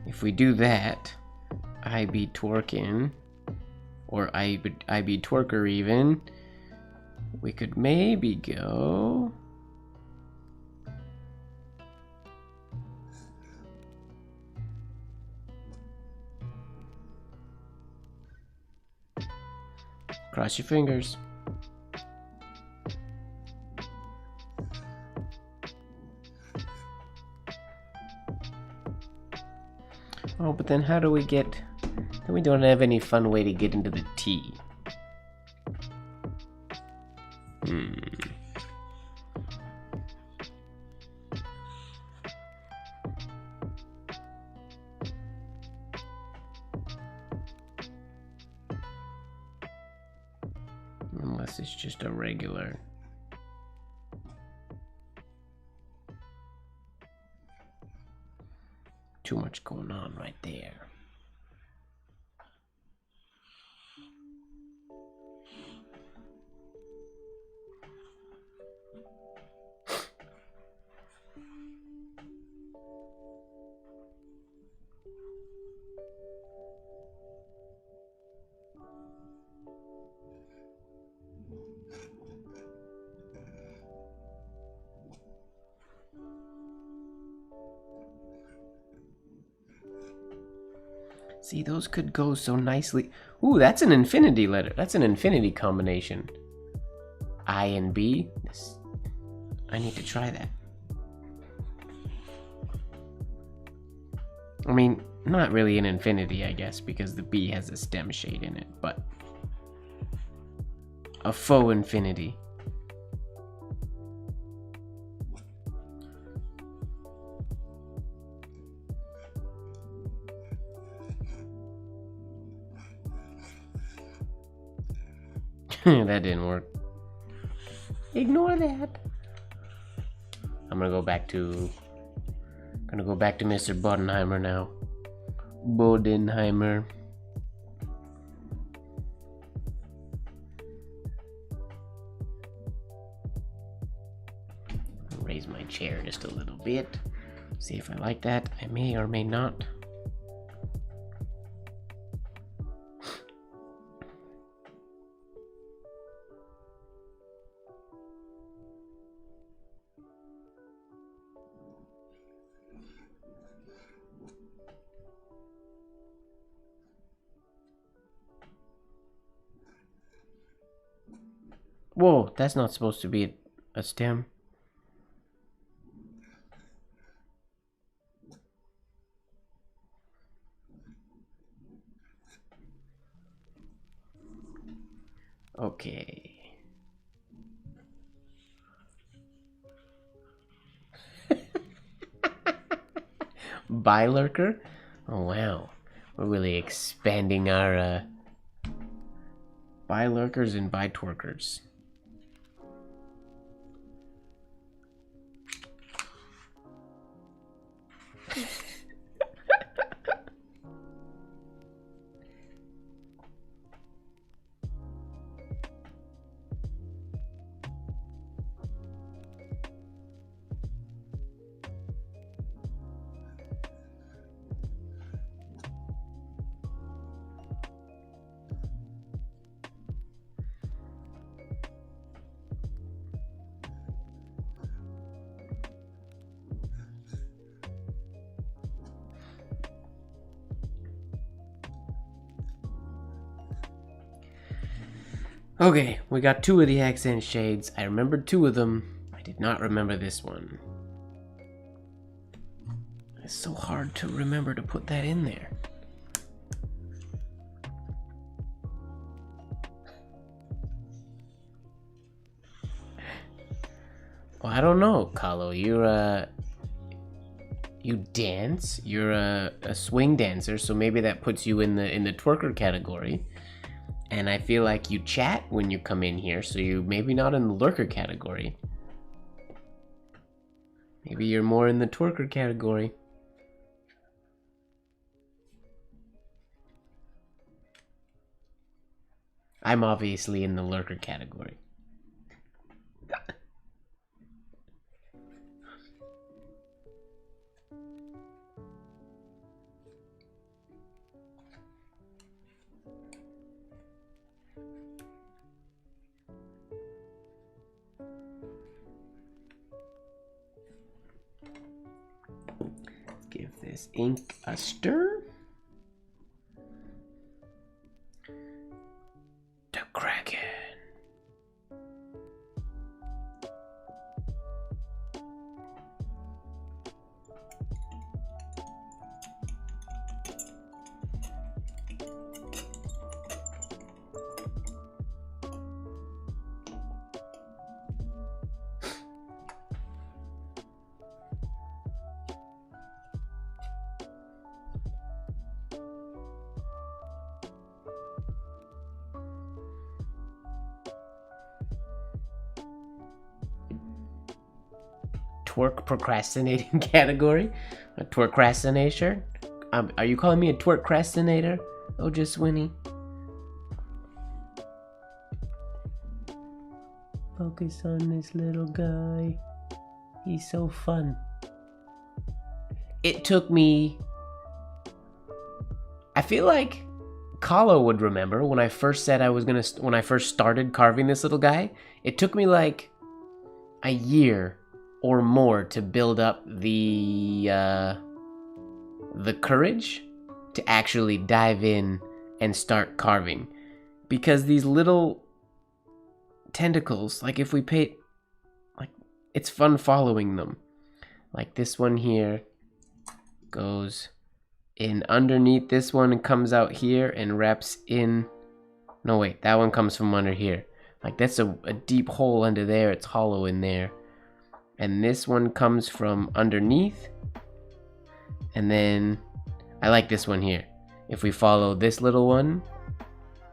if we do that, I be twerking, or I be twerker even, we could maybe go... Cross your fingers. Oh, but then how do we get... Then we don't have any fun way to get into the T. Unless it's just a regular. Too much going on right there. See, those could go so nicely. Ooh, that's an infinity letter. That's an infinity combination. I and B. I need to try that. I mean, not really an infinity, I guess, because the B has a stem shade in it, but a faux infinity. That didn't work. Ignore that. I'm gonna go back to Mr. Bodenheimer now. Bodenheimer. Raise my chair just a little bit. See if I like that. I may or may not. Whoa, that's not supposed to be a stem. Okay. Bilurker? Oh wow. We're really expanding our bilurkers and bitwerkers. Okay, we got 2 of the accent shades. I remembered 2 of them. I did not remember this one. It's so hard to remember to put that in there. Well, I don't know, Kahlo. You dance. You're a swing dancer, so maybe that puts you in the twerker category. And I feel like you chat when you come in here, so you maybe not in the lurker category. Maybe you're more in the twerker category. I'm obviously in the lurker category. this ink a stir. The Kraken. Twerk procrastinating category? A twerkcrastinator? Are you calling me a twerkcrastinator? Oh, just Winnie. Focus on this little guy. He's so fun. It took me... I feel like Kahlo would remember when I first said I was gonna... When I first started carving this little guy, it took me like a year or more to build up the courage to actually dive in and start carving, because these little tentacles, like if we pay, like it's fun following them. Like this one here goes in underneath this one and comes out here and wraps in. No wait, that one comes from under here. Like that's a deep hole under there. It's hollow in there. And this one comes from underneath. And then I like this one here. If we follow this little one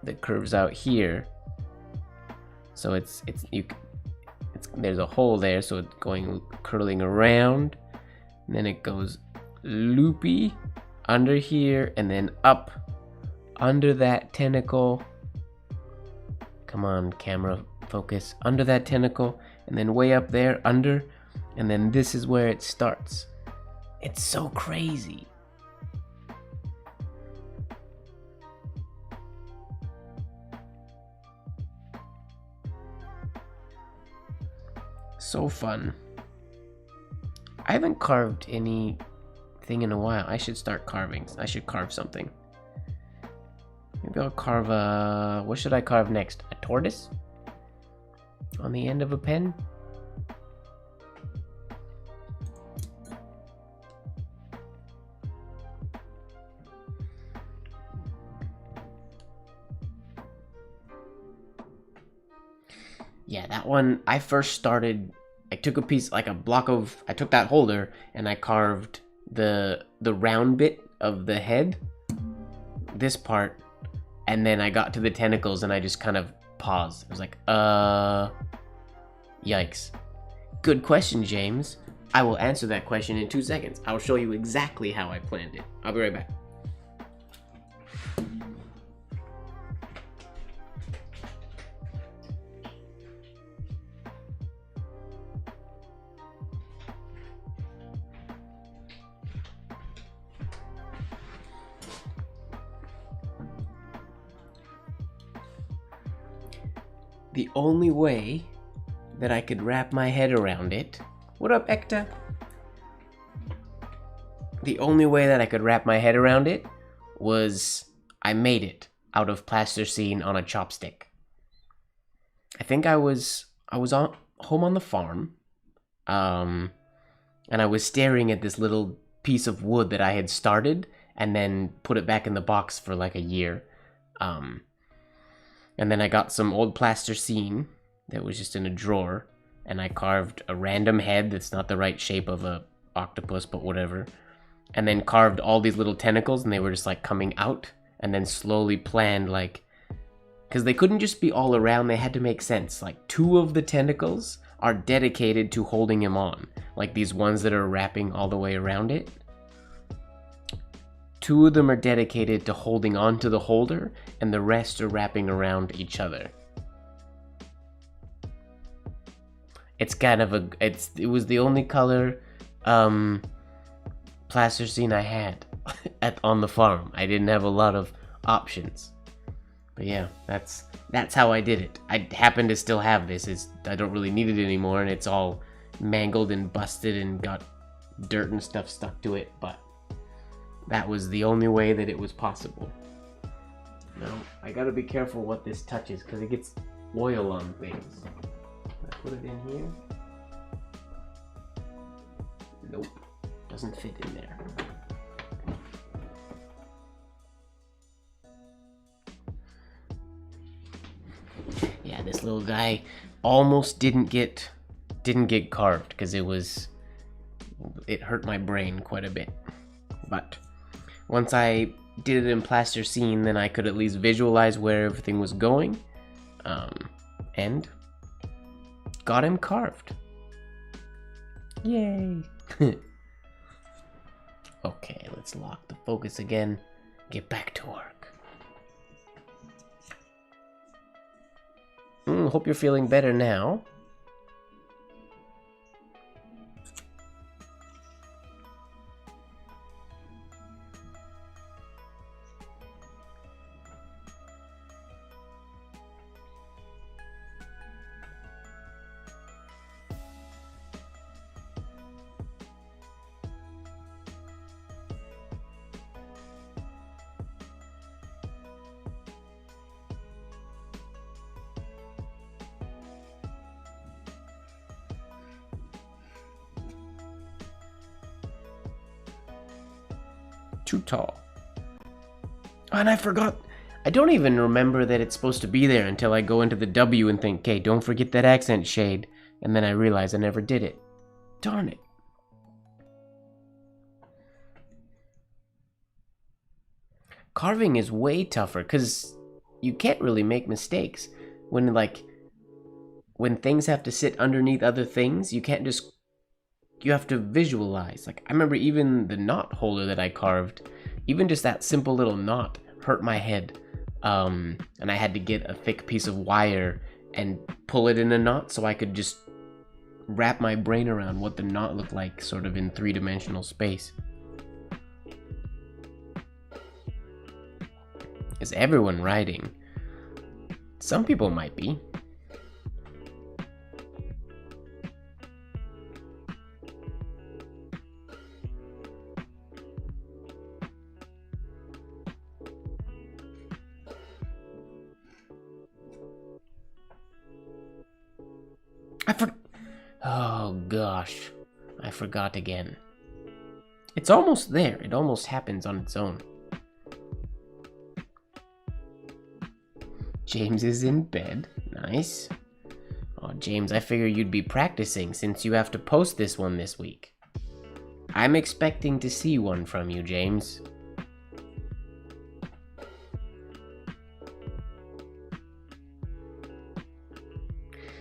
that curves out here, so there's a hole there, so it's going curling around, and then it goes loopy under here, and then up under that tentacle. Come on, camera, focus. Under that tentacle, and then way up there under, and then this is where it starts. It's so crazy. So fun. I haven't carved anything in a while. I should start carving. I should carve something. Maybe I'll carve a... What should I carve next? A tortoise? On the end of a pen? Yeah, that one, I first started, I took a piece, like a block of, I took that holder and I carved the round bit of the head, this part, and then I got to the tentacles and I just kind of paused. I was like, yikes. Good question, James. I will answer that question in 2 seconds. I'll show you exactly how I planned it. I'll be right back. The only way that I could wrap my head around it... What up, Ekta? The only way that I could wrap my head around it was I made it out of plasticine on a chopstick. I think I was home on the farm, and I was staring at this little piece of wood that I had started and then put it back in the box for like a year. And then I got some old plasticine that was just in a drawer, and I carved a random head that's not the right shape of a octopus, but whatever. And then carved all these little tentacles, and they were just like coming out, and then slowly planned, like, because they couldn't just be all around, they had to make sense. Like 2 of the tentacles are dedicated to holding him on, like these ones that are wrapping all the way around it. 2 of them are dedicated to holding on to the holder, and the rest are wrapping around each other. It's kind of a... It was the only color plasticine I had on the farm. I didn't have a lot of options. But yeah, that's how I did it. I happen to still have this. I don't really need it anymore, and it's all mangled and busted and got dirt and stuff stuck to it, but That was the only way that it was possible. Now, I gotta be careful what this touches because it gets oil on things. I put it in here. Nope, doesn't fit in there. Yeah, this little guy almost didn't get carved because it hurt my brain quite a bit. But once I did it in plasticine, then I could at least visualize where everything was going, and got him carved. Yay! Okay, let's lock the focus again. Get back to work. Hope you're feeling better now. Too tall. And I forgot. I don't even remember that it's supposed to be there until I go into the W and think, okay, don't forget that accent shade. And then I realize I never did it. Darn it. Carving is way tougher because you can't really make mistakes. When things have to sit underneath other things, you can't just... You have to visualize. Like, I remember even the knot holder that I carved, even just that simple little knot hurt my head. And I had to get a thick piece of wire and pull it in a knot so I could just wrap my brain around what the knot looked like, sort of in three-dimensional space. Is everyone writing? Some people might be. Oh gosh, I forgot again. It's almost there. It almost happens on its own. James is in bed. Nice. Oh, James, I figure you'd be practicing since you have to post this one this week. I'm expecting to see one from you, James.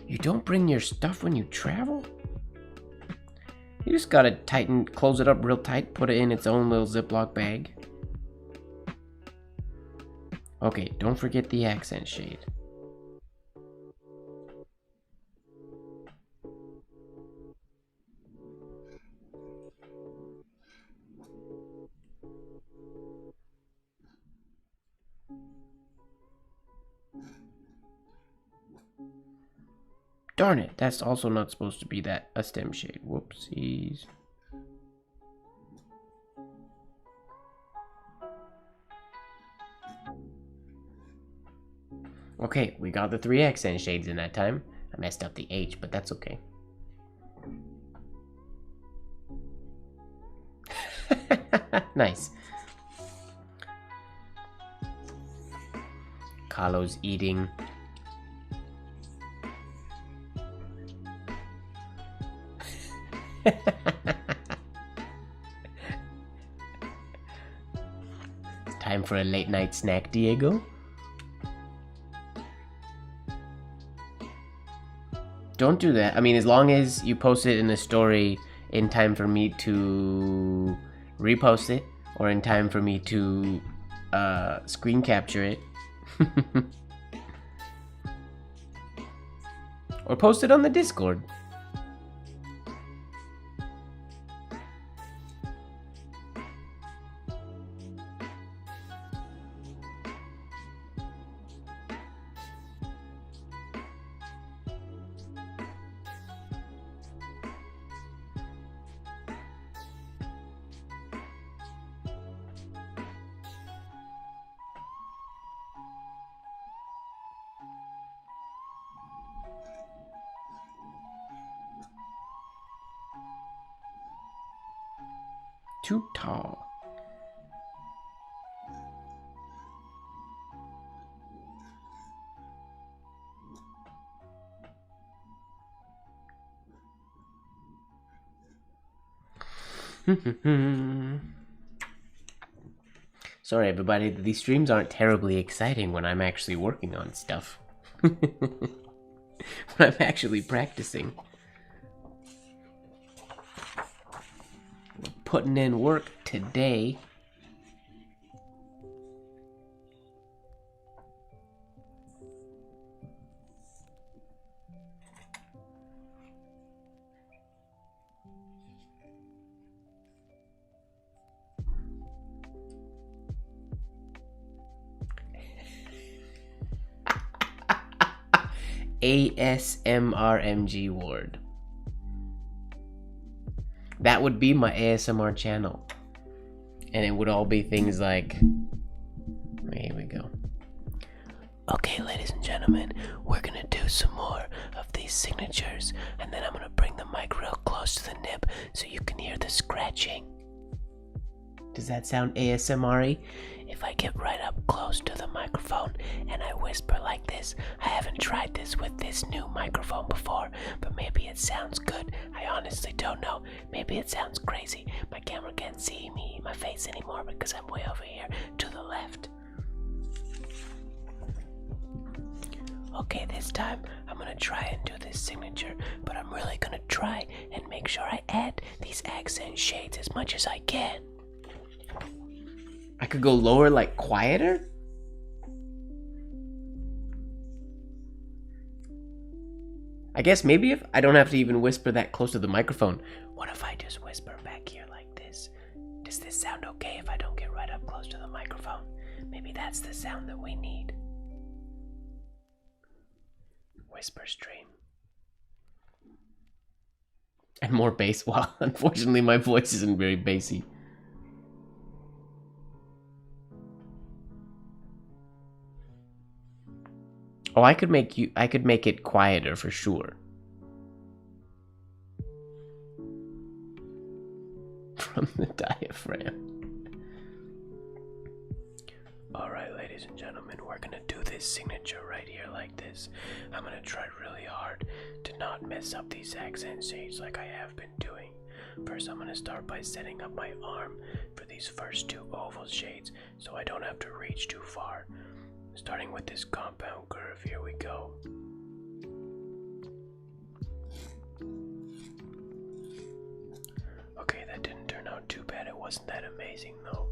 You don't bring your stuff when you travel? You just gotta close it up real tight, put it in its own little Ziploc bag. Okay, don't forget the accent shade. Darn it, that's also not supposed to be a stem shade. Whoopsies. Okay, we got the 3 accent shades in that time. I messed up the H, but that's okay. Nice. Carlo's eating. Time for a late night snack, Diego. Don't do that. I mean, as long as you post it in the story in time for me to repost it, or in time for me to screen capture it. Or post it on the Discord. Too tall. Sorry everybody, these streams aren't terribly exciting when I'm actually working on stuff. When I'm actually practicing. Putting in work today. MrMGWard. That would be my ASMR channel. And it would all be things like... Here we go. Okay, ladies and gentlemen, we're gonna do some more of these signatures. And then I'm gonna bring the mic real close to the nib so you can hear the scratching. Does that sound ASMR-y? If I get right up close to the microphone and I whisper like this, I haven't tried this with this new microphone before, but maybe it sounds good. I honestly don't know. Maybe it sounds crazy. My camera can't see my face anymore because I'm way over here to the left. Okay, this time I'm gonna try and do this signature, but I'm really gonna try and make sure I add these accent shades as much as I can. I could go lower, like quieter? I guess maybe if I don't have to even whisper that close to the microphone. What if I just whisper back here like this? Does this sound okay if I don't get right up close to the microphone? Maybe that's the sound that we need. Whisper stream. And more bass. Well, unfortunately my voice isn't very bassy. Oh, I could make it quieter for sure. From the diaphragm. Alright, ladies and gentlemen, we're gonna do this signature right here like this. I'm gonna try really hard to not mess up these accent shades like I have been doing. First, I'm gonna start by setting up my arm for these first two oval shades so I don't have to reach too far. Starting with this compound curve, here we go. Okay, that didn't turn out too bad. It wasn't that amazing though.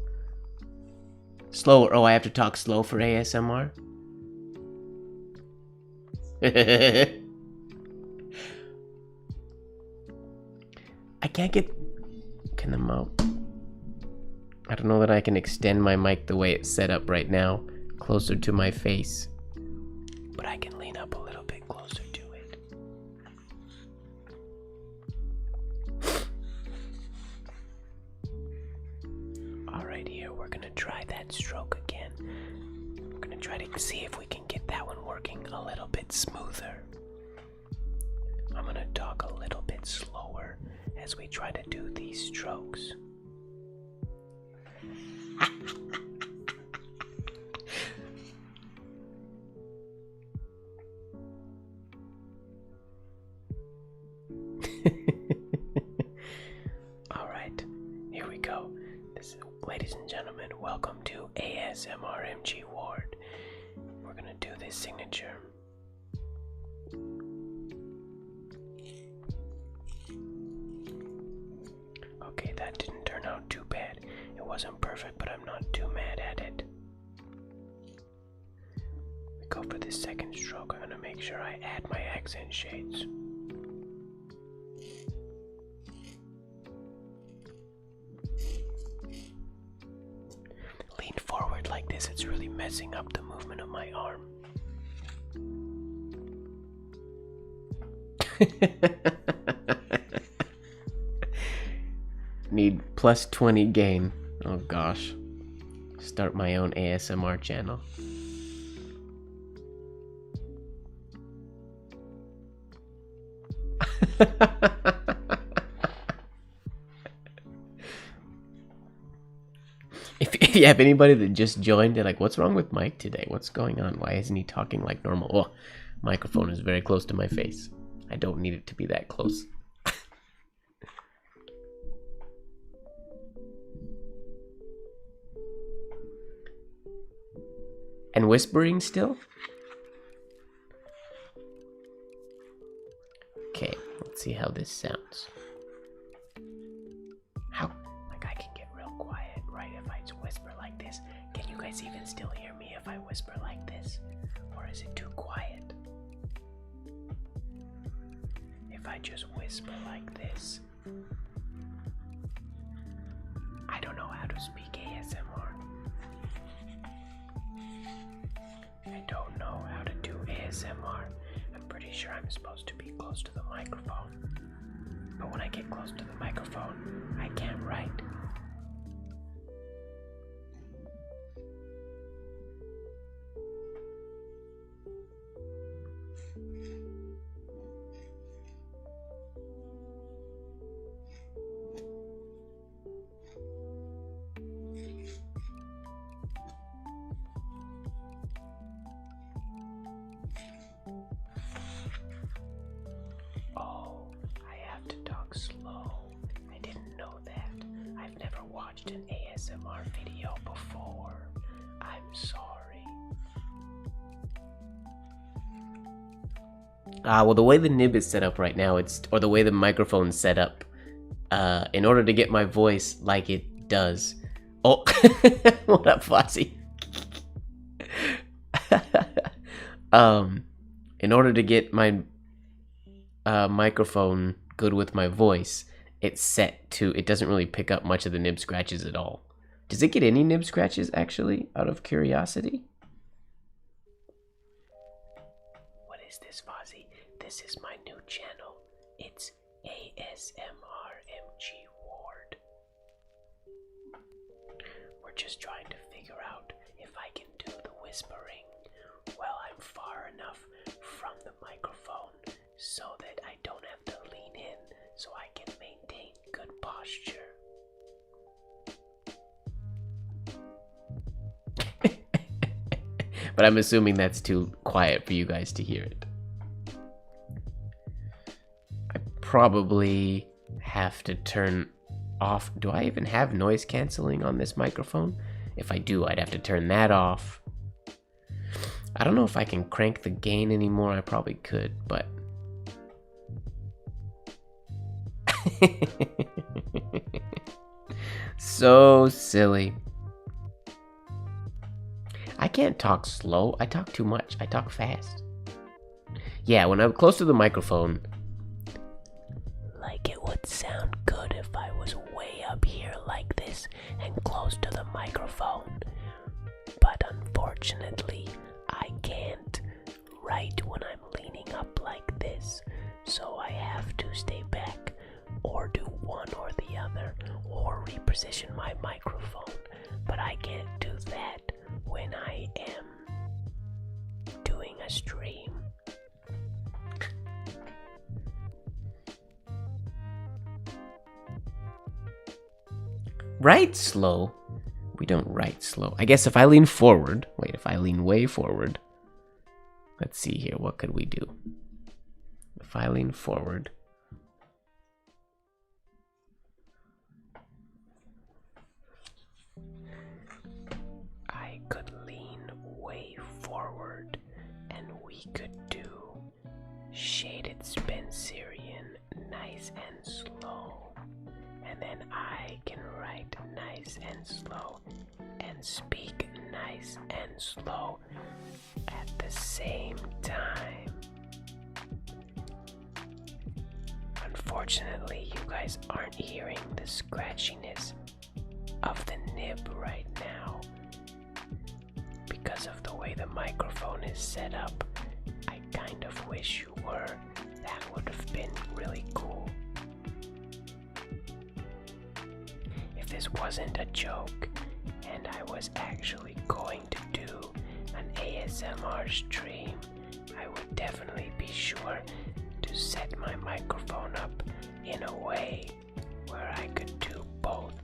Slower. Oh, I have to talk slow for ASMR? I can't get... Can I'm out. I don't know that I can extend my mic the way it's set up right now. Closer to my face, but I can lean up a little bit closer to it. Alright, here we're gonna try that stroke again. We're gonna try to see if we can get that one working a little bit smoother. I'm gonna talk a little bit slower as we try to do these strokes. Alright, here we go. Ladies and gentlemen, welcome to MrMGWard. We're gonna do this signature. Okay, that didn't turn out too bad. It wasn't perfect, but I'm not too mad at it. We go for the second stroke. I'm gonna make sure I add my accent shades. Lean forward like this, it's really messing up the movement of my arm. Need plus 20 gain. Oh gosh. Start my own ASMR channel. If you have anybody that just joined, they're like, what's wrong with Mike today? What's going on? Why isn't he talking like normal? Oh, microphone is very close to my face. I don't need it to be that close. And whispering still? Okay, let's see how this sounds. How? Like I can get real quiet, right? If I just whisper like this. Can you guys even still hear me if I whisper like this? Or is it too quiet? If I just whisper like this. I don't know how to speak ASMR. I don't know how to do ASMR. I'm pretty sure I'm supposed to be close to the microphone. But when I get close to the microphone, I can't write. Oh, I have to talk slow. I didn't know that. I've never watched an ASMR video before. I'm sorry. Well, the way the nib is set up right now, or the way the microphone's set up, in order to get my voice like it does. Oh, what up, Fozzie? In order to get my microphone good with my voice, it's set to, it doesn't really pick up much of the nib scratches at all. Does it get any nib scratches, actually, out of curiosity? What is this, Fozzie? This is my new channel. It's MrMGWard. We're just trying to figure out if I can do the whispering while I'm far enough from the microphone so that I don't have to lean in, so I can maintain good posture. But I'm assuming that's too quiet for you guys to hear it. I probably have to turn off. Do I even have noise canceling on this microphone? If I do, I'd have to turn that off. I don't know if I can crank the gain anymore. I probably could, but so silly. I can't talk slow. I talk too much. I talk fast. Yeah, when I'm close to the microphone, like it would sound good if I was way up here like this and close to the microphone. But unfortunately, I can't write when I'm leaning up like this. So I have to stay back or do one or the other or reposition my microphone. But I can't do that when I am doing a stream. Write slow? We don't write slow. I guess if I lean forward, wait, if I lean way forward, let's see here, what could we do? If I lean forward, I could lean way forward and we could do shaded Spencerian nice and slow. And then I can write nice and slow and speak nice and slow at the same time. Unfortunately, you guys aren't hearing the scratchiness of the nib right now because of the way the microphone is set up. I kind of wish you were. That would have been really cool. If this wasn't a joke and I was actually going to do an ASMR stream, I would definitely be sure to set my microphone up in a way where I could do both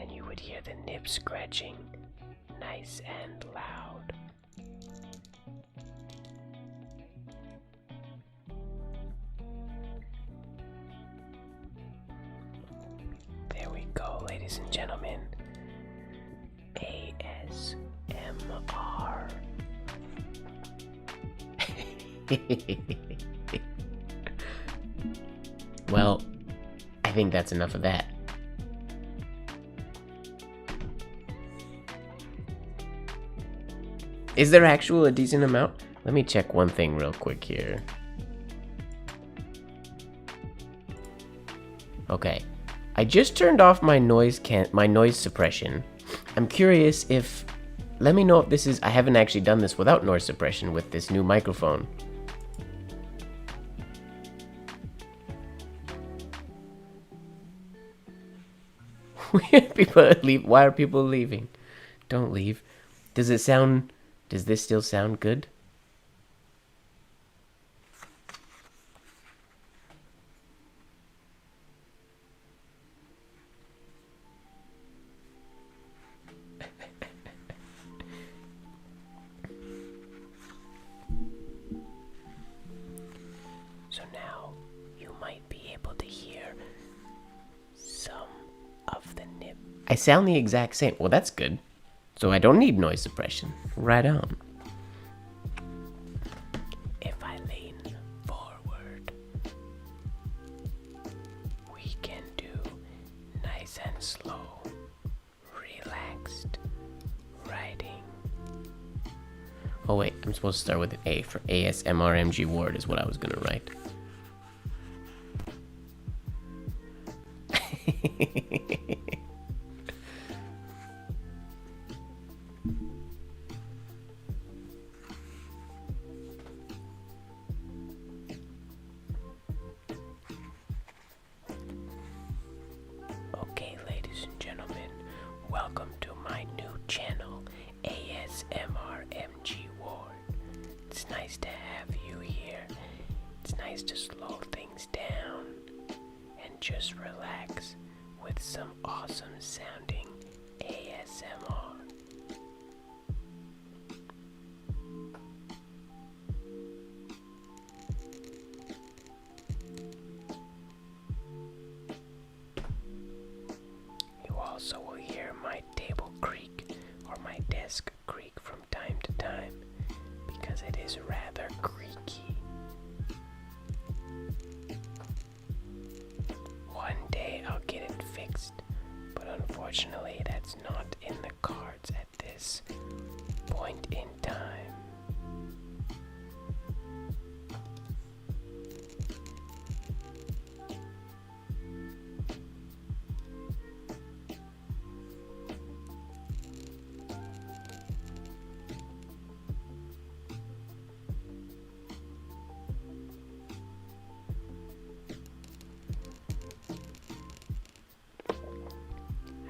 and you would hear the nib scratching nice and loud. There we go, ladies and gentlemen. ASMR. Well, I think that's enough of that. Is there actually a decent amount? Let me check one thing real quick here. Okay, I just turned off my noise suppression. I'm curious if, let me know if this is, I haven't actually done this without noise suppression with this new microphone. People leave. Why are people leaving? Don't leave. Does this still sound good? So now you might be able to hear some of the nib. I sound the exact same. Well, that's good. So I don't need noise suppression. Right on. If I lean forward, we can do nice and slow, relaxed writing. Oh wait, I'm supposed to start with an A for MrMGWard is what I was gonna write. Okay, ladies and gentlemen, welcome to my new channel, MrMGWard. It's nice to have you here. It's nice to slow things down and just relax with some awesome sounding ASMR. You also will hear my table creak or my desk creak from time to time because it is rather creaky. One day I'll get it fixed, but unfortunately that's not in the cards at this point in time.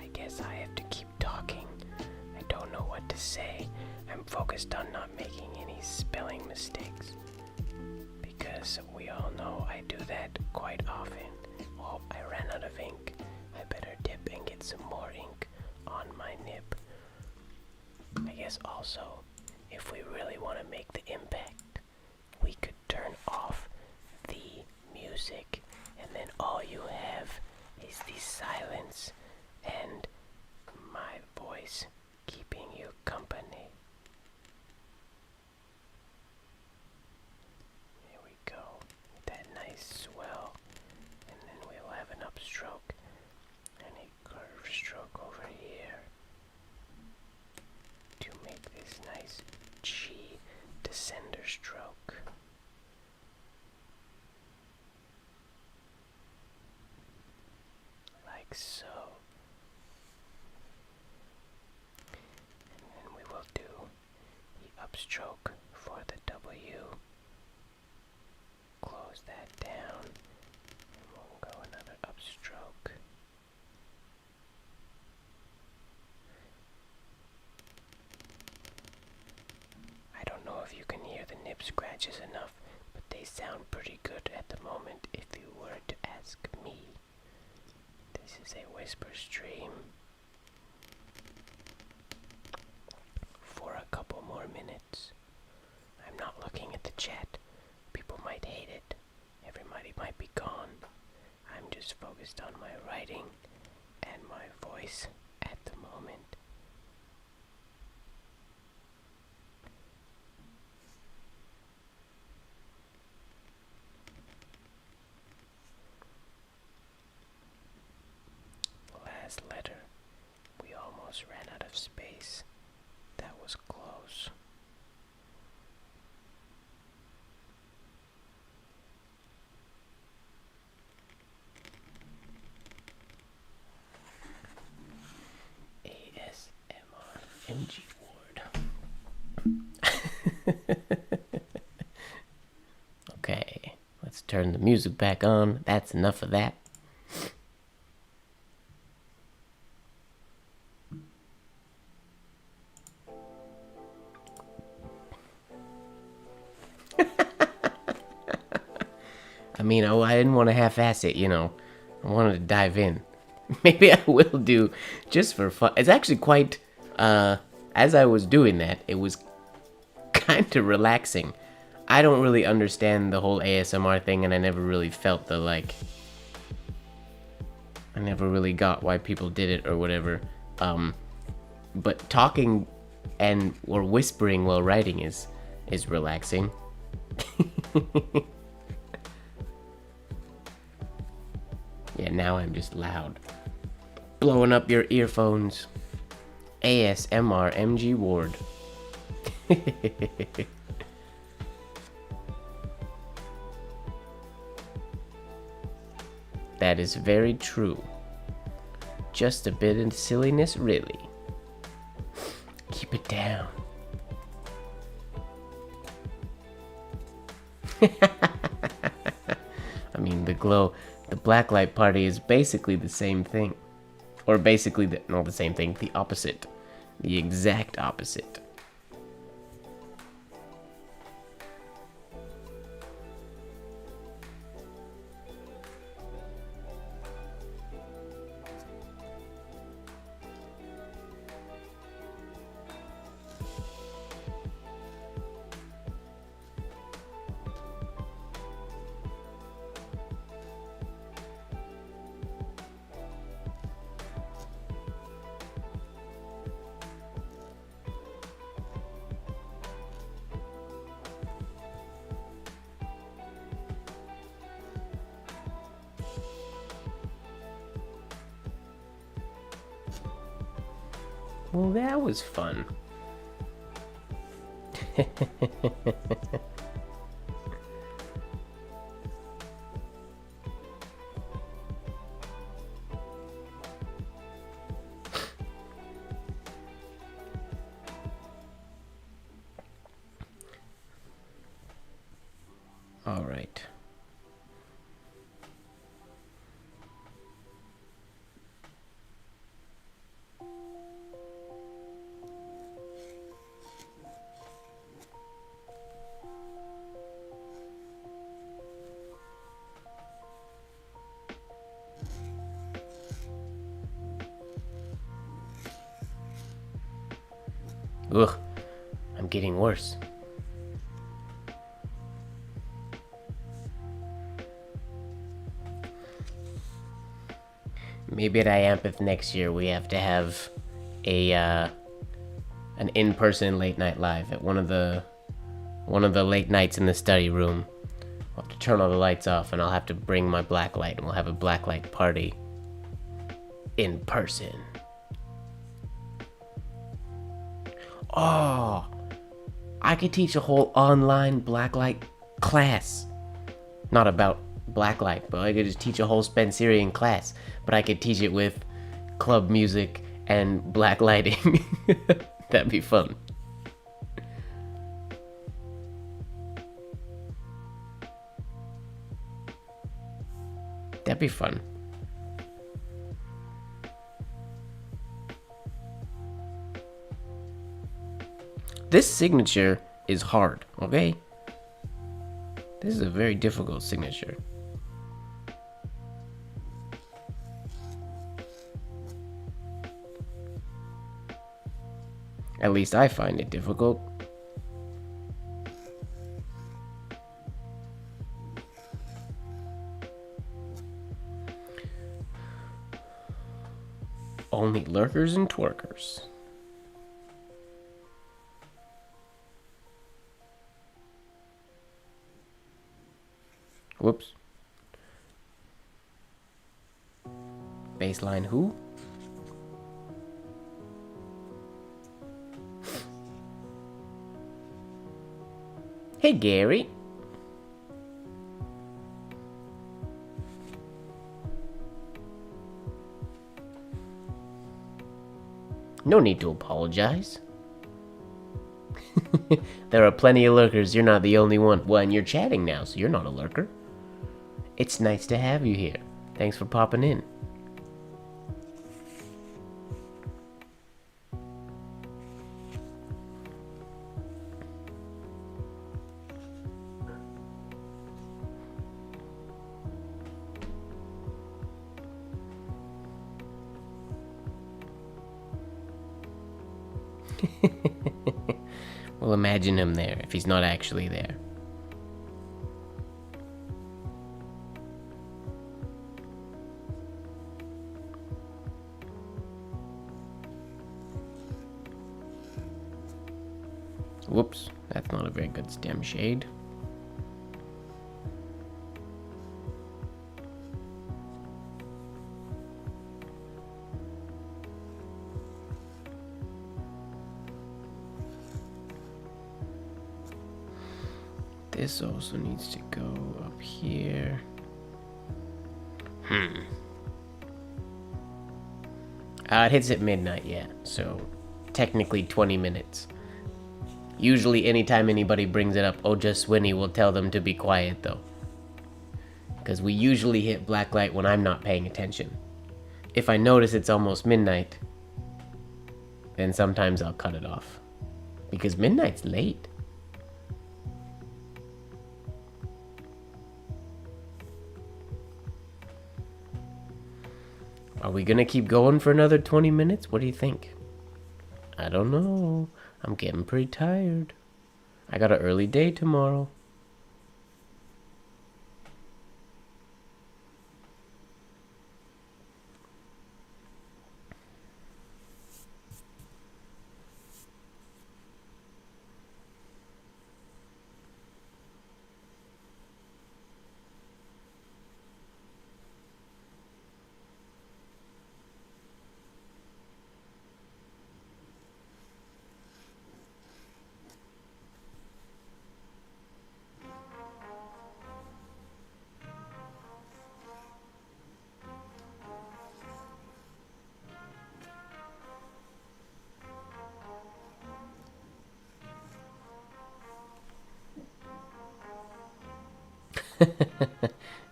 I guess I have to keep talking. I don't know what to say. I'm focused on not making any spelling mistakes, because we all know I do that quite often. Oh, I ran out of ink. I better dip and get some more ink on my nib. I guess also, if we really want to make the impact, we could turn off the music, and then all you have is the silence and my voice keeping you company. Here we go, with that nice swell, and then we'll have an upstroke and a curved stroke over here to make this nice G descender stroke. Like so. And then we will do the upstroke for the W. Close that down. And we'll go another upstroke. I don't know if you can hear the nib scratches enough, but they sound pretty good at the moment if you were to ask me. This is a whisper stream. chat. People might hate it. Everybody might be gone. I'm just focused on my writing and my voice at the moment. Last letter. We almost ran out of space. That was close. MrMGWard. Okay, let's turn the music back on. That's enough of that. I mean, I didn't want to half-ass it, you know. I wanted to dive in. Maybe I will do just for fun. It's actually quite, as I was doing that, it was kind of relaxing. I don't really understand the whole ASMR thing, and I never really felt the, like, I never really got why people did it or whatever. But talking or whispering while writing is relaxing. Yeah, now I'm just loud. Blowing up your earphones. MrMGWard. That is very true. Just a bit of silliness, really. Keep it down. I mean, the blacklight party is basically the same thing. Or basically, not the same thing, the opposite. The exact opposite. Well, that was fun. All right. Ugh, I'm getting worse. Maybe at IAMPIF next year we have to have an in-person late night live at one of the late nights in the study room. I'll have to turn all the lights off and I'll have to bring my black light and we'll have a black light party in person. Oh, I could teach a whole online blacklight class. Not about blacklight, but I could just teach a whole Spencerian class. But I could teach it with club music and black lighting. That'd be fun. That'd be fun. This signature is hard, okay? This is a very difficult signature. At least I find it difficult. Only lurkers and twerkers. Whoops. Baseline who? Hey, Gary. No need to apologize. There are plenty of lurkers. You're not the only one. Well, and you're chatting now, so you're not a lurker. It's nice to have you here. Thanks for popping in. Well, imagine him there if he's not actually there. Whoops, that's not a very good stem shade. This also needs to go up here. It hits at midnight, yeah, so technically 20 minutes. Usually anytime anybody brings it up, Oja Swinney will tell them to be quiet though. Because we usually hit black light when I'm not paying attention. If I notice it's almost midnight, then sometimes I'll cut it off. Because midnight's late. Are we gonna keep going for another 20 minutes? What do you think? I don't know. I'm getting pretty tired. I got an early day tomorrow.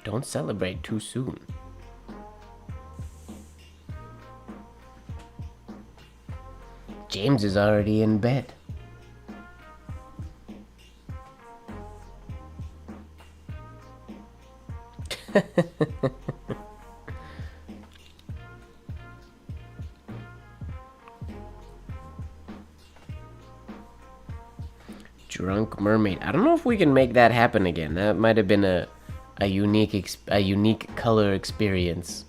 Don't celebrate too soon. James is already in bed. Drunk mermaid. I don't know if we can make that happen again. That might have been a unique color experience.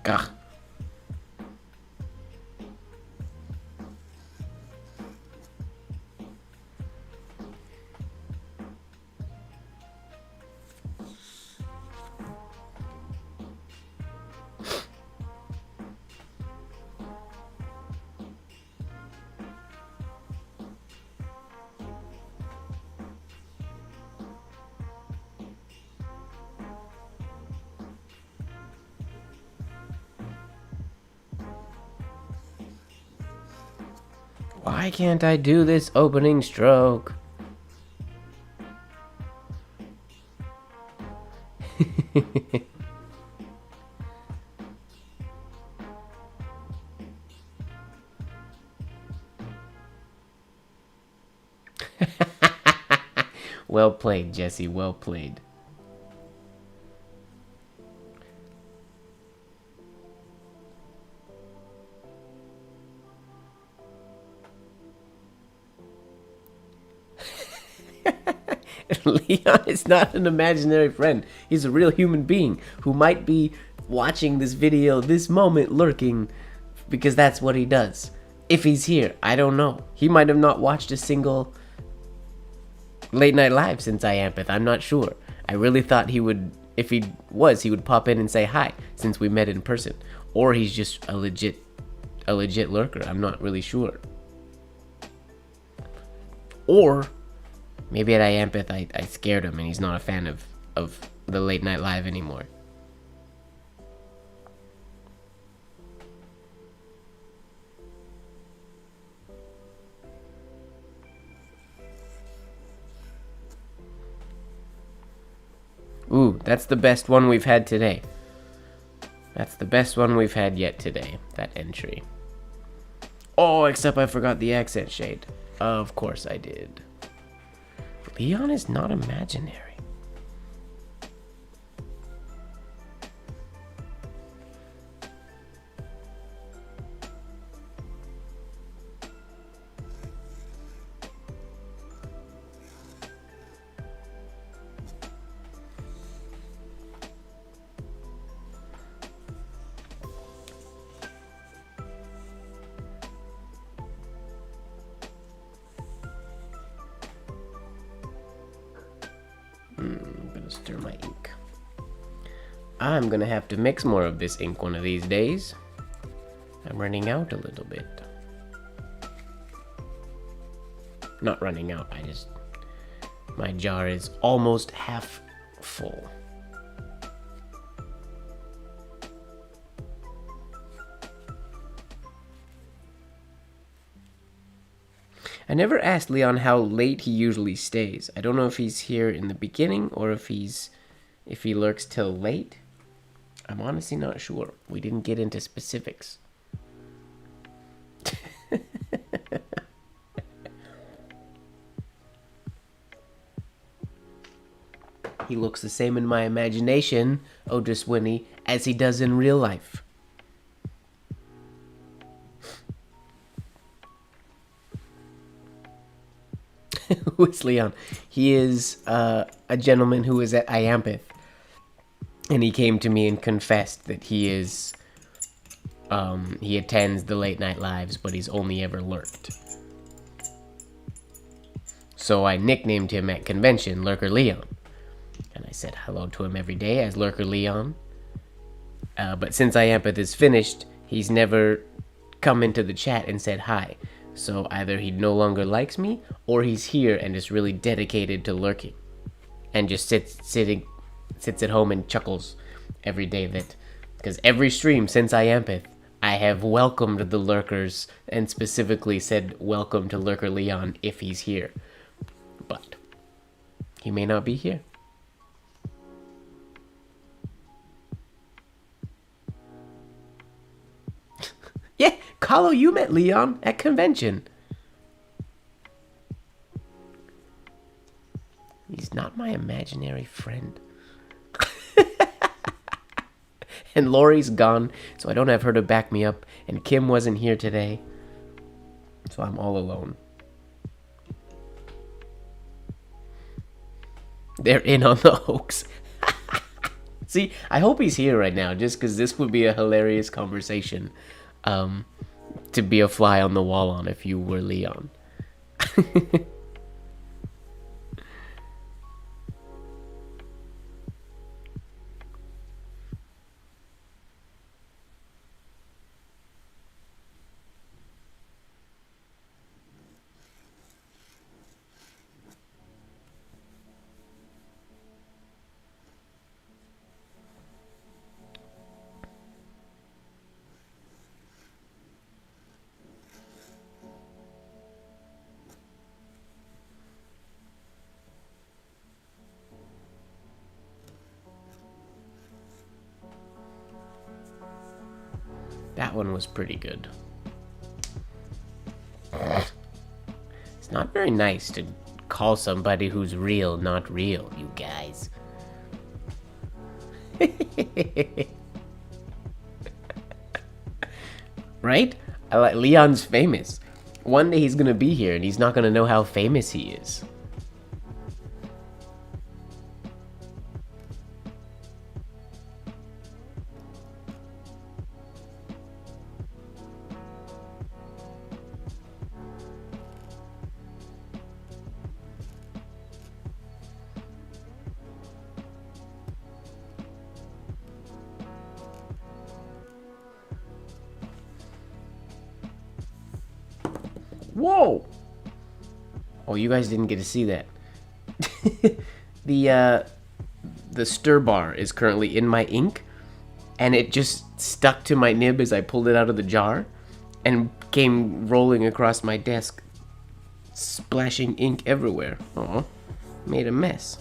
Gah. Why can't I do this opening stroke? Well played, Jesse. Well played. Leon is not an imaginary friend. He's a real human being who might be watching this video this moment lurking because that's what he does. If he's here, I don't know. He might have not watched a single late night live since I Ampeth. I'm not sure. I really thought he would, if he would pop in and say hi since we met in person. Or he's just a legit lurker. I'm not really sure. Or maybe at Iampeth I scared him and he's not a fan of the late night live anymore. Ooh, that's the best one we've had today. That's the best one we've had yet today, that entry. Oh, except I forgot the accent shade. Of course I did. Leon is not imaginary. I'm gonna stir my ink. I'm gonna have to mix more of this ink one of these days. I'm running out a little bit. Not running out, my jar is almost half full. I never asked Leon how late he usually stays. I don't know if he's here in the beginning or if he lurks till late. I'm honestly not sure. We didn't get into specifics. He looks the same in my imagination, Odris Winnie, as he does in real life. Who is Leon? He is a gentleman who is at Iampeth, and he came to me and confessed that he attends the late night lives, but he's only ever lurked. So I nicknamed him at convention Lurker Leon, and I said hello to him every day as Lurker Leon. But since Iampeth is finished, he's never come into the chat and said hi. So either he no longer likes me, or he's here and is really dedicated to lurking, and just sits at home and chuckles every day. Because every stream since Iampeth, I have welcomed the lurkers and specifically said welcome to Lurker Leon if he's here, but he may not be here. Yeah, Kahlo, you met Leon at convention. He's not my imaginary friend. And Lori's gone, so I don't have her to back me up. And Kim wasn't here today, so I'm all alone. They're in on the hoax. See, I hope he's here right now, just because this would be a hilarious conversation to be a fly on the wall on if you were Leon. That one was pretty good. It's not very nice to call somebody who's real not real, you guys. Right? Leon's famous. One day he's gonna be here and he's not gonna know how famous he is. Whoa! Oh, you guys didn't get to see that. The stir bar is currently in my ink, and it just stuck to my nib as I pulled it out of the jar and came rolling across my desk, splashing ink everywhere. Oh, made a mess.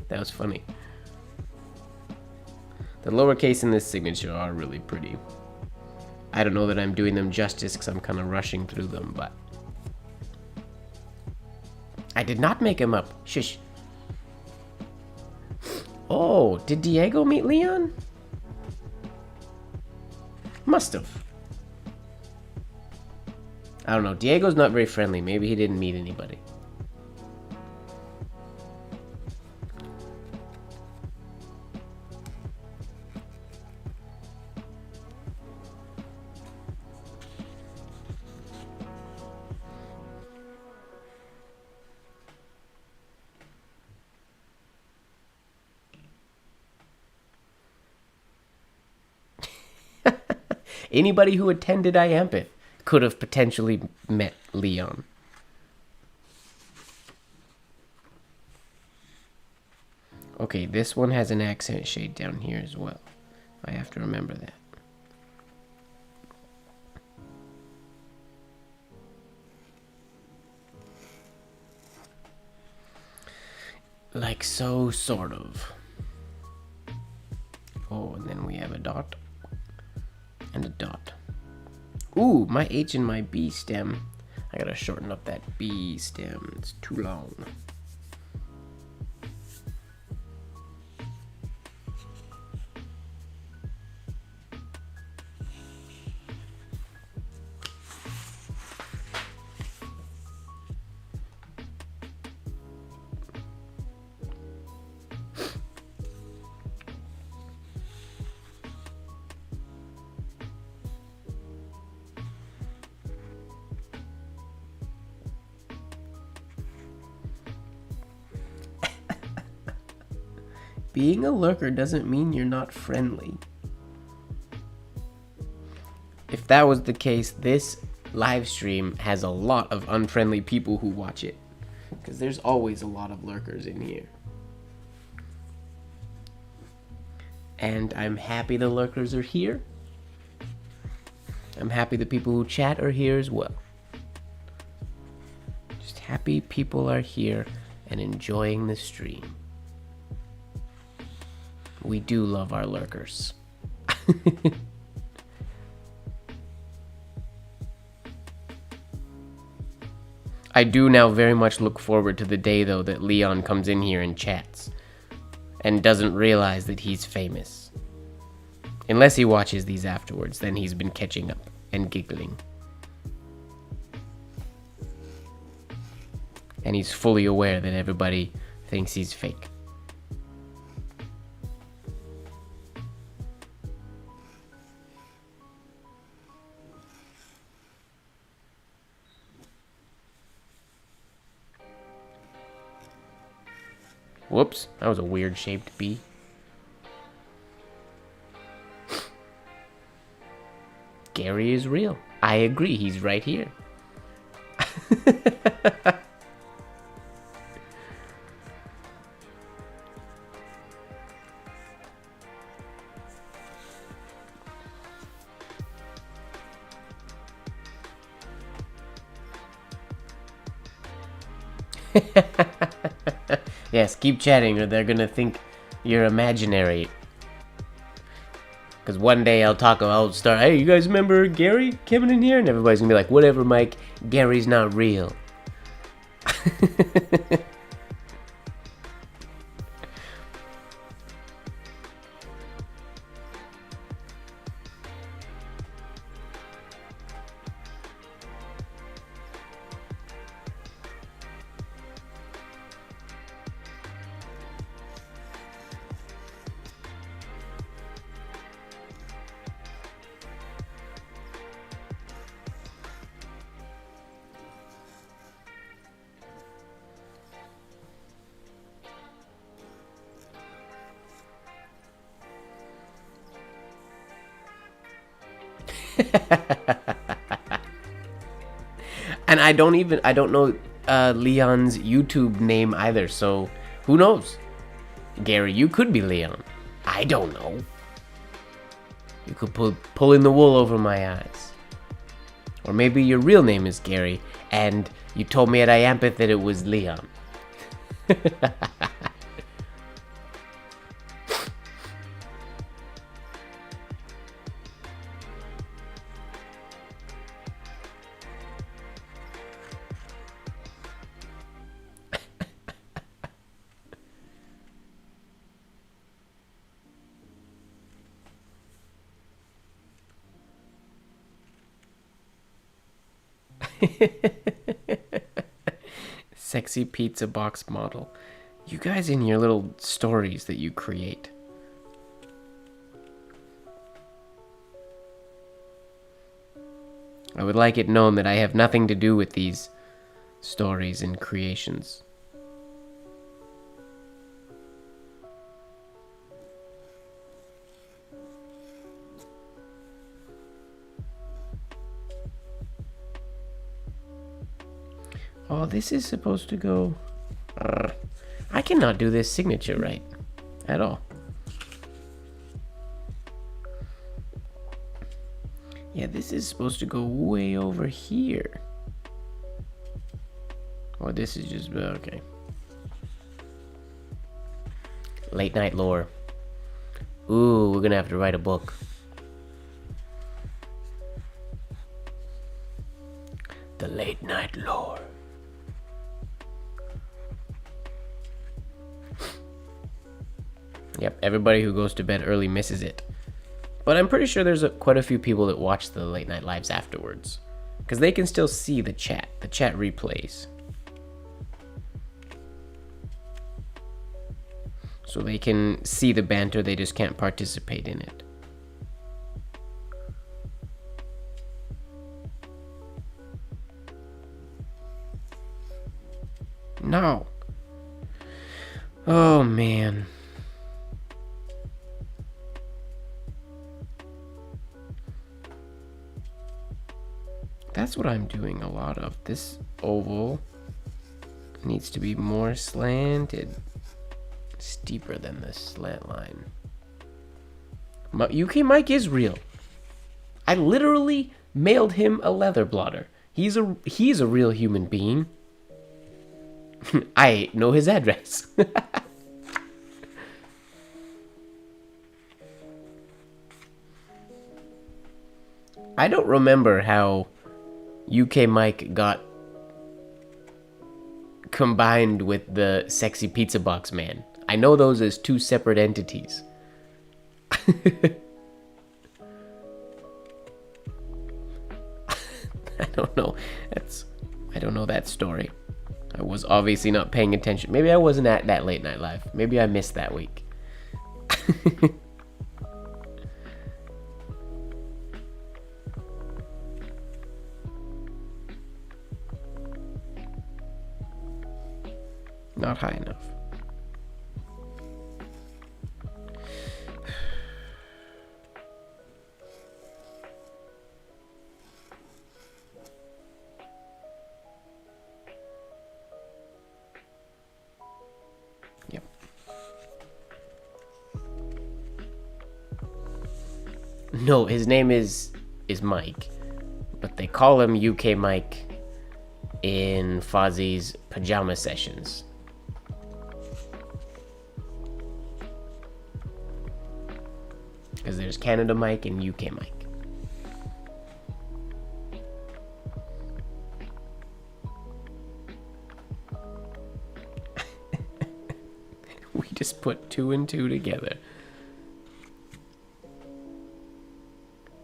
That was funny. The lowercase in this signature are really pretty. I don't know that I'm doing them justice because I'm kind of rushing through them, but I did not make him up. Shush. Oh, did Diego meet Leon? Must have. I don't know. Diego's not very friendly. Maybe he didn't meet anybody. Anybody who attended IAMPIT could have potentially met Leon. Okay, this one has an accent shade down here as well. I have to remember that. Like so, sort of. Oh, and then we have a dot. And a dot. Ooh, my H and my B stem. I gotta shorten up that B stem. It's too long. Being a lurker doesn't mean you're not friendly. If that was the case, this live stream has a lot of unfriendly people who watch it. Because there's always a lot of lurkers in here. And I'm happy the lurkers are here. I'm happy the people who chat are here as well. Just happy people are here and enjoying the stream. We do love our lurkers. I do now very much look forward to the day, though, that Leon comes in here and chats and doesn't realize that he's famous. Unless he watches these afterwards, then he's been catching up and giggling. And he's fully aware that everybody thinks he's fake. Whoops, that was a weird shaped bee. Gary is real. I agree, he's right here. Yes, keep chatting or they're gonna think you're imaginary. Because one day I'll start, hey, you guys remember Gary coming in here? And everybody's gonna be like, whatever, Mike, Gary's not real. And I don't know Leon's YouTube name either, so who knows? Gary, you could be Leon. I don't know. You could pulling the wool over my eyes. Or maybe your real name is Gary, and you told me at Iampith that it was Leon. Sexy pizza box model. You guys in your little stories that you create. I would like it known that I have nothing to do with these stories and creations. Oh, this is supposed to go... I cannot do this signature right at all. Yeah, this is supposed to go way over here. Or this is just... okay. Late night lore. Ooh, we're gonna have to write a book. The late night lore. Yep, everybody who goes to bed early misses it. But I'm pretty sure there's quite a few people that watch the late night lives afterwards. Because they can still see the chat replays. So they can see the banter, they just can't participate in it. No. Oh, man. That's what I'm doing a lot of. This oval needs to be more slanted. Steeper than the slant line. UK Mike is real. I literally mailed him a leather blotter. He's a real human being. I know his address. I don't remember how UK Mike got combined with the sexy pizza box man. I know those as two separate entities. I don't know. I don't know that story. I was obviously not paying attention. Maybe I wasn't at that late night live. Maybe I missed that week. Not high enough. Yep. No, his name is Mike, but they call him UK Mike in Fozzie's pajama sessions. Because there's Canada Mike and UK Mike. We just put 2 and 2 together.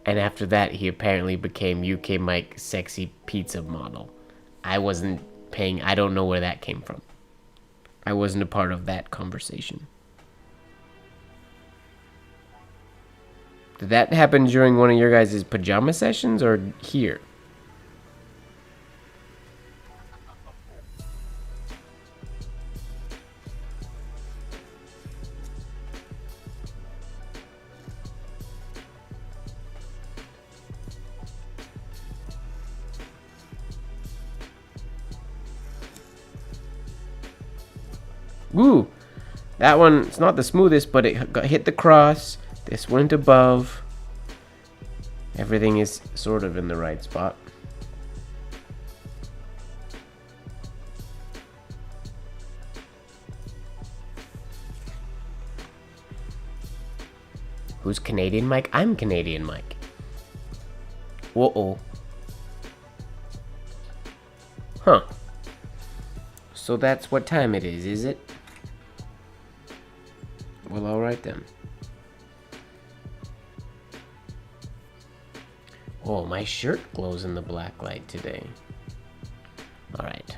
And after that, he apparently became UK Mike Sexy Pizza Model. I wasn't paying... I don't know where that came from. I wasn't a part of that conversation. Did that happen during one of your guys' pajama sessions or here? Ooh, that one, it's not the smoothest, but it hit the cross. This went above. Everything is sort of in the right spot. Who's Canadian Mike? I'm Canadian Mike. Whoa-oh. Huh. So that's what time it is it? Well, alright then. Oh, my shirt glows in the black light today. Alright.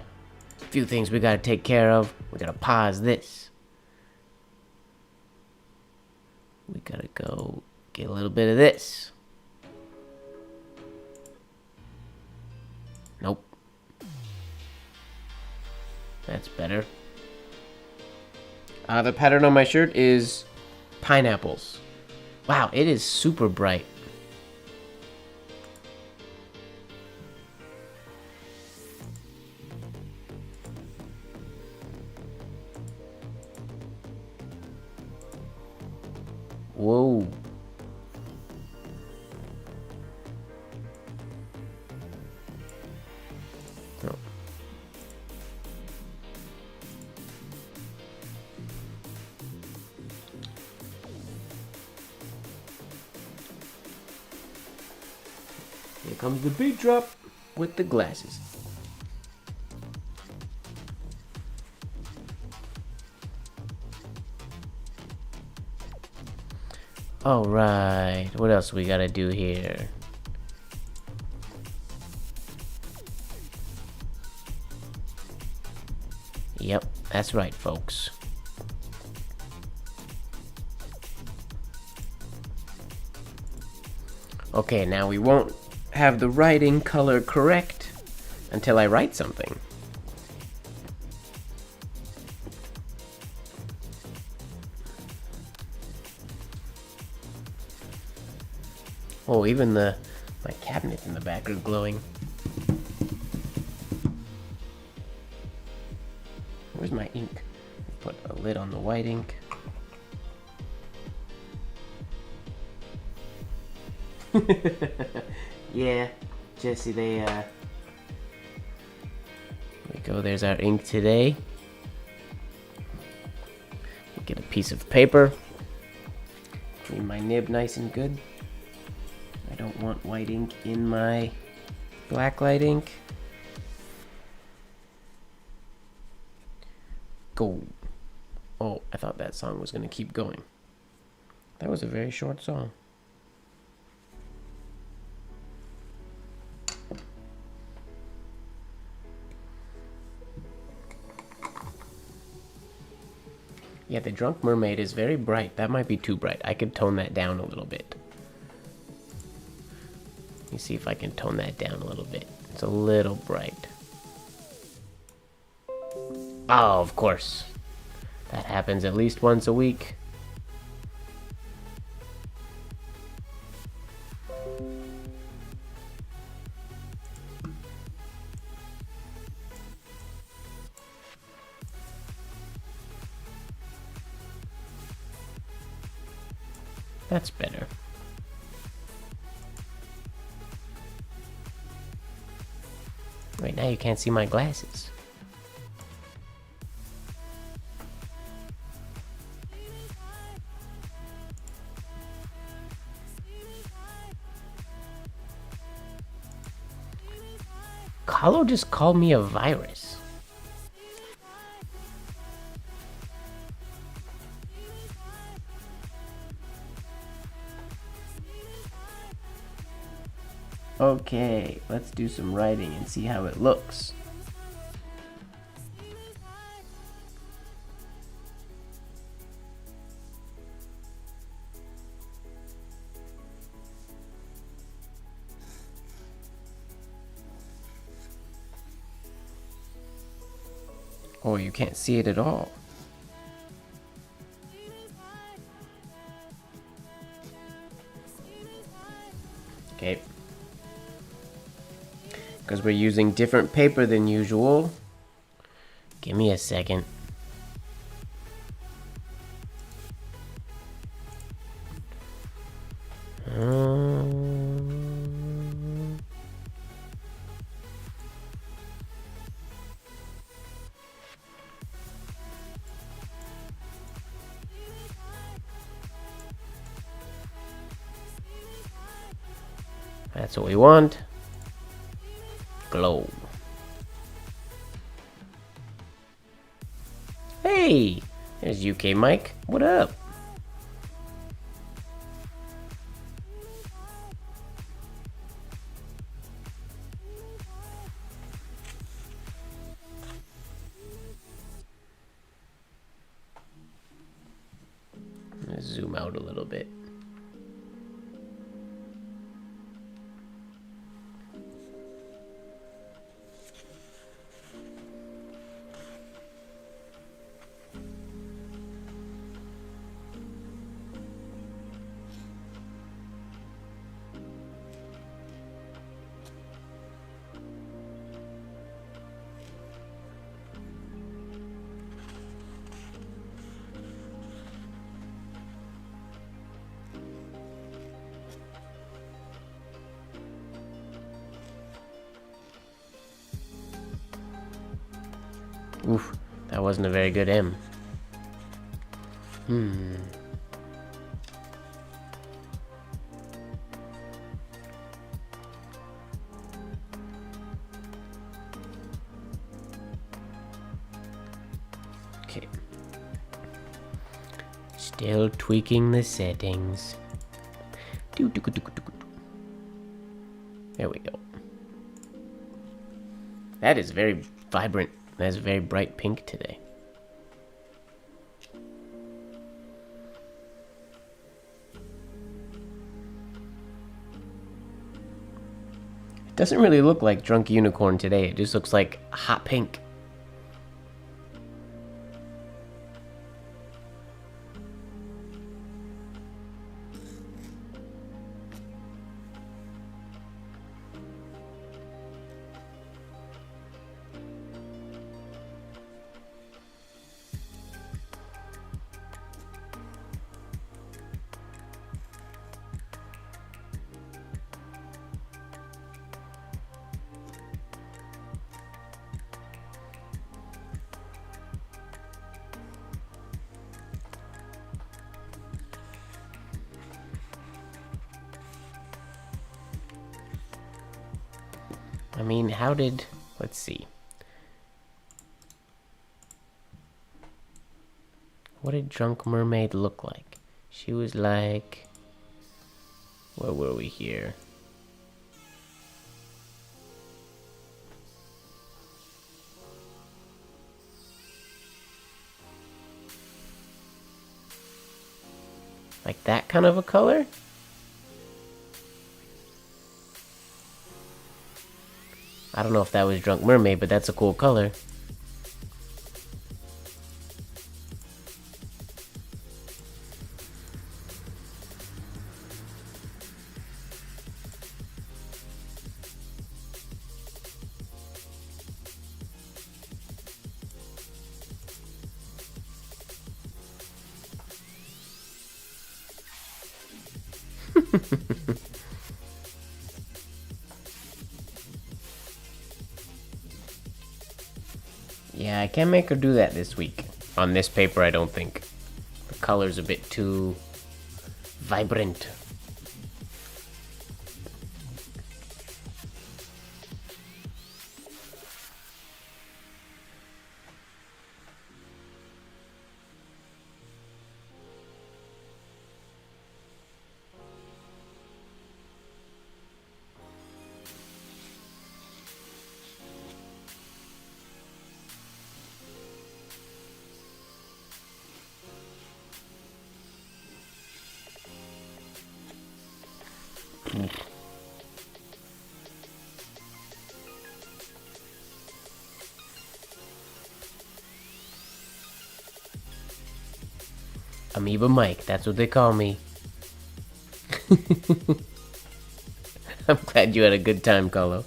A few things we gotta take care of. We gotta pause this. We gotta go get a little bit of this. Nope. That's better. The pattern on my shirt is pineapples. Wow, it is super bright. Whoa. Oh. Here comes the big drop with the glasses. All right, what else we gotta do here? Yep, that's right, folks. Okay, now we won't have the writing color correct until I write something. Oh, even my cabinets in the back are glowing. Where's my ink? Put a lid on the white ink. Yeah, Jesse, there we go, there's our ink today. Get a piece of paper. Clean my nib nice and good. I don't want white ink in my blacklight ink. Go. Oh, I thought that song was going to keep going. That was a very short song. Yeah, the Drunk Mermaid is very bright. That might be too bright. I could tone that down a little bit. Let me see if I can tone that down a little bit. It's a little bright. Oh, of course. That happens at least once a week. That's better. Right now you can't see my glasses. Kahlo just called me a virus. Okay, let's do some writing and see how it looks. Oh, you can't see it at all. Okay. Because we're using different paper than usual. Give me a second. That's what we want. Glow. Hey, there's UK Mike. What up? Let's zoom out a little bit. Oof, that wasn't a very good M. Okay. Still tweaking the settings. There we go. That is very vibrant. That's very bright pink today. It doesn't really look like Drunk Unicorn today. It just looks like hot pink. I mean, how did... Let's see. What did Drunk Mermaid look like? She was like... Where were we here? Like that kind of a color? I don't know if that was Drunk Mermaid, but that's a cool color. Yeah, I can't make her do that this week. On this paper, I don't think. The color's a bit too vibrant. Amoeba Mike, that's what they call me. I'm glad you had a good time, Colo.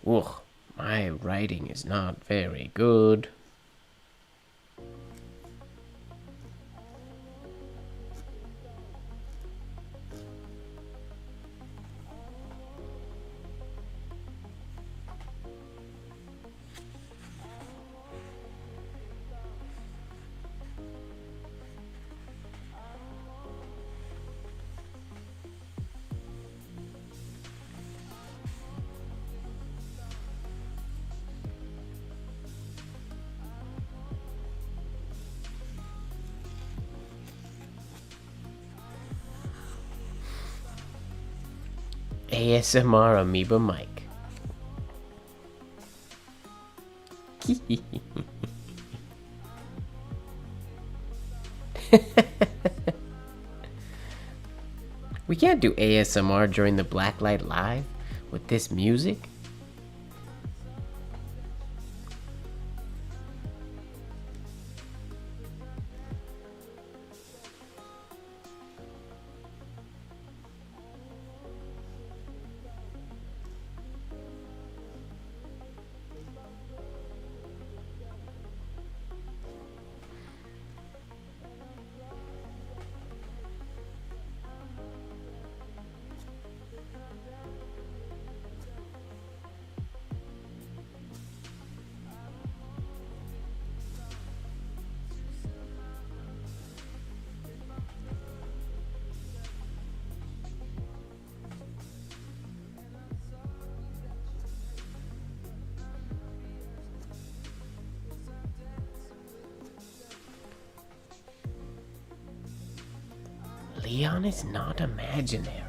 Ugh, my writing is not very good. ASMR Amoeba Mike. We can't do ASMR during the Blacklight Live with this music. Leon is not imaginary.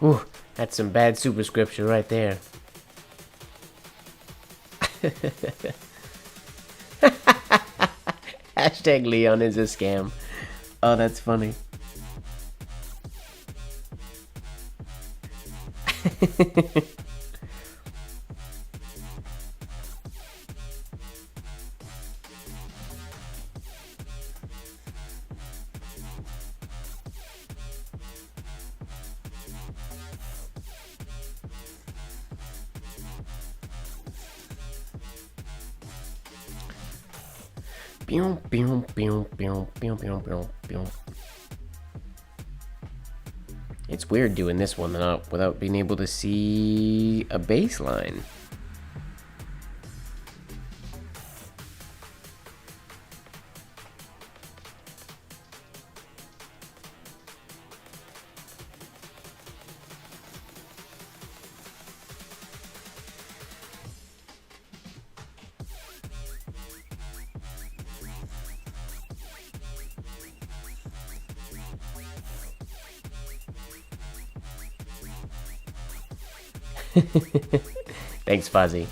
Ooh, that's some bad superscripture right there. Hashtag Leon is a scam. Oh, that's funny. It's weird doing this one without being able to see a baseline. Thanks, Fuzzy.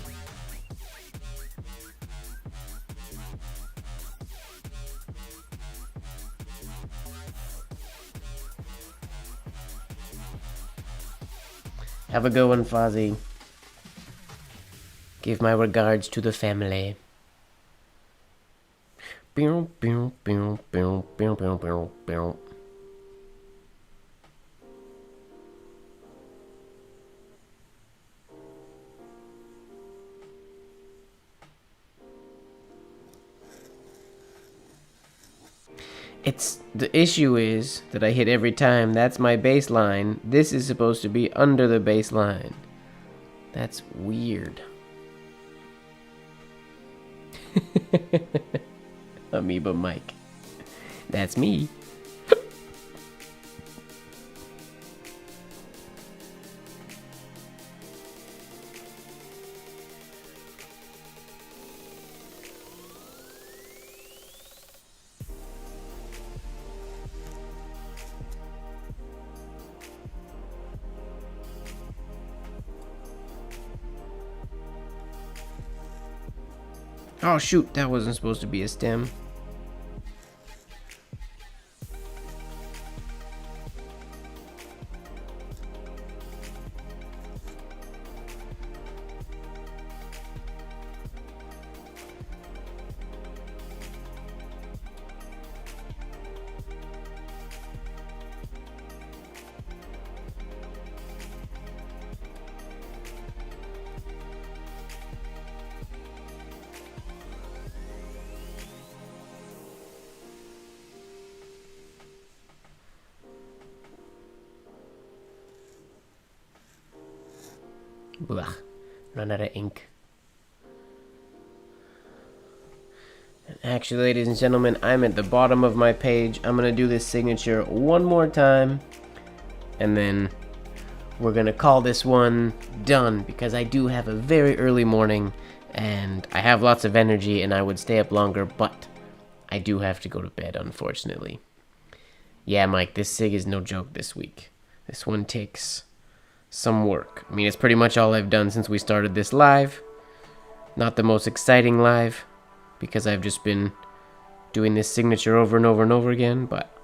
Have a good one, Fuzzy. Give my regards to the family. The issue is that I hit every time. That's my baseline. This is supposed to be under the baseline. That's weird. Amoeba Mike. That's me. Oh shoot, that wasn't supposed to be a stem. Ugh, run out of ink. Actually, ladies and gentlemen, I'm at the bottom of my page. I'm going to do this signature one more time. And then we're going to call this one done. Because I do have a very early morning. And I have lots of energy. And I would stay up longer. But I do have to go to bed, unfortunately. Yeah, Mike, this sig is no joke this week. This one takes some work. I mean, it's pretty much all I've done since we started this live. Not the most exciting live. Because I've just been doing this signature over and over and over again, but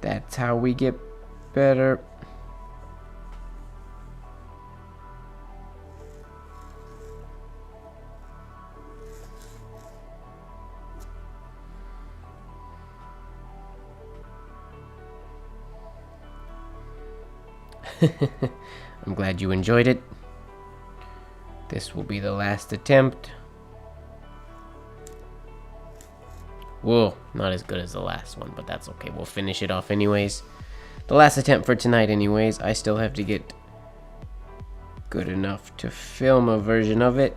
that's how we get better. I'm glad you enjoyed it. This will be the last attempt. Whoa, not as good as the last one, but that's okay. We'll finish it off anyways. The last attempt for tonight anyways. I still have to get good enough to film a version of it.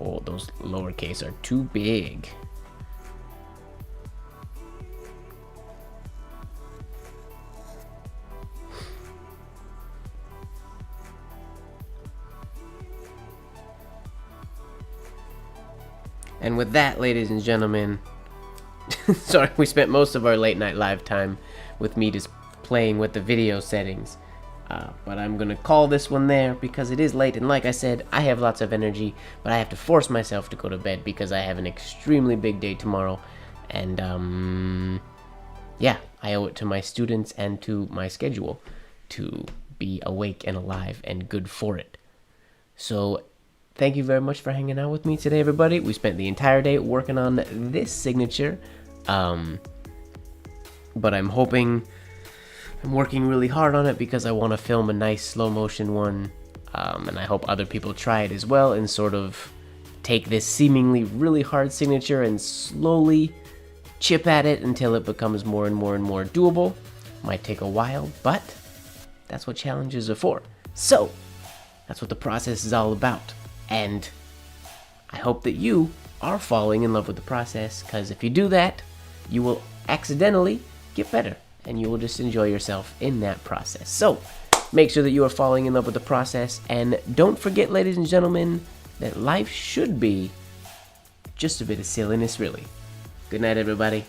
Oh, those lowercase are too big. And with that, ladies and gentlemen, sorry, we spent most of our late night live time with me just playing with the video settings. But I'm going to call this one there because it is late. And like I said, I have lots of energy, but I have to force myself to go to bed because I have an extremely big day tomorrow. And yeah, I owe it to my students and to my schedule to be awake and alive and good for it. So thank you very much for hanging out with me today, everybody. We spent the entire day working on this signature. But I'm working really hard on it because I want to film a nice slow motion one. And I hope other people try it as well and sort of take this seemingly really hard signature and slowly chip at it until it becomes more and more and more doable. Might take a while, but that's what challenges are for. So that's what the process is all about. And I hope that you are falling in love with the process, because if you do that, you will accidentally get better and you will just enjoy yourself in that process. So make sure that you are falling in love with the process, and don't forget, ladies and gentlemen, that life should be just a bit of silliness, really. Good night, everybody.